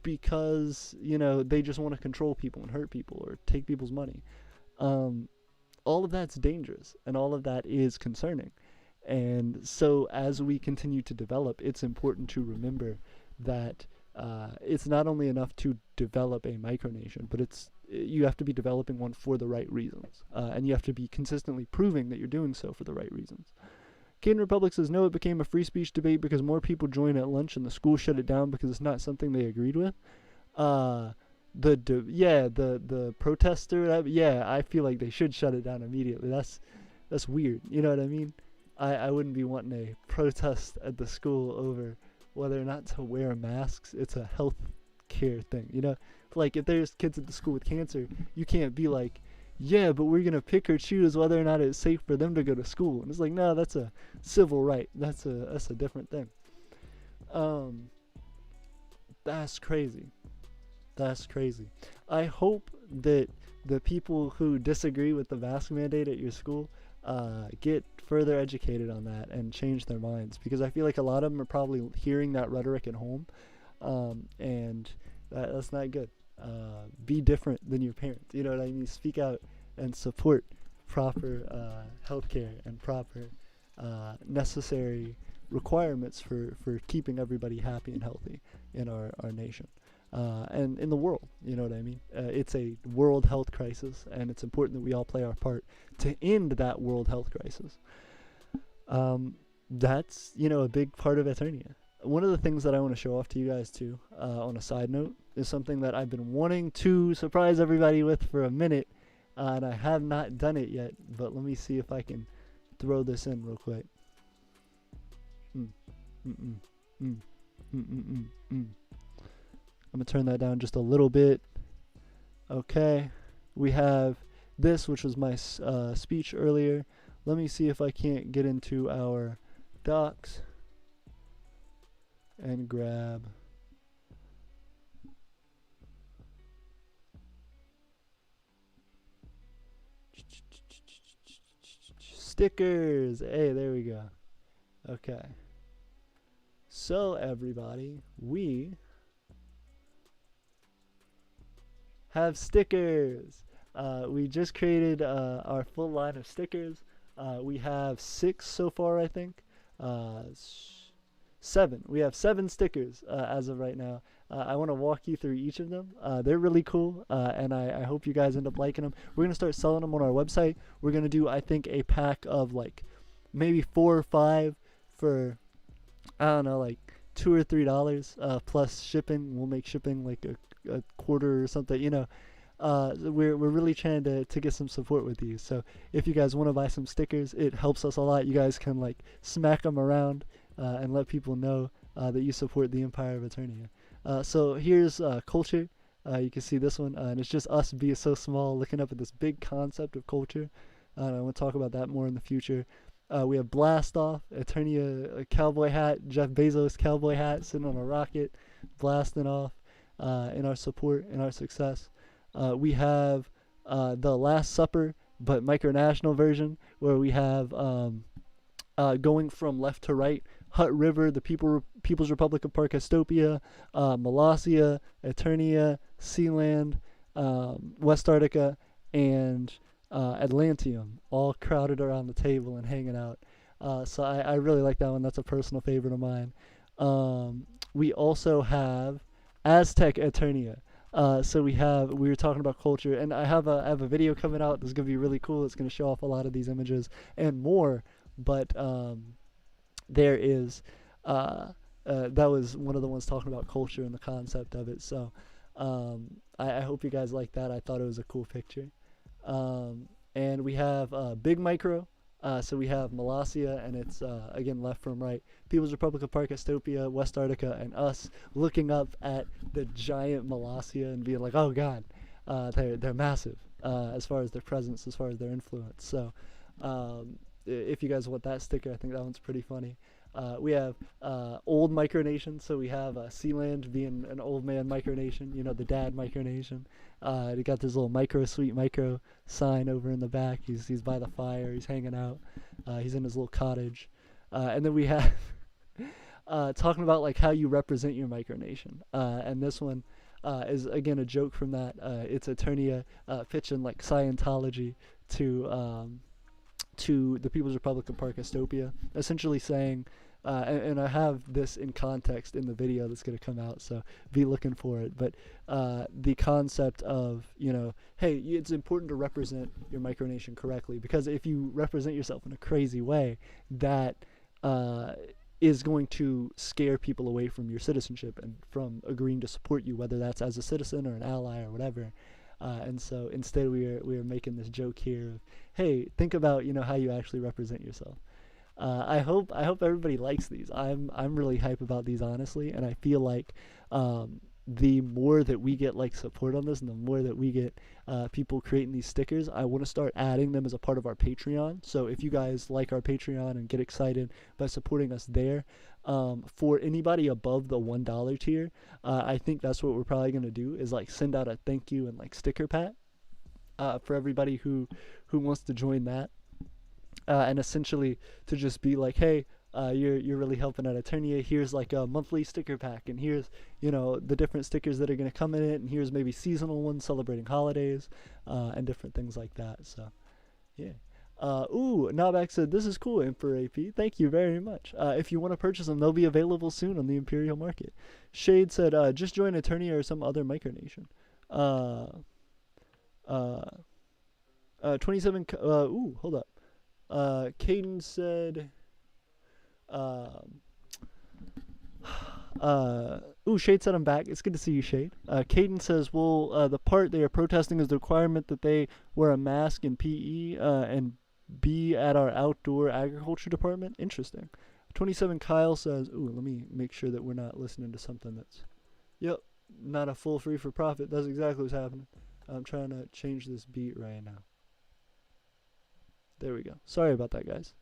because, you know, they just want to control people and hurt people or take people's money. All of that's dangerous, and all of that is concerning. And so as we continue to develop, it's important to remember that it's not only enough to develop a micronation, but you have to be developing one for the right reasons. And you have to be consistently proving that you're doing so for the right reasons. Caden Republic says, no, it became a free speech debate because more people joined at lunch and the school shut it down because it's not something they agreed with. The protester, I feel like they should shut it down immediately. That's weird. You know what I mean? I wouldn't be wanting a protest at the school over whether or not to wear masks. It's a health care thing, you know? Like, if there's kids at the school with cancer, you can't be like, yeah, but we're going to pick or choose whether or not it's safe for them to go to school. And it's like, no, that's a civil right. That's a different thing. That's crazy. That's crazy. I hope that the people who disagree with the mask mandate at your school get further educated on that and change their minds, because I feel like a lot of them are probably hearing that rhetoric at home, and that's not good. Be different than your parents. You know what I mean? Speak out and support proper healthcare and proper necessary requirements for keeping everybody happy and healthy in our nation. And in the world, you know what I mean? It's a world health crisis, and it's important that we all play our part to end that world health crisis. That's, you know, a big part of Eternia. One of the things that I want to show off to you guys, too, on a side note, is something that I've been wanting to surprise everybody with for a minute, and I have not done it yet, but let me see if I can throw this in real quick. I'm going to turn that down just a little bit. Okay. We have this, which was my speech earlier. Let me see if I can't get into our docs and grab stickers. Hey, there we go. Okay. So, everybody, we have stickers. We just created our full line of stickers. We have 6 so far, I think. 7. We have 7 stickers as of right now. I want to walk you through each of them. They're really cool, and I hope you guys end up liking them. We're going to start selling them on our website. We're going to do, I think, a pack of like maybe 4 or 5 for, I don't know, like $2 or $3 plus shipping. We'll make shipping like a quarter or something, you know. We're really trying to get some support with you. So if you guys want to buy some stickers, it helps us a lot. You guys can like smack them around and let people know that you support the Empire of Aeternia. So here's culture. You can see this one, and it's just us being so small, looking up at this big concept of culture. I want to talk about that more in the future. We have Blast Off, Eternia, a cowboy hat, Jeff Bezos cowboy hat, sitting on a rocket, blasting off in our support, in our success. We have the Last Supper, but micronational version, where we have going from left to right, Hutt River, the People's Republic of Parkastopia, Molossia, Eternia, Sealand, West Arctica, and Atlantium, all crowded around the table and hanging out. So I really like that one. That's a personal favorite of mine. We also have Aztec Eternia. So we were talking about culture, and I have a video coming out that's going to be really cool. It's going to show off a lot of these images and more, but there is that was one of the ones talking about culture and the concept of it. So I hope you guys like that. I thought it was a cool picture. And we have Big Micro. So we have Molossia, and it's again left from right, People's Republic of Parkastopia, West Arctica, and us looking up at the giant Molossia and being like, oh god, they're massive as far as their presence, as far as their influence. So if you guys want that sticker, I think that one's pretty funny. We have old micronation, so we have Sealand being an old man micronation, you know, the dad micronation, He got this little micro sweet micro sign over in the back. He's by the fire. He's hanging out. He's in his little cottage. And then we have talking about like how you represent your micronation. And this one is again a joke from that. It's Eternia pitching like Scientology to the People's Republic of Parkistopia, essentially saying, and I have this in context in the video that's going to come out, so be looking for it, but the concept of, you know, hey, it's important to represent your micronation correctly, because if you represent yourself in a crazy way, that is going to scare people away from your citizenship and from agreeing to support you, whether that's as a citizen or an ally or whatever. And so instead we are making this joke here of, hey, think about, you know, how you actually represent yourself. I hope everybody likes these. I'm really hype about these, honestly, and I feel like the more that we get like support on this, and the more that we get people creating these stickers, I want to start adding them as a part of our Patreon. So if you guys like our Patreon and get excited by supporting us there, for anybody above the $1 tier, I think that's what we're probably going to do, is like send out a thank you and like sticker pack for everybody who wants to join that, and essentially to just be like, hey, you're really helping out Eternia. Here's like a monthly sticker pack, and here's, you know, the different stickers that are going to come in it, and here's maybe seasonal ones celebrating holidays, and different things like that. So yeah. Ooh, Nabak said, this is cool, Emperor AP. Thank you very much. If you want to purchase them, they'll be available soon on the Imperial Market. Shade said, just join Eternia or some other micronation. 27, ooh, hold up. Caden said, ooh, Shade said I'm back. It's good to see you, Shade. Caden says, well, the part they are protesting is the requirement that they wear a mask in PE, and be at our outdoor agriculture department. Interesting. 27 Kyle says, ooh, let me make sure that we're not listening to something that's, yep, not a full free for profit. That's exactly what's happening. I'm trying to change this beat right now. There we go. Sorry about that, guys.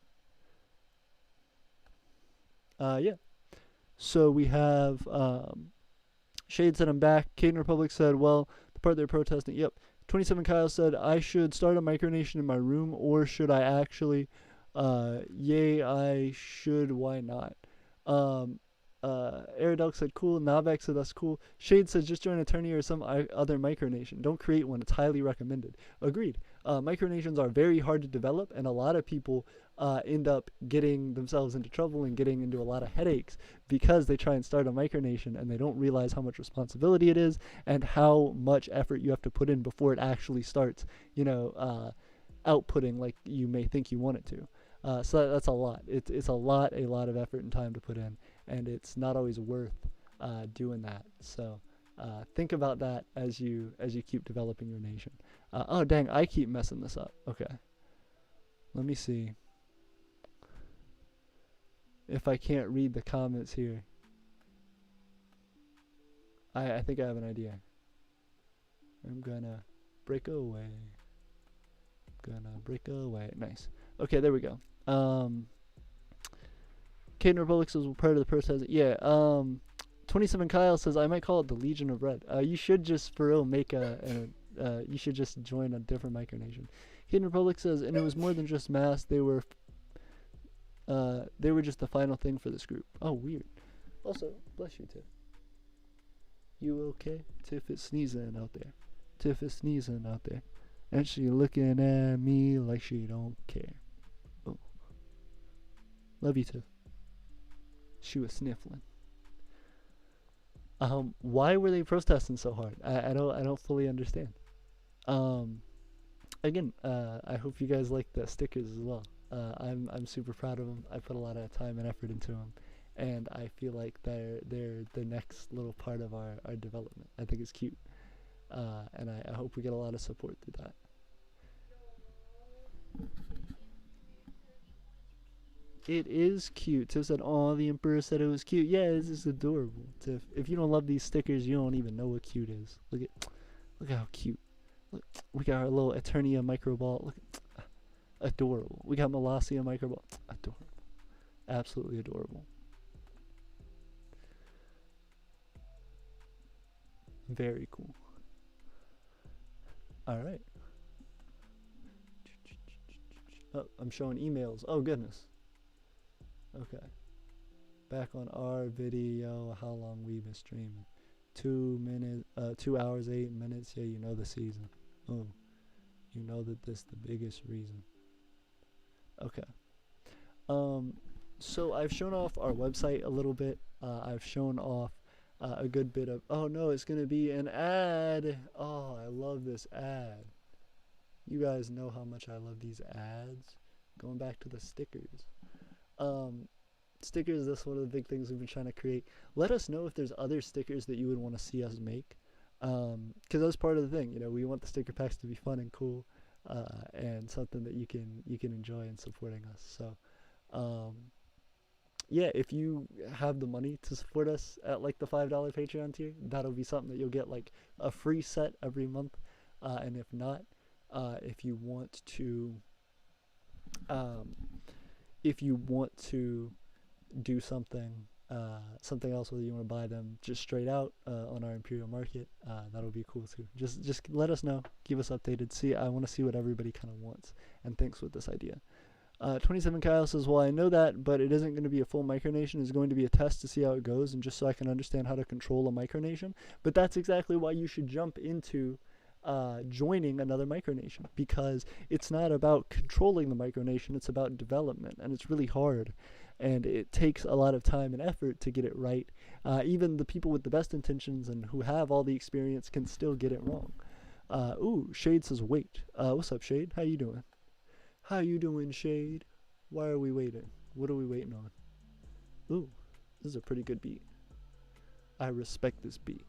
Yeah. So we have Shade said I'm back. Caden Republic said, well, the part they're protesting, yep. 27 Kyle said, I should start a micronation in my room, or should I actually? Yay, I should. Why not? Aerodel said, cool. Navek said, that's cool. Shade says, just join Eternia or some other micronation. Don't create one. It's highly recommended. Agreed. Micronations are very hard to develop, and a lot of people end up getting themselves into trouble and getting into a lot of headaches because they try and start a micronation and they don't realize how much responsibility it is and how much effort you have to put in before it actually starts, you know, outputting like you may think you want it to. So that's a lot. It's a lot of effort and time to put in, and it's not always worth doing that. So think about that as you keep developing your nation. Oh dang, I keep messing this up. Okay, let me see if I can't read the comments here. I think I have an idea. I'm gonna break away. Nice. Okay, there we go. Caden Republic says, well, part of the protest. Yeah. 27 Kyle says, I might call it the Legion of Red. You should just for real make you should just join a different micronation. Hidden Republic says, and it was more than just mass. They were just the final thing for this group. Oh, weird. Also, bless you, Tiff. You okay? Tiff is sneezing out there. And she looking at me like she don't care. Oh. Love you, Tiff. She was sniffling. Why were they protesting so hard? I don't fully understand. Again, I hope you guys like the stickers as well. I'm super proud of them. I put a lot of time and effort into them, and I feel like they're the next little part of our development. I think it's cute, and I hope we get a lot of support through that. It is cute. Tiff said, "Oh, the Emperor said it was cute." Yeah, this is adorable. Tiff, if you don't love these stickers, you don't even know what cute is. Look at how cute. Look, we got our little Eternia micro ball. Look, adorable. We got Molossia micro ball. Adorable. Absolutely adorable. Very cool. All right. Oh, I'm showing emails. Oh, goodness. Okay. Back on our video, how long we've been streaming. 2 hours, 8 minutes. Yeah, you know the season. Oh, you know that this the biggest reason. Okay. So I've shown off our website a little bit. I've shown off a good bit of, oh no, it's going to be an ad. Oh, I love this ad. You guys know how much I love these ads. Going back to the stickers. Stickers, that's one of the big things we've been trying to create. Let us know if there's other stickers that you would want to see us make. Because that's part of the thing, you know, we want the sticker packs to be fun and cool, and something that you can enjoy in supporting us. So, yeah, if you have the money to support us at like the $5 Patreon tier, that'll be something that you'll get like a free set every month. And if not, if you want to do something else, whether you want to buy them just straight out on our Imperial Market, that'll be cool too. Just let us know, keep us updated. I want to see what everybody kind of wants and thinks with this idea. 27 Kyle says, well, I know that, but it isn't going to be a full micronation. It's going to be a test to see how it goes and just so I can understand how to control a micronation. But that's exactly why you should jump into joining another micronation, because it's not about controlling the micronation, it's about development, and it's really hard, and it takes a lot of time and effort to get it right. Even the people with the best intentions and who have all the experience can still get it wrong. Ooh, Shade says wait. What's up, Shade? How you doing? How you doing, Shade? Why are we waiting? What are we waiting on? Ooh, this is a pretty good beat. I respect this beat.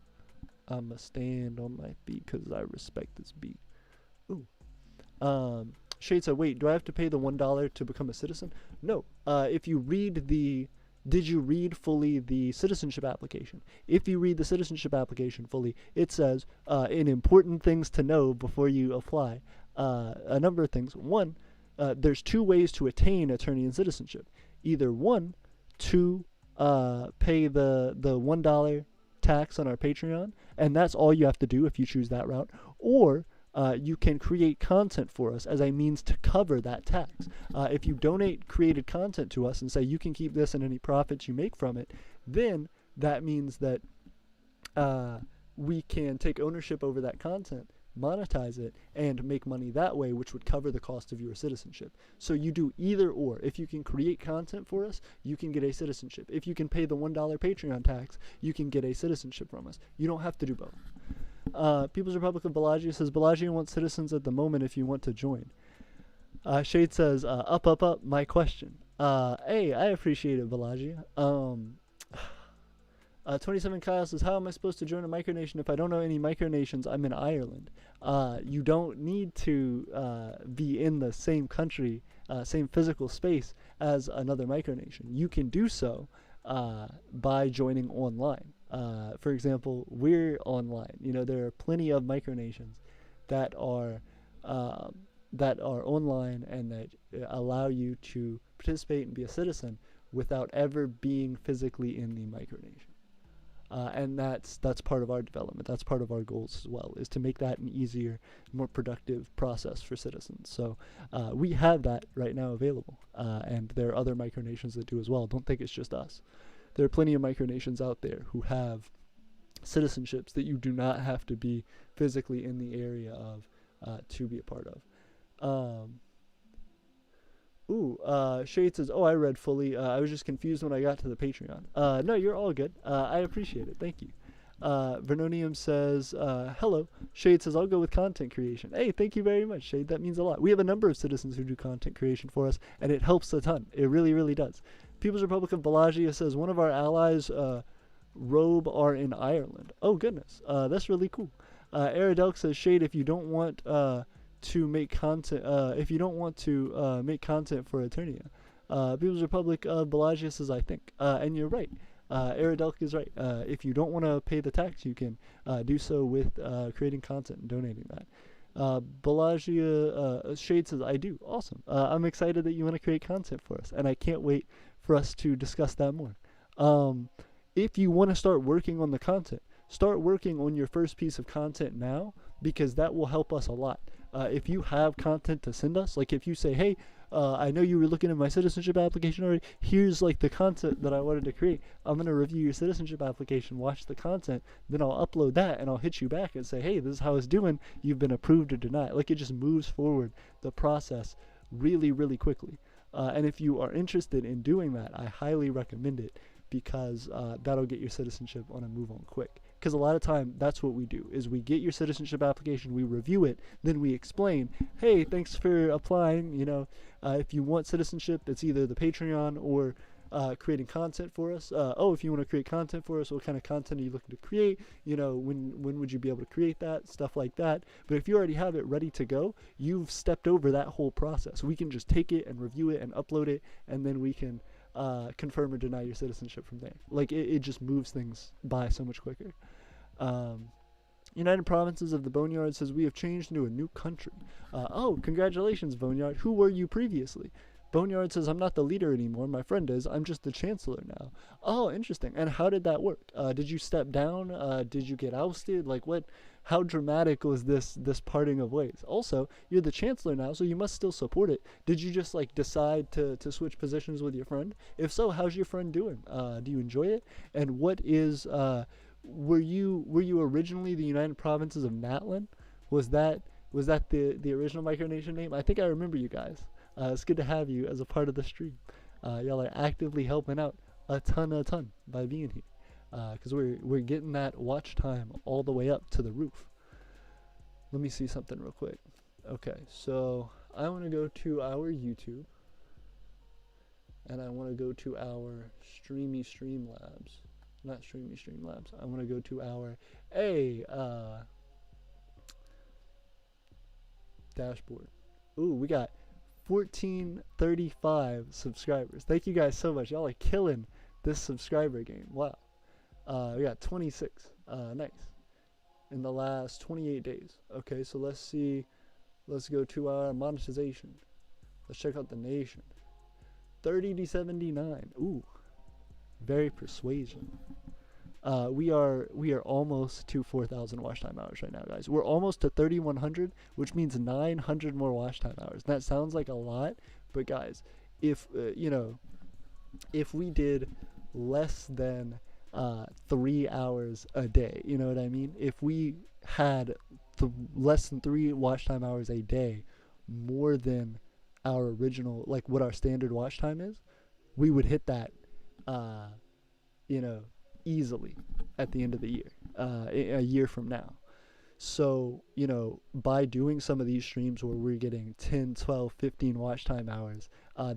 I'ma stand on my feet because I respect this beat. Ooh. Shade said, wait, do I have to pay the $1 to become a citizen? No. If you read did you read fully the citizenship application? If you read the citizenship application fully, it says, in important things to know before you apply, a number of things. One, there's 2 ways to attain Eternian citizenship. Either one, to pay the $1 tax on our Patreon, and that's all you have to do if you choose that route, or you can create content for us as a means to cover that tax. If you donate created content to us and say you can keep this and any profits you make from it, then that means that we can take ownership over that content, monetize it, and make money that way, which would cover the cost of your citizenship. So you do either or. If you can create content for us, you can get a citizenship. If you can pay the $1 Patreon tax, you can get a citizenship from us. You don't have to do both. People's Republic of Bellagio says, Bellagio wants citizens at the moment if you want to join. Shade says, up, my question. Hey, I appreciate it, Bellagio. 27 Kyle says, how am I supposed to join a micronation if I don't know any micronations? I'm in Ireland. You don't need to be in the same country, same physical space as another micronation. You can do so by joining online. For example, we're online. You know, there are plenty of micronations that are online and that allow you to participate and be a citizen without ever being physically in the micronation. And that's part of our development. That's part of our goals as well, is to make that an easier, more productive process for citizens. So we have that right now available, and there are other micronations that do as well. Don't think it's just us. There are plenty of micronations out there who have citizenships that you do not have to be physically in the area of to be a part of. Shade says, oh, I read fully. I was just confused when I got to the Patreon. No, you're all good. I appreciate it. Thank you. Vernonium says, hello. Shade says, I'll go with content creation. Hey, thank you very much, Shade. That means a lot. We have a number of citizens who do content creation for us, and it helps a ton. It really, really does. People's Republic of Bellagio says, one of our allies, Robe, are in Ireland. Oh, goodness. That's really cool. Aradelk says, Shade, if you don't want to make content, make content for Eternia. People's Republic of Bellagio says, I think. And you're right. Aradelk is right. If you don't want to pay the tax, you can do so with creating content and donating that. Bellagio Shade says, I do. Awesome. I'm excited that you want to create content for us, and I can't wait for us to discuss that more. If you want to start working on the content, start working on your first piece of content now, because that will help us a lot. If you have content to send us, like if you say, hey, I know you were looking at my citizenship application already. Here's like the content that I wanted to create. I'm going to review your citizenship application, watch the content, then I'll upload that and I'll hit you back and say, hey, this is how it's doing. You've been approved or denied. Like it just moves forward the process really, really quickly. And if you are interested in doing that, I highly recommend it because that'll get your citizenship on a move on quick. Because a lot of time, that's what we do, is we get your citizenship application, we review it, then we explain, hey, thanks for applying, if you want citizenship, it's either the Patreon or creating content for us. If you want to create content for us, what kind of content are you looking to create? When would you be able to create that? Stuff like that. But if you already have it ready to go, you've stepped over that whole process. We can just take it and review it and upload it, and then we can confirm or deny your citizenship from there. Like it just moves things by so much quicker. United Provinces of the Boneyard says we have changed into a new country. Congratulations, Boneyard. Who were you previously? Boneyard says I'm not the leader anymore. My friend is. I'm just the chancellor now. Oh, interesting. And how did that work? Did you step down? Did you get ousted? Like what? How dramatic was this parting of ways? Also, you're the chancellor now, so you must still support it. Did you just like decide to switch positions with your friend? If so, how's your friend doing? Do you enjoy it? And what is were you originally the United Provinces of Matlin? Was that the original Micronation name? I think I remember you guys. It's good to have you as a part of the stream. Y'all are actively helping out a ton by being here. Because we're getting that watch time all the way up to the roof. Let me see something real quick. Okay, so I want to go to our YouTube. And I want to go to our Streamlabs. Not Streamlabs. I want to go to our dashboard. Ooh, we got 1435 subscribers. Thank you guys so much. Y'all are killing this subscriber game. Wow. We got 26. Nice. In the last 28 days. Okay, so let's see. Let's go to our monetization. Let's check out the nation. 30 to 79. Ooh. Very persuasion. We are almost to 4,000 watch time hours right now, guys. We're almost to 3,100, which means 900 more watch time hours. That sounds like a lot, but guys, if if we did less than 3 hours a day, you know what I mean? If we had less than 3 watch time hours a day, more than our original, like what our standard watch time is, we would hit that, easily at the end of the year, a year from now. So, by doing some of these streams where we're getting 10, 12, 15 watch time hours,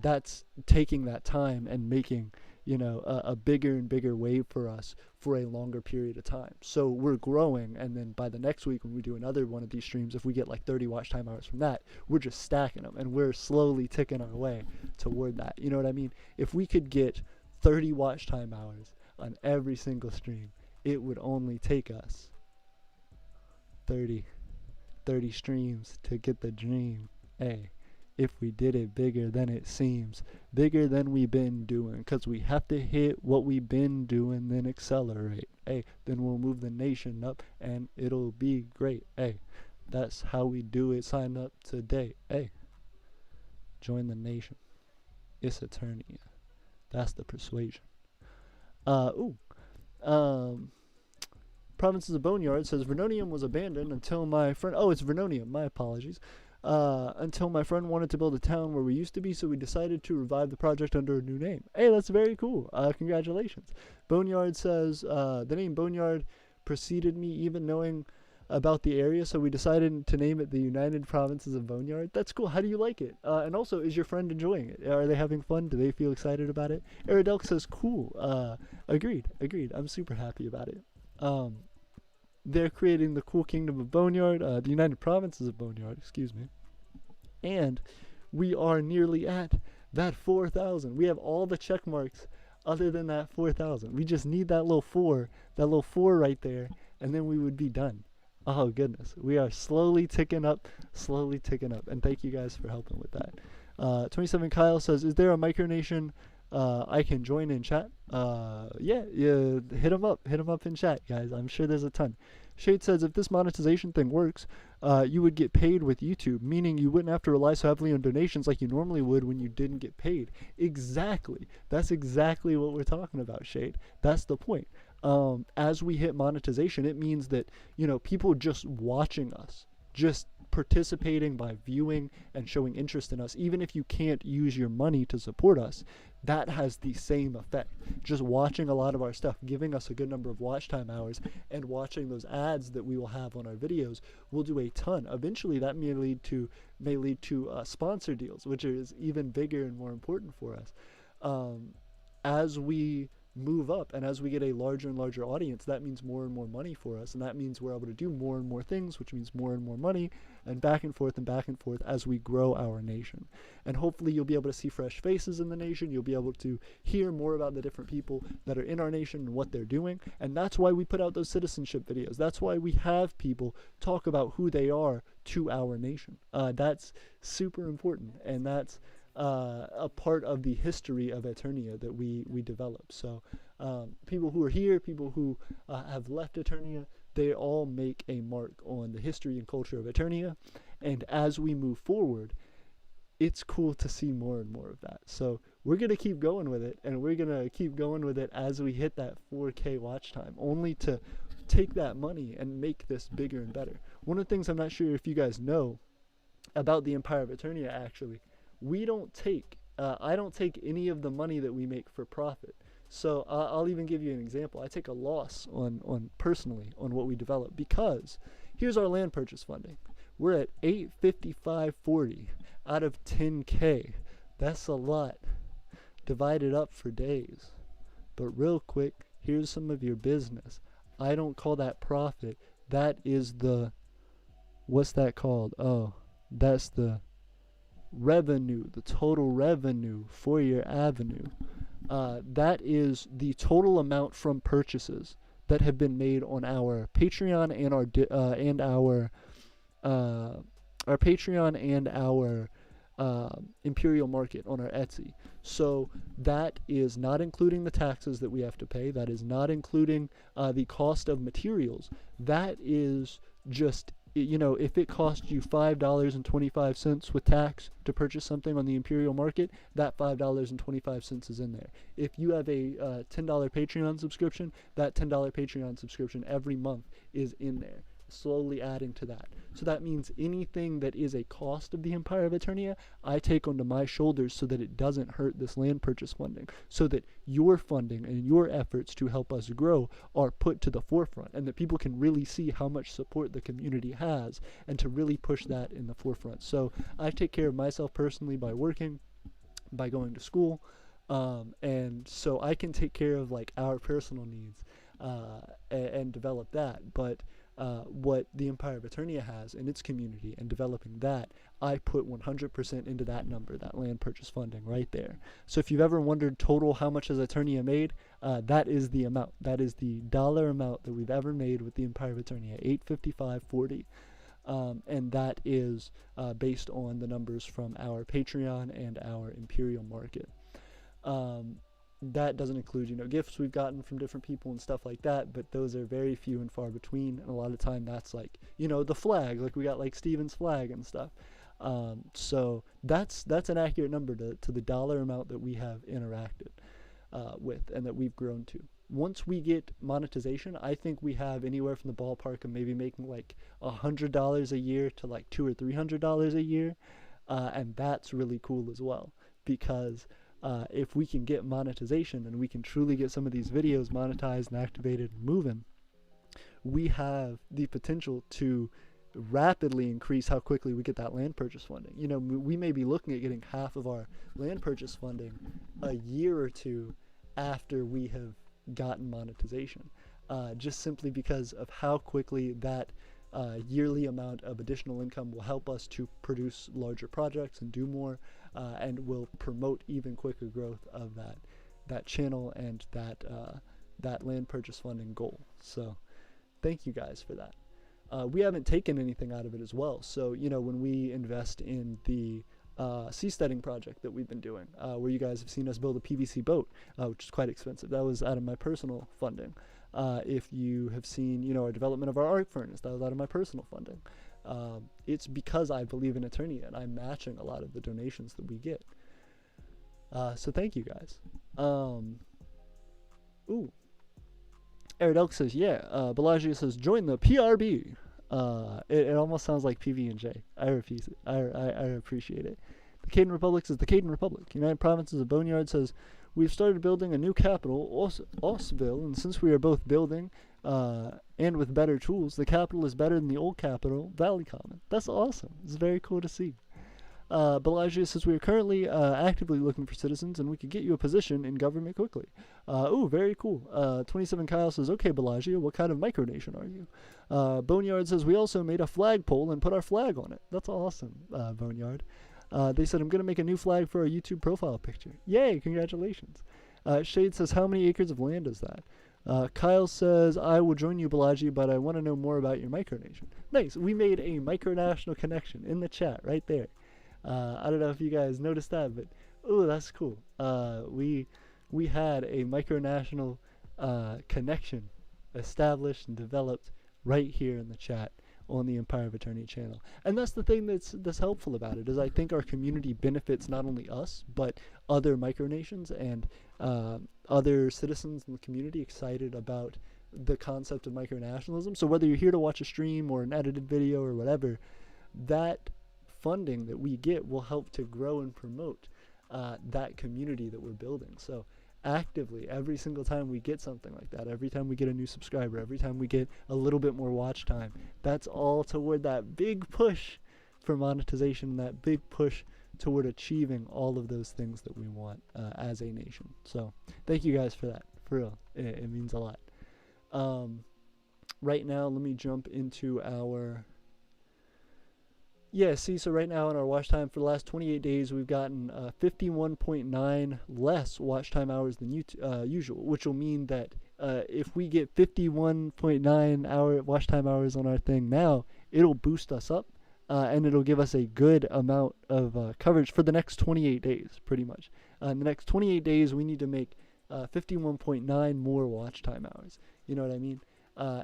that's taking that time and making, a bigger and bigger wave for us for a longer period of time. So we're growing, and then by the next week when we do another one of these streams, if we get like 30 watch time hours from that, we're just stacking them, and we're slowly ticking our way toward that. You know what I mean? If we could get 30 watch time hours on every single stream, it would only take us 30 streams to get the dream. Hey, if we did it bigger than it seems, bigger than we've been doing, because we have to hit what we've been doing, then accelerate. Hey, then we'll move the nation up and it'll be great. Hey, that's how we do it. Sign up today. Hey, join the nation. It's Eternia. That's the persuasion. Provinces of Boneyard says Vernonium was abandoned until my friend. Oh, it's Vernonium. My apologies. Until my friend wanted to build a town where we used to be, so we decided to revive the project under a new name. Hey, that's very cool. Congratulations. Boneyard says the name Boneyard preceded me even knowing about the area, so we decided to name it the United Provinces of Boneyard. That's cool. How do you like it? And also, is your friend enjoying it? Are they having fun? Do they feel excited about it? Eridelk says cool. Agreed. I'm super happy about it. They're creating the cool kingdom of Boneyard, the United Provinces of Boneyard, excuse me. And we are nearly at that 4,000. We have all the check marks other than that 4,000. We just need that little 4 right there, and then we would be done. Oh goodness, we are slowly ticking up, and thank you guys for helping with that. 27 Kyle says, is there a Micronation I can join in chat? Yeah, hit him up in chat, guys. I'm sure there's a ton. Shade says if this monetization thing works, you would get paid with YouTube, meaning you wouldn't have to rely so heavily on donations like you normally would when you didn't get paid. Exactly. That's exactly what we're talking about, Shade. That's the point. As we hit monetization, it means that, people just watching us, just participating by viewing and showing interest in us, even if you can't use your money to support us, that has the same effect. Just watching a lot of our stuff, giving us a good number of watch time hours, and watching those ads that we will have on our videos will do a ton. Eventually, that may lead to sponsor deals, which is even bigger and more important for us. As we move up and as we get a larger and larger audience, that means more and more money for us, and that means we're able to do more and more things, which means more and more money, and back and forth as we grow our nation. And hopefully you'll be able to see fresh faces in the nation. You'll be able to hear more about the different people that are in our nation and what they're doing, and that's why we put out those citizenship videos. That's why we have people talk about who they are to our nation. That's super important, and that's a part of the history of Eternia that we develop. So people who are here, people who have left Eternia, they all make a mark on the history and culture of Eternia. And as we move forward, it's cool to see more and more of that. So we're going to keep going with it, and we're going to keep going with it as we hit that 4K watch time, only to take that money and make this bigger and better. One of the things I'm not sure if you guys know about the Empire of Aeternia, actually, I don't take any of the money that we make for profit. So I'll even give you an example. I take a loss on personally on what we develop, because here's our land purchase funding. We're at $855.40 out of 10K. That's a lot divided up for days. But real quick, here's some of your business. I don't call that profit. That is what's that called? Oh, that's the revenue, the total revenue for your avenue. That is the total amount from purchases that have been made on our Patreon and our Patreon and our Imperial Market on our Etsy. So that is not including the taxes that we have to pay. That is not including the cost of materials. That is just, if it costs you $5.25 with tax to purchase something on the Imperial Market, that $5.25 is in there. If you have a $10 Patreon subscription, that $10 Patreon subscription every month is in there, slowly adding to that. So that means anything that is a cost of the Empire of Aeternia, I take onto my shoulders so that it doesn't hurt this land purchase funding, so that your funding and your efforts to help us grow are put to the forefront, and that people can really see how much support the community has, and to really push that in the forefront. So I take care of myself personally by working, by going to school, and so I can take care of our personal needs and develop that. But what the Empire of Aeternia has in its community and developing that, I put 100% into that number, that land purchase funding right there. So if you've ever wondered total how much has Eternia made, that is the amount. That is the dollar amount that we've ever made with the Empire of Aeternia, $855.40. And that is based on the numbers from our Patreon and our Imperial Market. That doesn't include, gifts we've gotten from different people and stuff like that, but those are very few and far between, and a lot of time that's the flag, we got Steven's flag and stuff. So that's an accurate number to the dollar amount that we have interacted with and that we've grown to. Once we get monetization, I think we have anywhere from the ballpark of maybe making $100 a year to $200 or $300 a year, and that's really cool as well, because if we can get monetization and we can truly get some of these videos monetized and activated and moving, we have the potential to rapidly increase how quickly we get that land purchase funding. We may be looking at getting half of our land purchase funding a year or two after we have gotten monetization, just simply because of how quickly that yearly amount of additional income will help us to produce larger projects and do more, and will promote even quicker growth of that channel and that land purchase funding goal. So thank you guys for that. We haven't taken anything out of it as well. So when we invest in the seasteading project that we've been doing, where you guys have seen us build a PVC boat, which is quite expensive, that was out of my personal funding. If you have seen, our development of our arc furnace, that was out of my personal funding. It's because I believe in Eternia, and I'm matching a lot of the donations that we get. So thank you guys. Eridelk says, Bellagio says, join the PRB. It almost sounds like PB&J. I appreciate it. The Caden Republic says, the Caden Republic. United Provinces of Boneyard says, we've started building a new capital, Osville, and since we are both building, and with better tools, the capital is better than the old capital, Valley Common. That's awesome. It's very cool to see. Bellagio says, we are currently actively looking for citizens, and we could get you a position in government quickly. Very cool. 27 Kyle says, okay, Bellagio, what kind of micronation are you? Boneyard says, we also made a flagpole and put our flag on it. That's awesome, Boneyard. They said, I'm going to make a new flag for our YouTube profile picture. Yay, congratulations. Shade says, how many acres of land is that? Kyle says, I will join you, Bellagio, but I want to know more about your micronation. Nice. We made a micronational connection in the chat right there. I don't know if you guys noticed that, but that's cool. We had a micronational connection established and developed right here in the chat on the Empire of Aeternia channel. And that's the thing that's helpful about it, is I think our community benefits not only us, but other micronations and other citizens in the community excited about the concept of micronationalism. So whether you're here to watch a stream or an edited video or whatever, that funding that we get will help to grow and promote that community that we're building. So actively, every single time we get something like that, every time we get a new subscriber, every time we get a little bit more watch time, that's all toward that big push for monetization, that big push toward achieving all of those things that we want as a nation. So thank you guys for that. For real, it means a lot. Right now, let me jump into our... so right now in our watch time for the last 28 days, we've gotten 51.9 less watch time hours than usual, which will mean that if we get 51.9 hour watch time hours on our thing now, it'll boost us up and it'll give us a good amount of coverage for the next 28 days, pretty much. In the next 28 days, we need to make 51.9 more watch time hours. You know what I mean?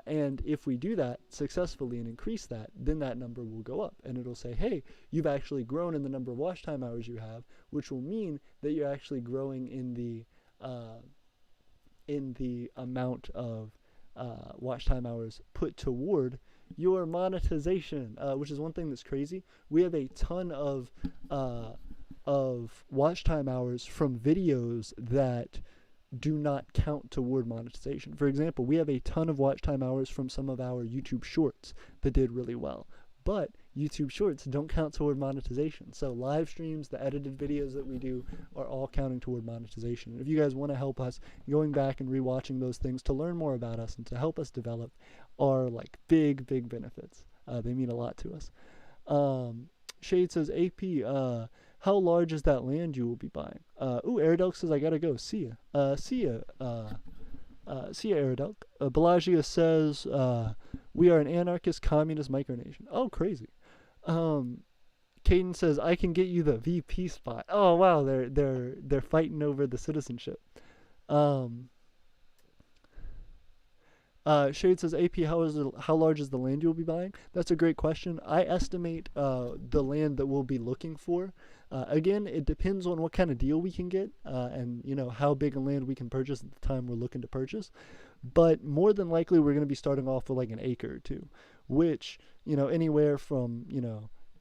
And if we do that successfully and increase that, then that number will go up, and it'll say, hey, you've actually grown in the number of watch time hours you have, which will mean that you're actually growing in the amount of watch time hours put toward your monetization, which is one thing that's crazy. We have a ton of watch time hours from videos that do not count toward monetization. For example, we have a ton of watch time hours from some of our YouTube shorts that did really well, but YouTube shorts don't count toward monetization. So live streams, the edited videos that we do are all counting toward monetization. And if you guys want to help us going back and rewatching those things to learn more about us and to help us develop, are like big benefits. They mean a lot to us. Shade says, AP, how large is that land you will be buying? Eridelk says, I gotta go. See ya. See ya, Eridelk. Bellagio says, we are an anarchist communist micronation. Oh, crazy. Caden says, I can get you the VP spot. Oh, wow, they're fighting over the citizenship. Shade says, AP, how large is the land you'll be buying? That's a great question. I estimate the land that we'll be looking for. Again, it depends on what kind of deal we can get and, how big a land we can purchase at the time we're looking to purchase. But more than likely, we're going to be starting off with like an acre or two, which, anywhere from,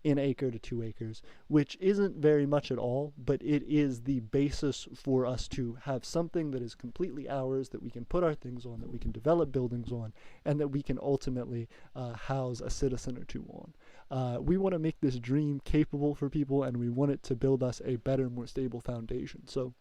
an acre to 2 acres, which isn't very much at all, but it is the basis for us to have something that is completely ours, that we can put our things on, that we can develop buildings on, and that we can ultimately house a citizen or two on. We want to make this dream capable for people, and we want it to build us a better, more stable foundation. So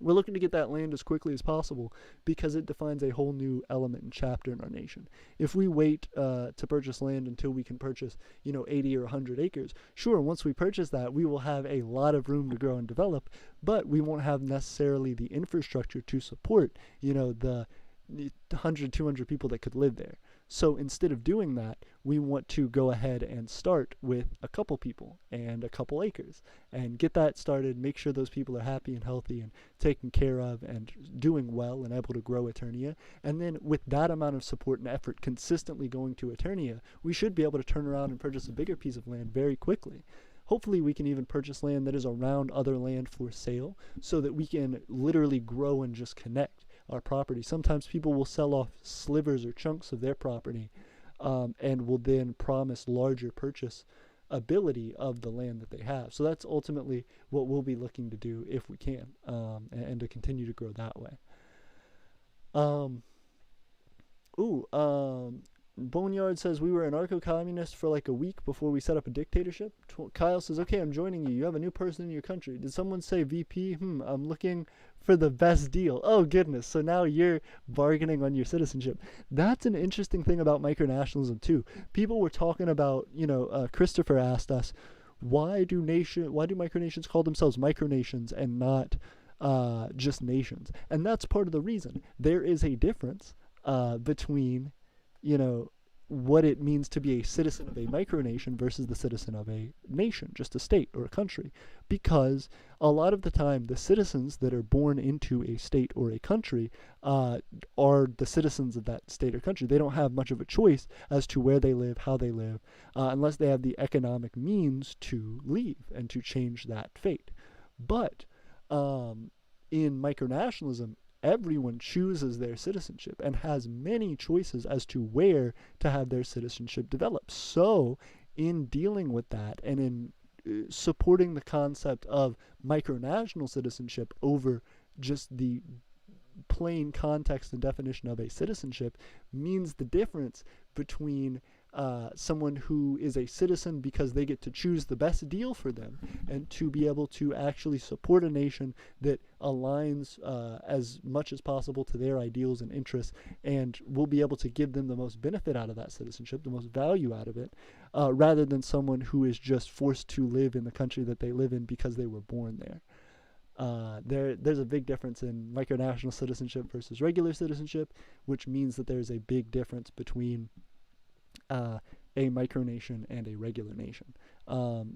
we're looking to get that land as quickly as possible because it defines a whole new element and chapter in our nation. If we wait to purchase land until we can purchase, 80 or 100 acres, sure, once we purchase that, we will have a lot of room to grow and develop, but we won't have necessarily the infrastructure to support, the 100, 200 people that could live there. So instead of doing that, we want to go ahead and start with a couple people and a couple acres and get that started, make sure those people are happy and healthy and taken care of and doing well and able to grow Eternia. And then with that amount of support and effort consistently going to Eternia, we should be able to turn around and purchase a bigger piece of land very quickly. Hopefully we can even purchase land that is around other land for sale so that we can literally grow and just connect our property. Sometimes people will sell off slivers or chunks of their property and will then promise larger purchase ability of the land that they have. So that's ultimately what we'll be looking to do if we can, and to continue to grow that way. Boneyard says we were anarcho-communist for like a week before we set up a dictatorship. Kyle says, okay, I'm joining you. You have a new person in your country. Did someone say VP? I'm looking for the best deal. Oh, goodness. So now you're bargaining on your citizenship. That's an interesting thing about micronationalism, too. People were talking about, Christopher asked us, why do micronations call themselves micronations and not just nations? And that's part of the reason. There is a difference between what it means to be a citizen of a micronation versus the citizen of a nation, just a state or a country. Because a lot of the time, the citizens that are born into a state or a country are the citizens of that state or country. They don't have much of a choice as to where they live, how they live, unless they have the economic means to leave and to change that fate. But in micronationalism, everyone chooses their citizenship and has many choices as to where to have their citizenship develop. So in dealing with that and in supporting the concept of micronational citizenship over just the plain context and definition of a citizenship means the difference between someone who is a citizen because they get to choose the best deal for them and to be able to actually support a nation that aligns as much as possible to their ideals and interests and will be able to give them the most benefit out of that citizenship, the most value out of it, rather than someone who is just forced to live in the country that they live in because they were born there. There's a big difference in micronational citizenship versus regular citizenship, which means that there's a big difference between a micronation and a regular nation.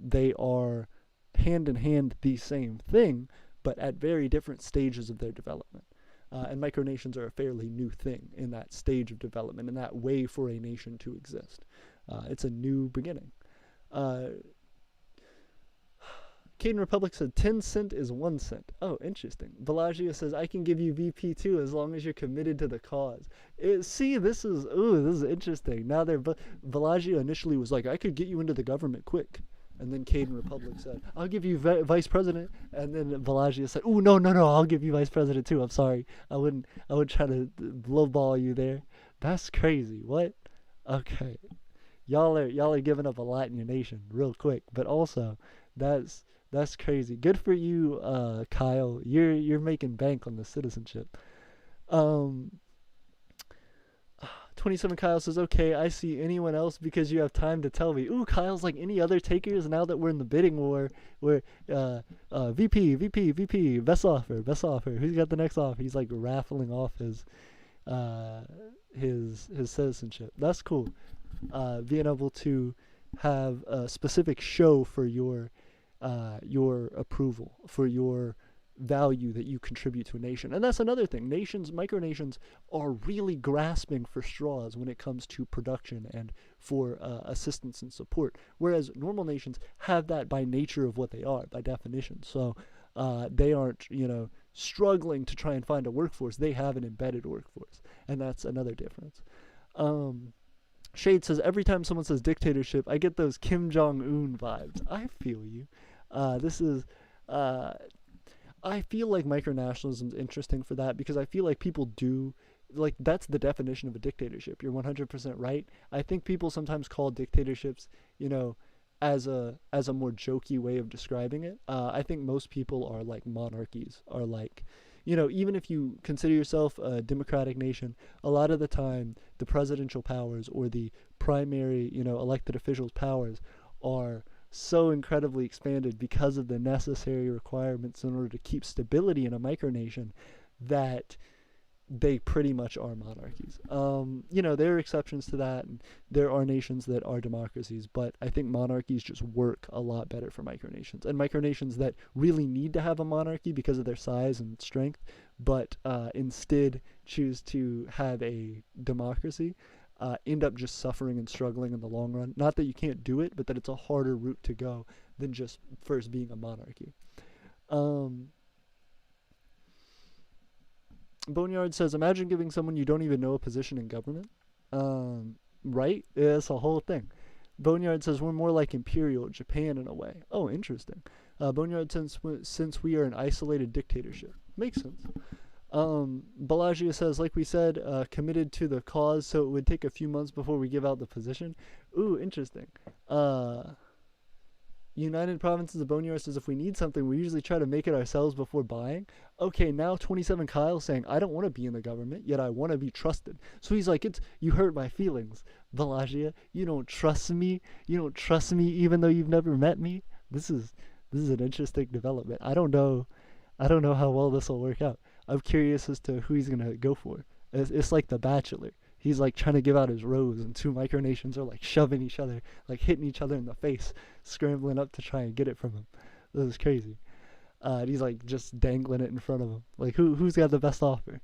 They are hand in hand the same thing, but at very different stages of their development. And micronations are a fairly new thing in that stage of development, in that way for a nation to exist. It's a new beginning. Caden Republic said 10 cent is 1 cent. Oh, interesting. Bellagio says, I can give you VP too as long as you're committed to the cause. See, this is interesting. Now Bellagio initially was like, I could get you into the government quick. And then Caden Republic said, I'll give you vice president. And then Bellagio said, no, I'll give you vice president too. I'm sorry. I would try to lowball you there. That's crazy. What? Okay. Y'all are giving up a lot in your nation real quick. But also, that's crazy. Good for you, Kyle. You're making bank on the citizenship. 27 Kyle says, okay, I see. Anyone else because you have time to tell me. Ooh, Kyle's like, any other takers now that we're in the bidding war where VP, best offer. Who's got the next offer? He's like raffling off his citizenship. That's cool. Being able to have a specific show for your approval, for your value that you contribute to a nation. And that's another thing. Micronations are really grasping for straws when it comes to production and for assistance and support, whereas normal nations have that by nature of what they are, by definition. So they aren't, struggling to try and find a workforce. They have an embedded workforce, and that's another difference. Shade says, every time someone says dictatorship, I get those Kim Jong-un vibes. I feel you. I feel like micronationalism is interesting for that because I feel like people do, like, that's the definition of a dictatorship. You're 100% right. I think people sometimes call dictatorships, as a more jokey way of describing it. I think most people are like monarchies, are like, even if you consider yourself a democratic nation, a lot of the time the presidential powers or the primary, elected officials' powers are so incredibly expanded because of the necessary requirements in order to keep stability in a micronation that they pretty much are monarchies. There are exceptions to that, and there are nations that are democracies, but I think monarchies just work a lot better for micronations. And micronations that really need to have a monarchy because of their size and strength, but instead choose to have a democracy, end up just suffering and struggling in the long run. Not that you can't do it, but that it's a harder route to go than just first being a monarchy. Boneyard says, imagine giving someone you don't even know a position in government. Right? Yeah, that's a whole thing. Boneyard says, we're more like Imperial Japan in a way. Oh, interesting. Boneyard says, since we are an isolated dictatorship. Makes sense. Bellagio says, like we said, committed to the cause, so it would take a few months before we give out the position. Ooh, interesting. United Provinces of Boneyard says, if we need something, we usually try to make it ourselves before buying. Okay, now 27 Kyle saying, I don't want to be in the government, yet I want to be trusted. So he's like, you hurt my feelings, Bellagio. You don't trust me. You don't trust me even though you've never met me. This is an interesting development. I don't know how well this will work out. I'm curious as to who he's gonna go for. It's like The Bachelor. He's like trying to give out his rose, and two micronations are like shoving each other, like hitting each other in the face, scrambling up to try and get it from him. This is crazy. And he's like just dangling it in front of him. Like who's got the best offer?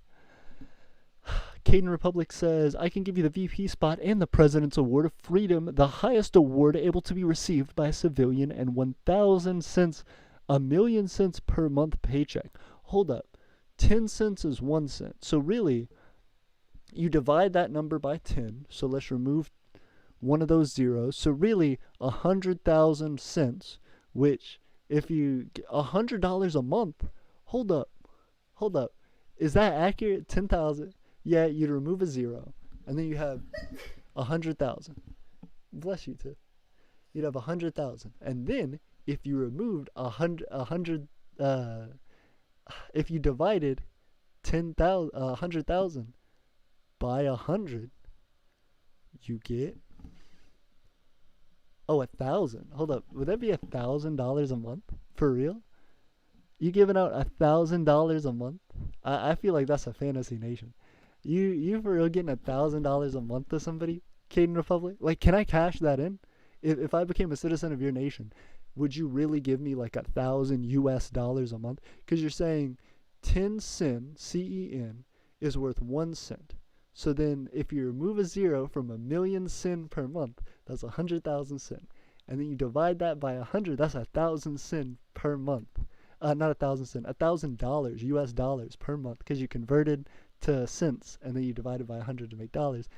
Caden Republic says, I can give you the VP spot and the President's Award of Freedom, the highest award able to be received by a civilian, and 1,000 cents, a million cents per month paycheck. Hold up. 10 cents is 1 cent. So really, you divide that number by 10. So let's remove one of those zeros. So really, 100,000 cents, which if you get $100 a month, hold up. Is that accurate? 10,000. Yeah, you'd remove a zero, and then you have 100,000. Bless you too. You'd have 100,000, and then if you removed 100, if you divided 100,000 by 100, you get 1,000. Hold up, would that be $1,000 a month for real? You giving out $1,000 a month? I feel like that's a fantasy nation. You for real getting $1,000 a month to somebody, Caden Republic? Like, can I cash that in? If I became a citizen of your nation, would you really give me like $1,000 a month? Because you're saying 10 cent, CEN, is worth 1 cent. So then if you remove a zero from a million cent per month, that's 100,000 cent. And then you divide that by 100, that's 1,000 cent per month. Not 1,000 cent, $1,000 US dollars per month, because you converted to cents and then you divided by 100 to make dollars.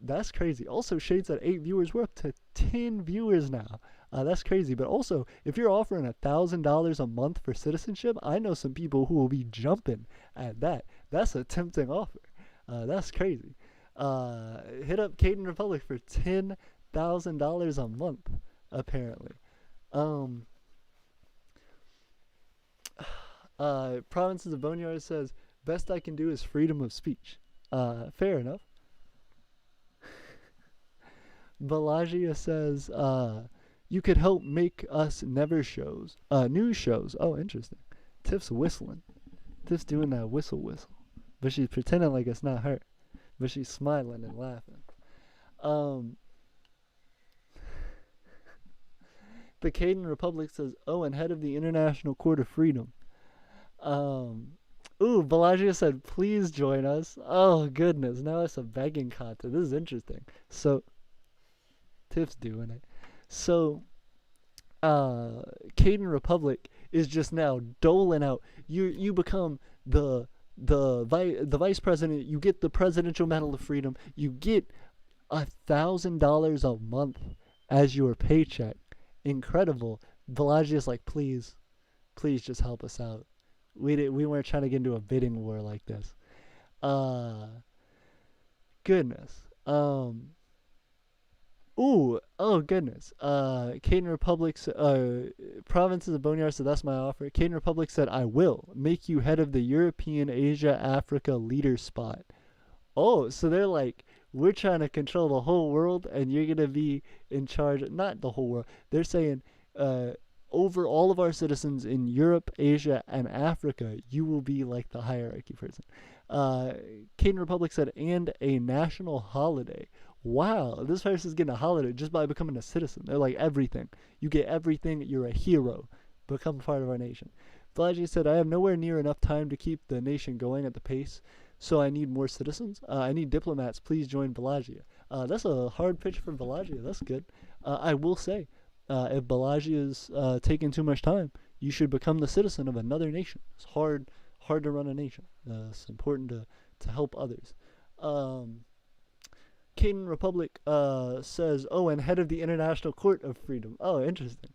That's crazy. Also, Shades at 8 viewers. We're up to 10 viewers now. That's crazy. But also, if you're offering $1,000 a month for citizenship, I know some people who will be jumping at that. That's a tempting offer. That's crazy. Hit up Caden Republic for $10,000 a month, apparently. Provinces of Boneyard says, best I can do is freedom of speech. Fair enough. Bellagio says, you could help make us news shows. Oh, interesting. Tiff's whistling. Tiff's doing that whistle. But she's pretending like it's not her. But she's smiling and laughing. The Caden Republic says, and head of the International Court of Freedom. Bellagio said, please join us. Oh, goodness. Now it's a begging contest. This is interesting. So, Tiff's doing it. So, Caden Republic is just now doling out. You become the vice president. You get the Presidential Medal of Freedom. You get $1,000 a month as your paycheck. Incredible. Bellagio's like, please just help us out. We weren't trying to get into a bidding war like this. Goodness. Goodness. Caden Republic's Provinces of Boneyard said, that's my offer. Caden Republic said, I will make you head of the European, Asia, Africa leader spot. Oh, so they're like, we're trying to control the whole world, and you're going to be in charge. Not the whole world. They're saying, over all of our citizens in Europe, Asia, and Africa, you will be like the hierarchy person. Caden Republic said, and a national holiday. Wow, this person's getting a holiday just by becoming a citizen. They're like everything. You get everything. You're a hero. Become part of our nation. Vlagi said, I have nowhere near enough time to keep the nation going at the pace, so I need more citizens. I need diplomats. Please join Balagia. That's a hard pitch for Balagia. That's good. I will say, if Balagia is taking too much time, you should become the citizen of another nation. It's hard to run a nation. It's important to help others. Caden Republic says, oh, and head of the International Court of Freedom. Oh, interesting.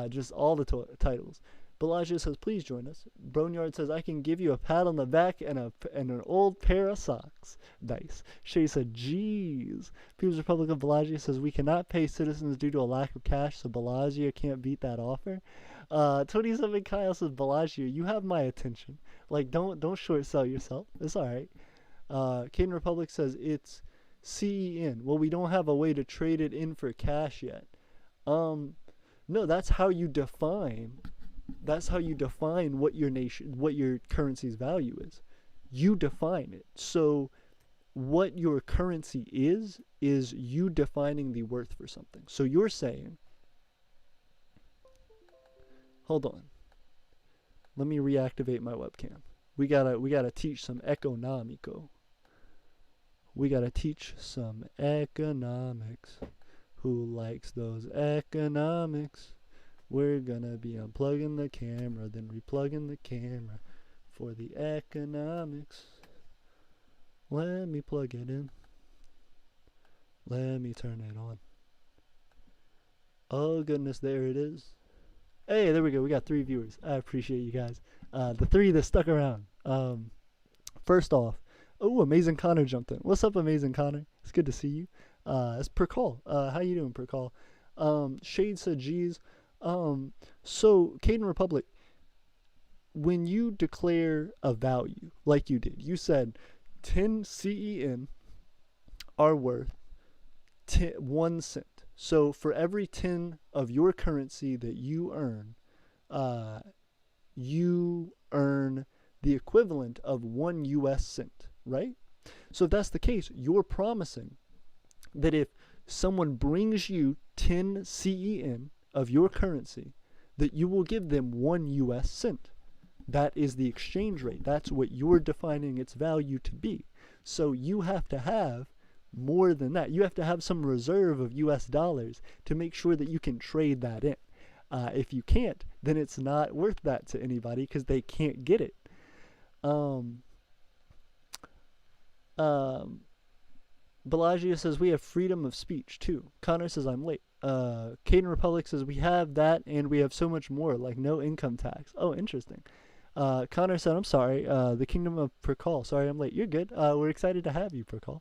Just all the titles. Bellagio says, please join us. Boneyard says, I can give you a pat on the back and an old pair of socks. Nice. Shay said, geez. People's Republic of Bellagio says, we cannot pay citizens due to a lack of cash, so Bellagio can't beat that offer. 27 Kyle says, Bellagio, you have my attention. Like, don't short sell yourself. It's alright. Caden Republic says, it's CEN. Well, we don't have a way to trade it in for cash yet. No, that's how you define what your currency's value is. You define it. So what your currency is you defining the worth for something. So you're saying, hold on, let me reactivate my webcam. We gotta teach some economico. We gotta teach some economics. Who likes those economics? We're gonna be unplugging the camera, then replugging the camera for the economics. Let me plug it in. Let me turn it on. Oh goodness, there it is. Hey, there we go. We got 3 viewers. I appreciate you guys. The 3 that stuck around. First off, oh, Amazing Connor jumped in. What's up, Amazing Connor? It's good to see you. It's per call. How you doing, per call? Shade said, geez. So Caden Republic, when you declare a value like you did, you said 10 CEN are worth 1 cent. So for every 10 of your currency that you earn the equivalent of 1 US cent, right? So if that's the case, you're promising that if someone brings you 10 CEN of your currency, that you will give them 1 US cent. That is the exchange rate. That's what you're defining its value to be. So you have to have more than that. You have to have some reserve of US dollars to make sure that you can trade that in. If you can't, then it's not worth that to anybody because they can't get it. Bellagio says we have freedom of speech too. Connor says I'm late. Caden Republic says we have that and we have so much more, like no income tax. Oh, interesting. Connor said, I'm sorry, the Kingdom of Percall. Sorry, I'm late. You're good. We're excited to have you, Percall.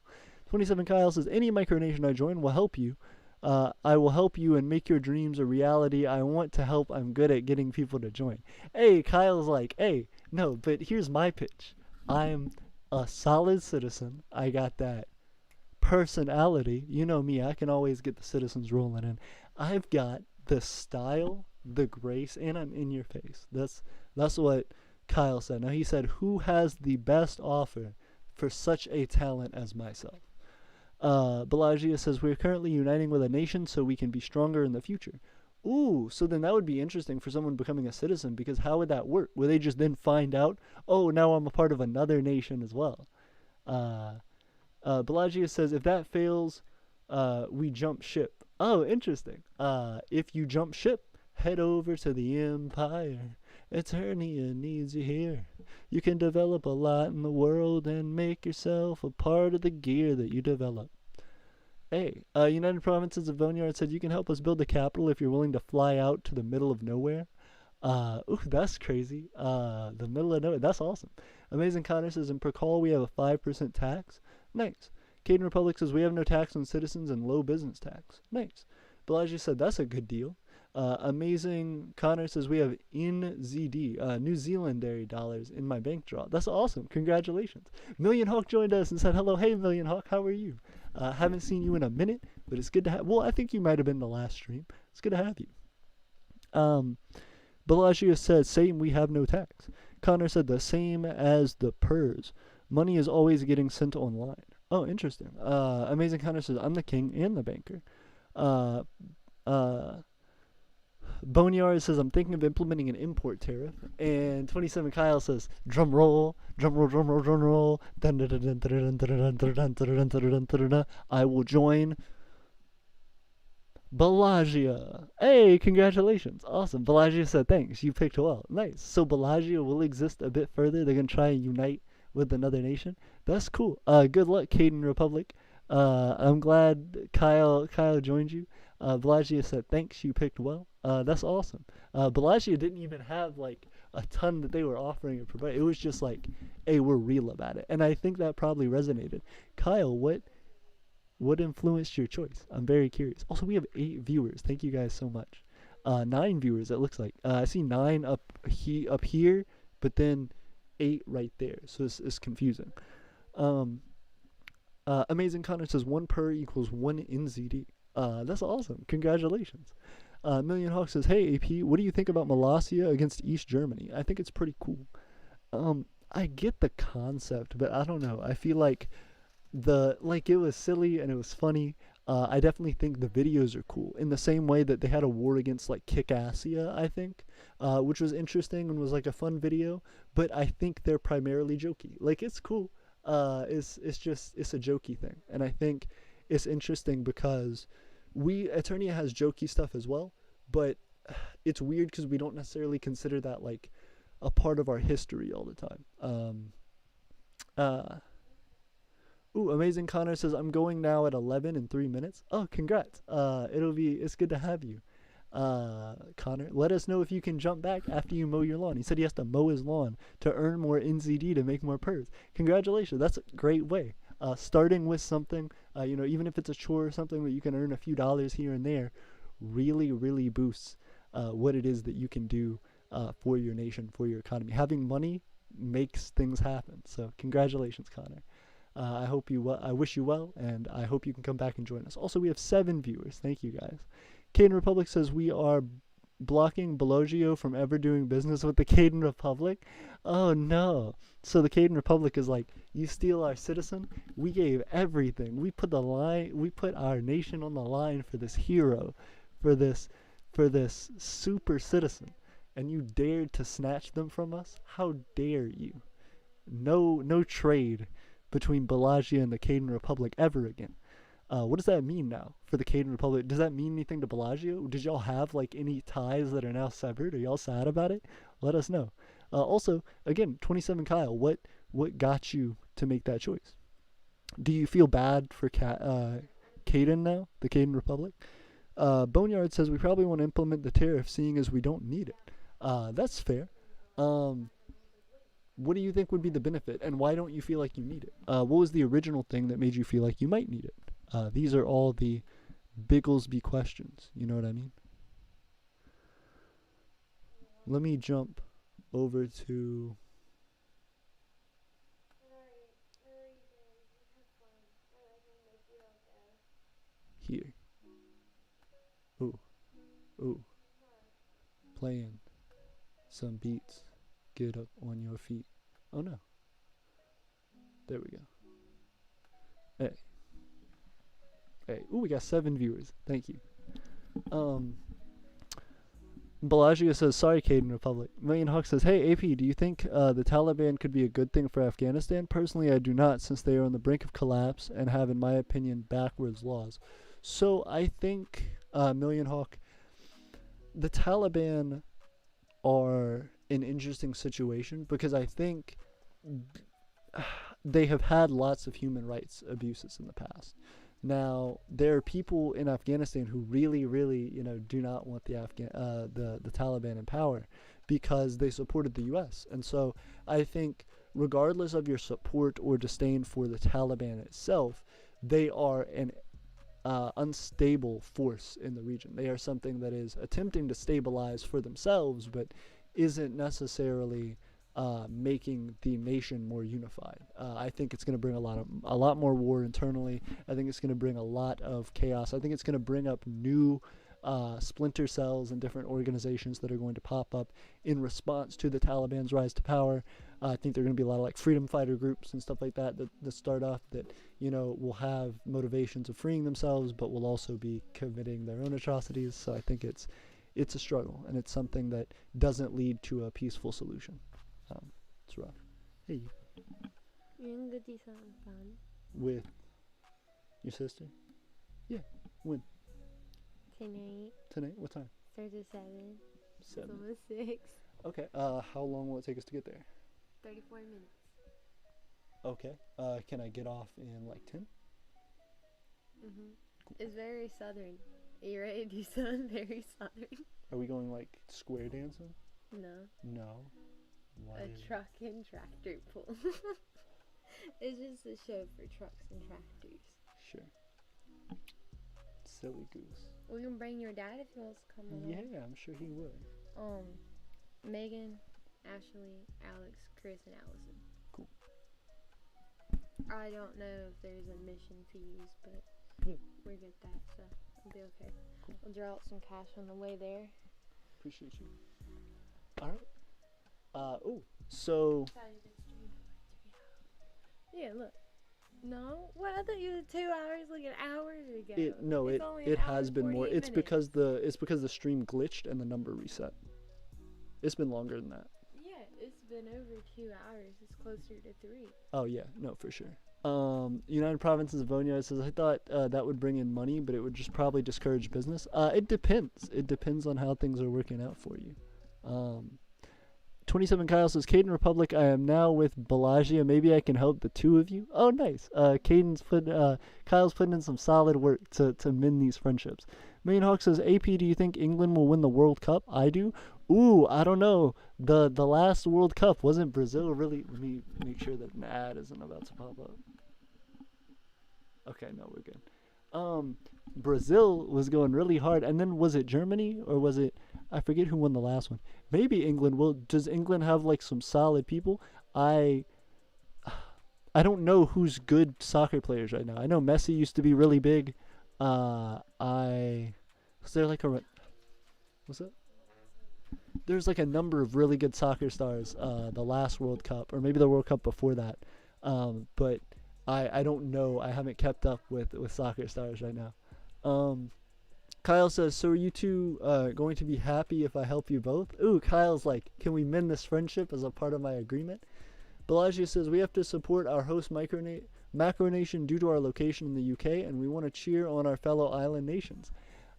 27 Kyle says, any micronation I join will help you. I will help you and make your dreams a reality. I want to help. I'm good at getting people to join. Hey, Kyle's like, hey, no, but here's my pitch. I'm a solid citizen. I got that personality. You know me, I can always get the citizens rolling in. I've got the style, the grace, and I'm in your face. That's what Kyle said. Now he said, who has the best offer for such a talent as myself? Bellagio says, we're currently uniting with a nation so we can be stronger in the future. Ooh, so then that would be interesting for someone becoming a citizen, because how would that work? Would they just then find out, oh, now I'm a part of another nation as well? Bellagio says, if that fails, we jump ship. Oh, interesting. If you jump ship, head over to the Empire. Eternia needs you here. You can develop a lot in the world and make yourself a part of the gear that you develop. Hey, United Provinces of Boneyard said you can help us build the capital if you're willing to fly out to the middle of nowhere. Ooh, that's crazy. The middle of nowhere. That's awesome. Amazing Connor says, in Percall we have a 5% tax. Nice. Caden Republic says we have no tax on citizens and low business tax. Nice. Bellagio said that's a good deal. Amazing Connor says we have NZD, New Zealandary dollars in my bank draw. That's awesome. Congratulations. Million Hawk joined us and said hello. Hey, Million Hawk, how are you? Haven't seen you in a minute, but it's good to have. Well, I think you might have been the last stream. It's good to have you. Bellagio said, same, we have no tax. Connor said, the same as the PERS. Money is always getting sent online. Oh, interesting. Amazing Connor says, I'm the king and the banker. Uh, uh, Boneyard says, I'm thinking of implementing an import tariff. And 27 Kyle says, drum roll, drum roll, drum roll, drum roll. I will join Bellagio. Hey, congratulations. Awesome. Bellagio said thanks. You picked well. Nice. So Bellagio will exist a bit further. They're going to try and unite with another nation. That's cool. Good luck, Caden Republic. I'm glad Kyle joined you. Bellagio said thanks. You picked well. That's awesome. Bellagio didn't even have like a ton that they were offering and providing. It was just like, hey, we're real about it. And I think that probably resonated. Kyle, what influenced your choice? I'm very curious. Also, we have 8 viewers. Thank you guys so much. 9 viewers, it looks like. I see 9 up here, but then 8 right there. So it's confusing. Amazing Connor says 1 per equals 1 NZD. That's awesome. Congratulations. Million Hawk says, hey, AP, what do you think about Molossia against East Germany? I think it's pretty cool. I get the concept, but I don't know. I feel like it was silly and it was funny. I definitely think the videos are cool in the same way that they had a war against like Kickassia, I think, which was interesting and was like a fun video. But I think they're primarily jokey. Like it's cool. It's a jokey thing, and I think it's interesting because Eternia has jokey stuff as well, but it's weird because we don't necessarily consider that like a part of our history all the time. Amazing Connor says, I'm going now at 11 in 3 minutes. Oh, congrats. It's good to have you. Connor, let us know if you can jump back after you mow your lawn. He said he has to mow his lawn to earn more NZD to make more PERS. Congratulations. That's a great way. Starting with something, even if it's a chore or something that you can earn a few dollars here and there, really, really boosts what it is that you can do for your nation, for your economy. Having money makes things happen. So congratulations, Connor. I wish you well, and I hope you can come back and join us. Also, we have 7 viewers. Thank you, guys. Caden Republic says we are blocking Bellagio from ever doing business with the Caden Republic. Oh, no. So the Caden Republic is like, you steal our citizen? We gave everything. We put our nation on the line for this hero, for this super citizen, and you dared to snatch them from us? How dare you? No trade between Bellagio and the Caden Republic ever again. What does that mean now for the Caden Republic? Does that mean anything to Bellagio? Did y'all have like any ties that are now severed? Are y'all sad about it? Let us know. Also, again, 27 Kyle, what got you to make that choice? Do you feel bad for Caden now, the Caden Republic? Boneyard says we probably want to implement the tariff seeing as we don't need it. That's fair. What do you think would be the benefit, and why don't you feel like you need it? What was the original thing that made you feel like you might need it? These are all the Bigglesby questions. You know what I mean? Let me jump over to here. Ooh. Playing some beats. Get up on your feet. Oh no. There we go. Hey. Ooh, we got 7 viewers. Thank you. Bellagio says, sorry, Caden Republic. Million Hawk says, hey, AP, do you think the Taliban could be a good thing for Afghanistan? Personally, I do not, since they are on the brink of collapse and have, in my opinion, backwards laws. So I think, Million Hawk, the Taliban are an interesting situation because I think they have had lots of human rights abuses in the past. Now, there are people in Afghanistan who really, really, do not want the Taliban in power because they supported the U.S. And so I think regardless of your support or disdain for the Taliban itself, they are an unstable force in the region. They are something that is attempting to stabilize for themselves, but isn't necessarily making the nation more unified. I think it's going to bring a lot more war internally. I think it's going to bring a lot of chaos. I think it's going to bring up new splinter cells and different organizations that are going to pop up in response to the Taliban's rise to power. I think there are going to be a lot of like freedom fighter groups and stuff like that start off that, you know, will have motivations of freeing themselves, but will also be committing their own atrocities. So I think it's a struggle, and it's something that doesn't lead to a peaceful solution. It's rough. Hey, You're gonna go do something fun with your sister? Yeah. When? tonight. Tonight? What time? Starts at 7. 7. It's almost 6. Okay. How long will it take us to get there? 34 minutes. Okay. Can I get off in like 10? It's very southern. Are you ready to do something very southern? Are we going like square dancing? No. No. Why? A truck and tractor pull. It's just a show for trucks and tractors. Sure. Silly goose. We can bring your dad if he wants to come along. Yeah, I'm sure he would. Megan, Ashley, Alex, Chris, and Allison. Cool. I don't know if there's admission fees, but Yeah. we're good at that, so it'll be okay. Cool. We'll draw out some cash on the way there. Appreciate you. All right. So Yeah, look. No? What? I thought you were 2 hours like an hour ago. it only an it hour has and been more. 48 It's because the stream glitched and the number reset. It's been longer than that. Yeah, it's been over 2 hours. It's closer to 3. Oh yeah, no, for sure. United Provinces of Aeternia says, I thought that would bring in money, but it would just probably discourage business. It depends. It depends on how things are working out for you. 27 Kyle says, Caden Republic, I am now with Bellagio. Maybe I can help the two of you. Oh, nice. Kyle's putting in some solid work to mend these friendships. Million Hawk says, AP, do you think England will win the World Cup? I do. Ooh, I don't know. The last World Cup, wasn't Brazil really? Let me make sure that an ad isn't about to pop up. Okay, no, we're good. Brazil was going really hard, and then was it Germany or was it? I forget who won the last one. Maybe England will. Does England have like some solid people? I don't know who's good soccer players right now. I know Messi used to be really big. Was there like a? What's that? There's like a number of really good soccer stars. The last World Cup, or maybe the World Cup before that. But I don't know. I haven't kept up with soccer stars right now. Kyle says, so are you two going to be happy if I help you both? Ooh, Kyle's like, can we mend this friendship as a part of my agreement? Bellagio says, we have to support our host Micronation due to our location in the UK, and we want to cheer on our fellow island nations.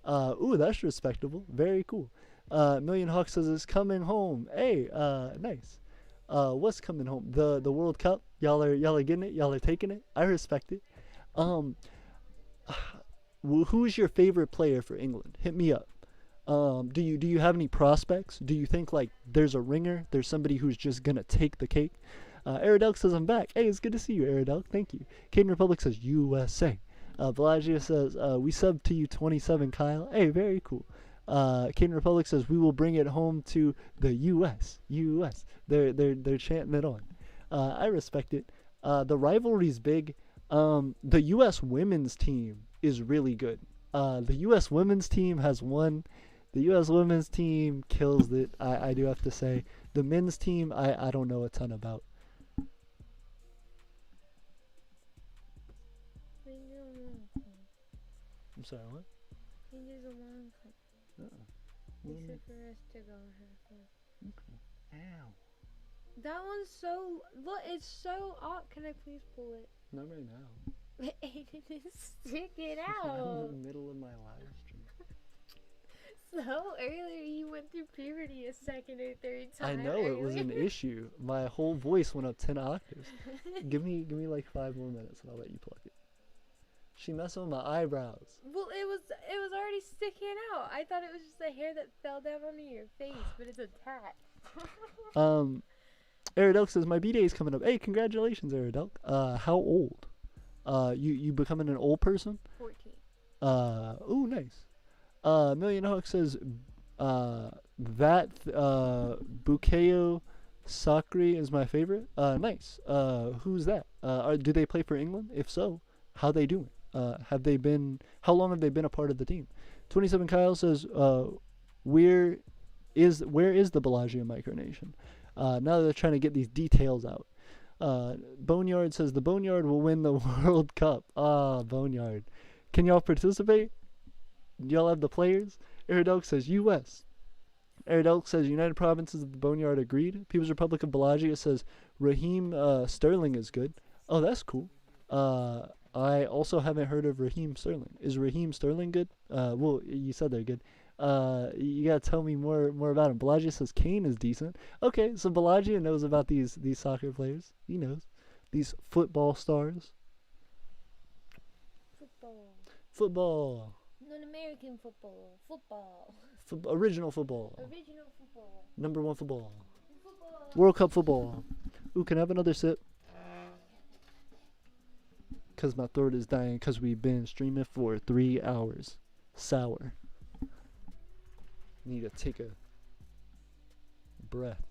Ooh, that's respectable. Very cool. Million Hawk says, it's coming home. Hey, nice. What's coming home? The World Cup? Y'all are getting it? Y'all are taking it? I respect it. Who's your favorite player for England? Hit me up. Do you have any prospects? Do you think like there's a ringer? There's somebody who's just gonna take the cake? Aerodelk says I'm back. Hey, it's good to see you, Aerodelk. Thank you. Caden Republic says USA. Bellagio says we sub to you 27, Kyle. Hey, very cool. Caden Republic says we will bring it home to the US. US. They're chanting it on. I respect it. The rivalry's big. The US women's team is really good. The U.S. women's team has won. The U.S. women's team kills it, I do have to say. The men's team, I don't know a ton about. I'm sorry, what? For us to go have fun. Okay. Ow. That one's so... Look, it's so odd. Can I please pull it? Not right now. Aiden is sticking I'm out. in the middle of my live stream. So earlier you went through puberty a second or third I time. know, it was an issue. My whole voice went up 10 octaves. Give me like 5 more minutes and I'll let you pluck it. She messed with my eyebrows. Well, it was already sticking out. I thought it was just a hair that fell down onto your face, but it's attached. Aerodelk says my B-day is coming up. Hey, congratulations, Aerodelk. How old? You becoming an old person? 14. Ooh, nice. Million Hawk says, Bukayo Sakri is my favorite. Nice. Who's that? Do they play for England? If so, how they doing? How long have they been a part of the team? 27 Kyle says, where is the Bellagio Micronation? Now they're trying to get these details out. Boneyard says the Boneyard will win the World Cup. Boneyard. Can y'all participate? Do y'all have the players? Aerodolk says U.S. Aerodolk says United Provinces of the Boneyard agreed. People's Republic of Bellagio says Raheem Sterling is good. Oh, that's cool. I also haven't heard of Raheem Sterling. Is Raheem Sterling good? Well, you said they're good. You gotta tell me more about him. Bellagio says Kane is decent. Okay, so Bellagio knows about these soccer players. He knows these football stars. Football. Non-American football. Original football. Number one football. World Cup football. Ooh, can I have another sip? Because my throat is dying because we've been streaming for 3 hours. Sour. Need to take a breath.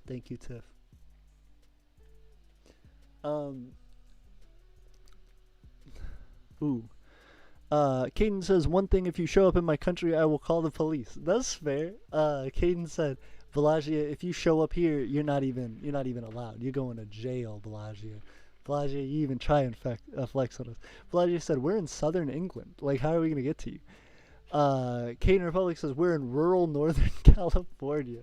Thank you, Tiff. Caden says, one thing, if you show up in my country, I will call the police. That's fair. Caden said, Bellagio, if you show up here, you're not even allowed. You're going to jail, Bellagio. Bellagio, you even try and flex on us. Bellagio said, we're in southern England. Like, how are we going to get to you? Caden Republic says, we're in rural northern California.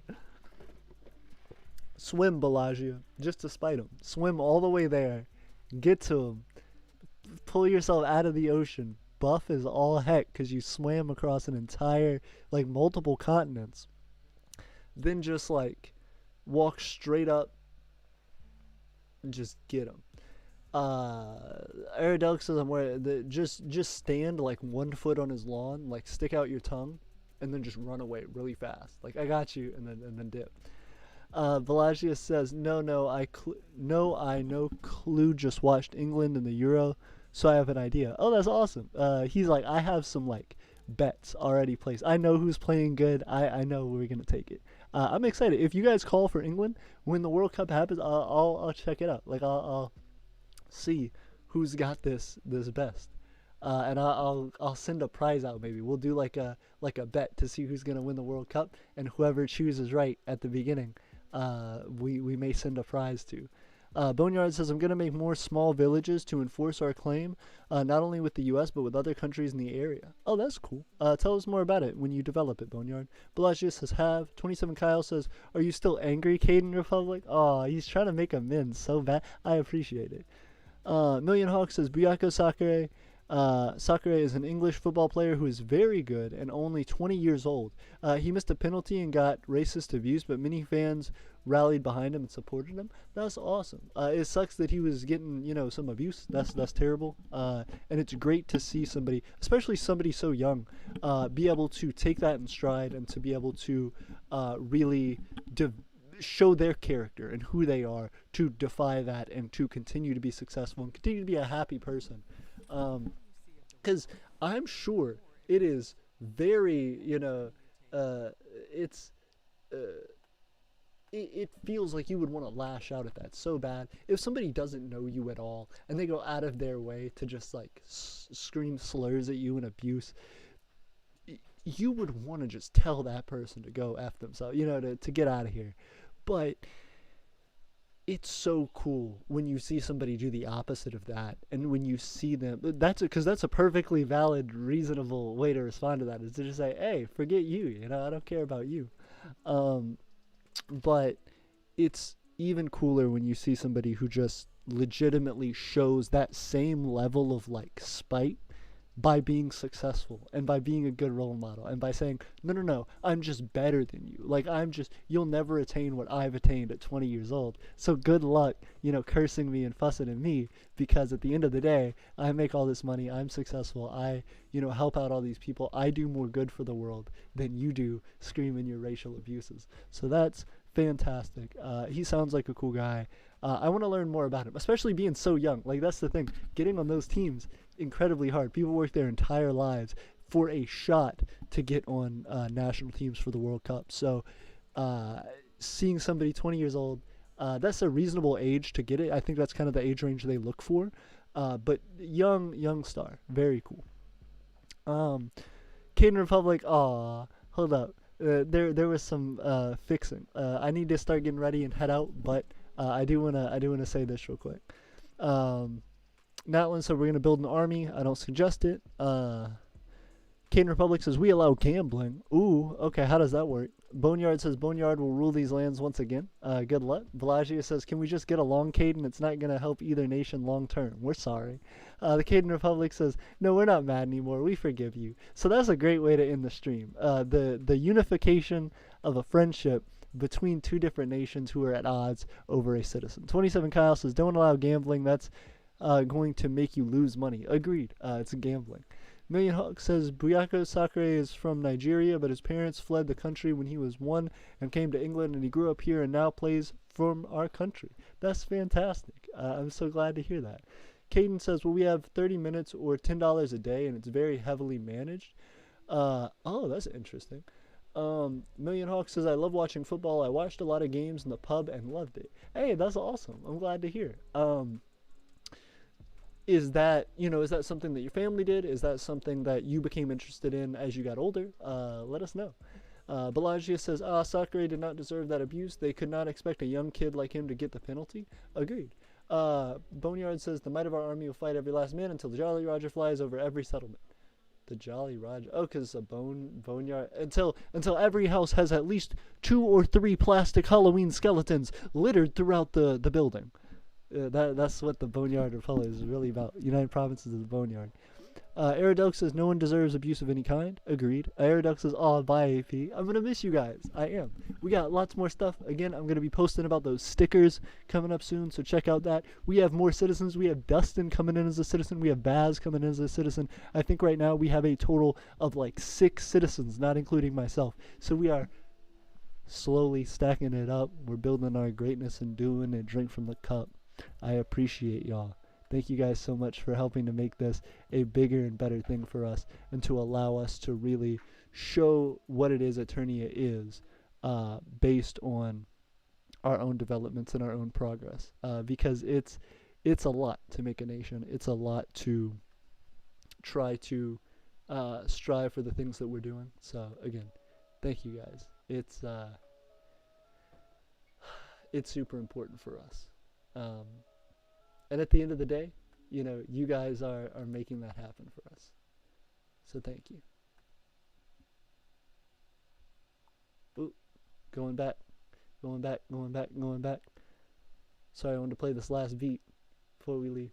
Swim, Bellagio, just to spite him. Swim all the way there. Get to him. Pull yourself out of the ocean. Buff as all heck because you swam across an entire, like, multiple continents. Then just, like, walk straight up and just get him. Aerodolk says, I'm where just stand like 1 foot on his lawn, like stick out your tongue, and then just run away really fast. Like, I got you, and then dip. Bellagio says, no clue. Just watched England in the Euro, so I have an idea. Oh, that's awesome. He's like, I have some like bets already placed. I know who's playing good. I know we're gonna take it. I'm excited. If you guys call for England when the World Cup happens, I'll check it out. Like, I'll see who's got this best. And I'll send a prize out. Maybe we'll do like a bet to see who's gonna win the World Cup, and whoever chooses right at the beginning, we may send a prize to. Boneyard says, I'm gonna make more small villages to enforce our claim, not only with the U.S. but with other countries in the area. Oh, that's cool. Tell us more about it when you develop it, Boneyard. Bellagio says, have. 27 Kyle says, are you still angry, Caden Republic? Oh, he's trying to make amends so bad. I appreciate it. Million Hawk says, Buyako Sakure. Sakure is an English football player who is very good and only 20 years old. He missed a penalty and got racist abuse, but many fans rallied behind him and supported him. That's awesome. It sucks that he was getting, some abuse. That's terrible. And it's great to see somebody, especially somebody so young, be able to take that in stride and to be able to really show their character and who they are, to defy that and to continue to be successful and continue to be a happy person. Because I'm sure it is very, it feels like you would want to lash out at that so bad. If somebody doesn't know you at all and they go out of their way to just like scream slurs at you and abuse, you would want to just tell that person to go F themselves, to get out of here. But it's so cool when you see somebody do the opposite of that, and when you see them, because that's a perfectly valid, reasonable way to respond to that, is to just say, hey, forget you, I don't care about you. But it's even cooler when you see somebody who just legitimately shows that same level of like spite by being successful and by being a good role model and by saying, no, I'm just better than you. Like, you'll never attain what I've attained at 20 years old. So good luck, cursing me and fussing at me, because at the end of the day, I make all this money. I'm successful. I, help out all these people. I do more good for the world than you do screaming your racial abuses. So that's fantastic. He sounds like a cool guy. I want to learn more about him, especially being so young. Like, that's the thing. Getting on those teams, incredibly hard. People work their entire lives for a shot to get on national teams for the World Cup. So seeing somebody 20 years old, that's a reasonable age to get it. I think that's kind of the age range they look for. But young star, very cool. Caden Republic. Aw, hold up. There was some fixing. I need to start getting ready and head out, but I do wanna say this real quick. Um, That one said we're gonna build an army. I don't suggest it. Caden Republic says we allow gambling. Ooh, okay. How does that work? Boneyard says Boneyard will rule these lands once again. Good luck. Bellagio says, can we just get along, Caden? It's not gonna help either nation long term. We're sorry. The Caden Republic says, no, we're not mad anymore. We forgive you. So that's a great way to end the stream. The unification of a friendship between two different nations who are at odds over a citizen. 27 Kyle says, don't allow gambling. That's going to make you lose money. Agreed. It's gambling. Million Hawk says Buyako Sakure is from Nigeria, but his parents fled the country when he was 1 and came to England, and he grew up here and now plays from our country. That's fantastic. I'm so glad to hear that. Caden says, well, we have 30 minutes or $10 a day, and it's very heavily managed. Oh, that's interesting. Million Hawk says, I love watching football. I watched a lot of games in the pub and loved it. Hey, that's awesome. I'm glad to hear. Is that something that your family did? Is that something that you became interested in as you got older? Let us know. Bellagio says, Sakura did not deserve that abuse. They could not expect a young kid like him to get the penalty. Agreed. Boneyard says, the might of our army will fight every last man until the Jolly Roger flies over every settlement. The Jolly Roger. Oh, because it's a boneyard. Until every house has at least 2 or 3 plastic Halloween skeletons littered throughout the building. That's what the Boneyard Republic is really about. United Provinces of the Boneyard. Aerodux says, no one deserves abuse of any kind. Agreed. Aerodux says, bye AP. I'm going to miss you guys. I am. We got lots more stuff. Again, I'm going to be posting about those stickers coming up soon, so check out that. We have more citizens. We have Dustin coming in as a citizen. We have Baz coming in as a citizen. I think right now we have a total of like 6 citizens, not including myself. So we are slowly stacking it up. We're building our greatness and doing it. Drink from the cup. I appreciate y'all. Thank you guys so much for helping to make this a bigger and better thing for us and to allow us to really show what it is Eternia is based on our own developments and our own progress. Because it's a lot to make a nation. It's a lot to try to strive for the things that we're doing. So again, thank you guys. It's super important for us. And at the end of the day, you guys are making that happen for us. So thank you. Ooh, going back. Sorry, I wanted to play this last beat before we leave.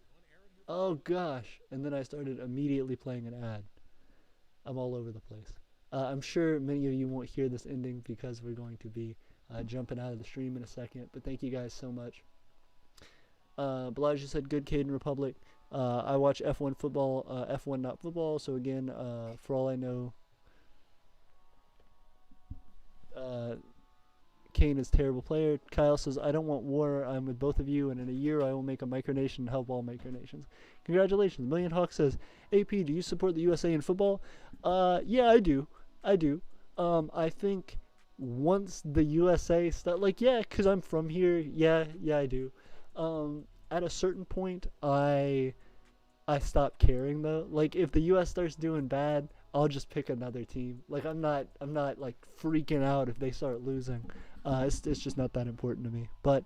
Oh gosh, and then I started immediately playing an ad. I'm all over the place. I'm sure many of you won't hear this ending because we're going to be jumping out of the stream in a second, but thank you guys so much. Bellagio said, good Caden Republic. I watch F1 football, F1 not football, so again, for all I know, Kane is a terrible player. Kyle says, I don't want war. I'm with both of you, and in a year I will make a micronation and help all micronations. Congratulations. Million Hawk says, AP, do you support the USA in football? Yeah, I do. I think once the USA because I'm from here, yeah, I do. At a certain point, I stopped caring though. Like if the US starts doing bad, I'll just pick another team. Like I'm not like freaking out if they start losing. It's just not that important to me. But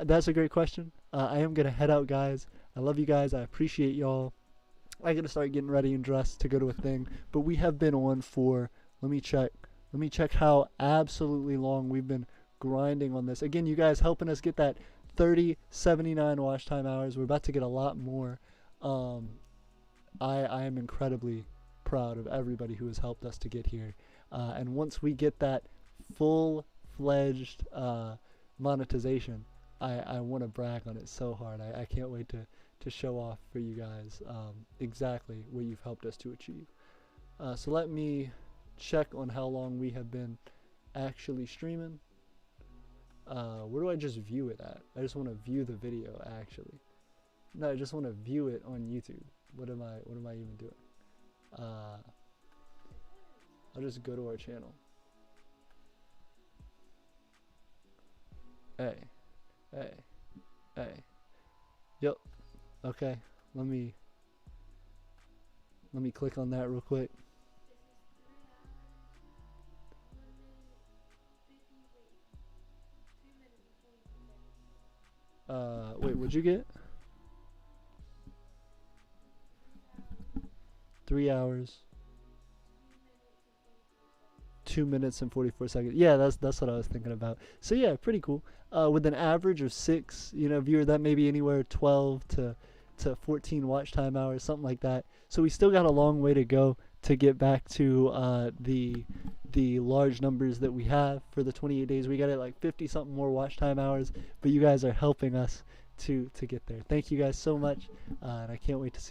that's a great question. I am gonna head out, guys. I love you guys. I appreciate y'all. I gotta start getting ready and dressed to go to a thing. But we have been on for let me check how absolutely long we've been grinding on this. Again, you guys helping us get that 79 watch time hours. We're about to get a lot more. I am incredibly proud of everybody who has helped us to get here. And once we get that full-fledged monetization, I want to brag on it so hard. I can't wait to show off for you guys exactly what you've helped us to achieve. So let me check on how long we have been actually streaming. Where do I just view it at? I just want to view the video actually. No, I just want to view it on YouTube. What am I even doing? I'll just go to our channel. Hey. Yep. Okay. Let me Let me click on that real quick. Wait, what'd you get? 3 hours, 2 minutes and 44 seconds. Yeah, that's what I was thinking about. So yeah, pretty cool. With an average of 6, viewers, that may be anywhere 12 to 14 watch time hours, something like that. So we still got a long way to go to get back to the large numbers that we have for the 28 days. We got it like 50 something more watch time hours, but you guys are helping us to get there. Thank you guys so much, and I can't wait to see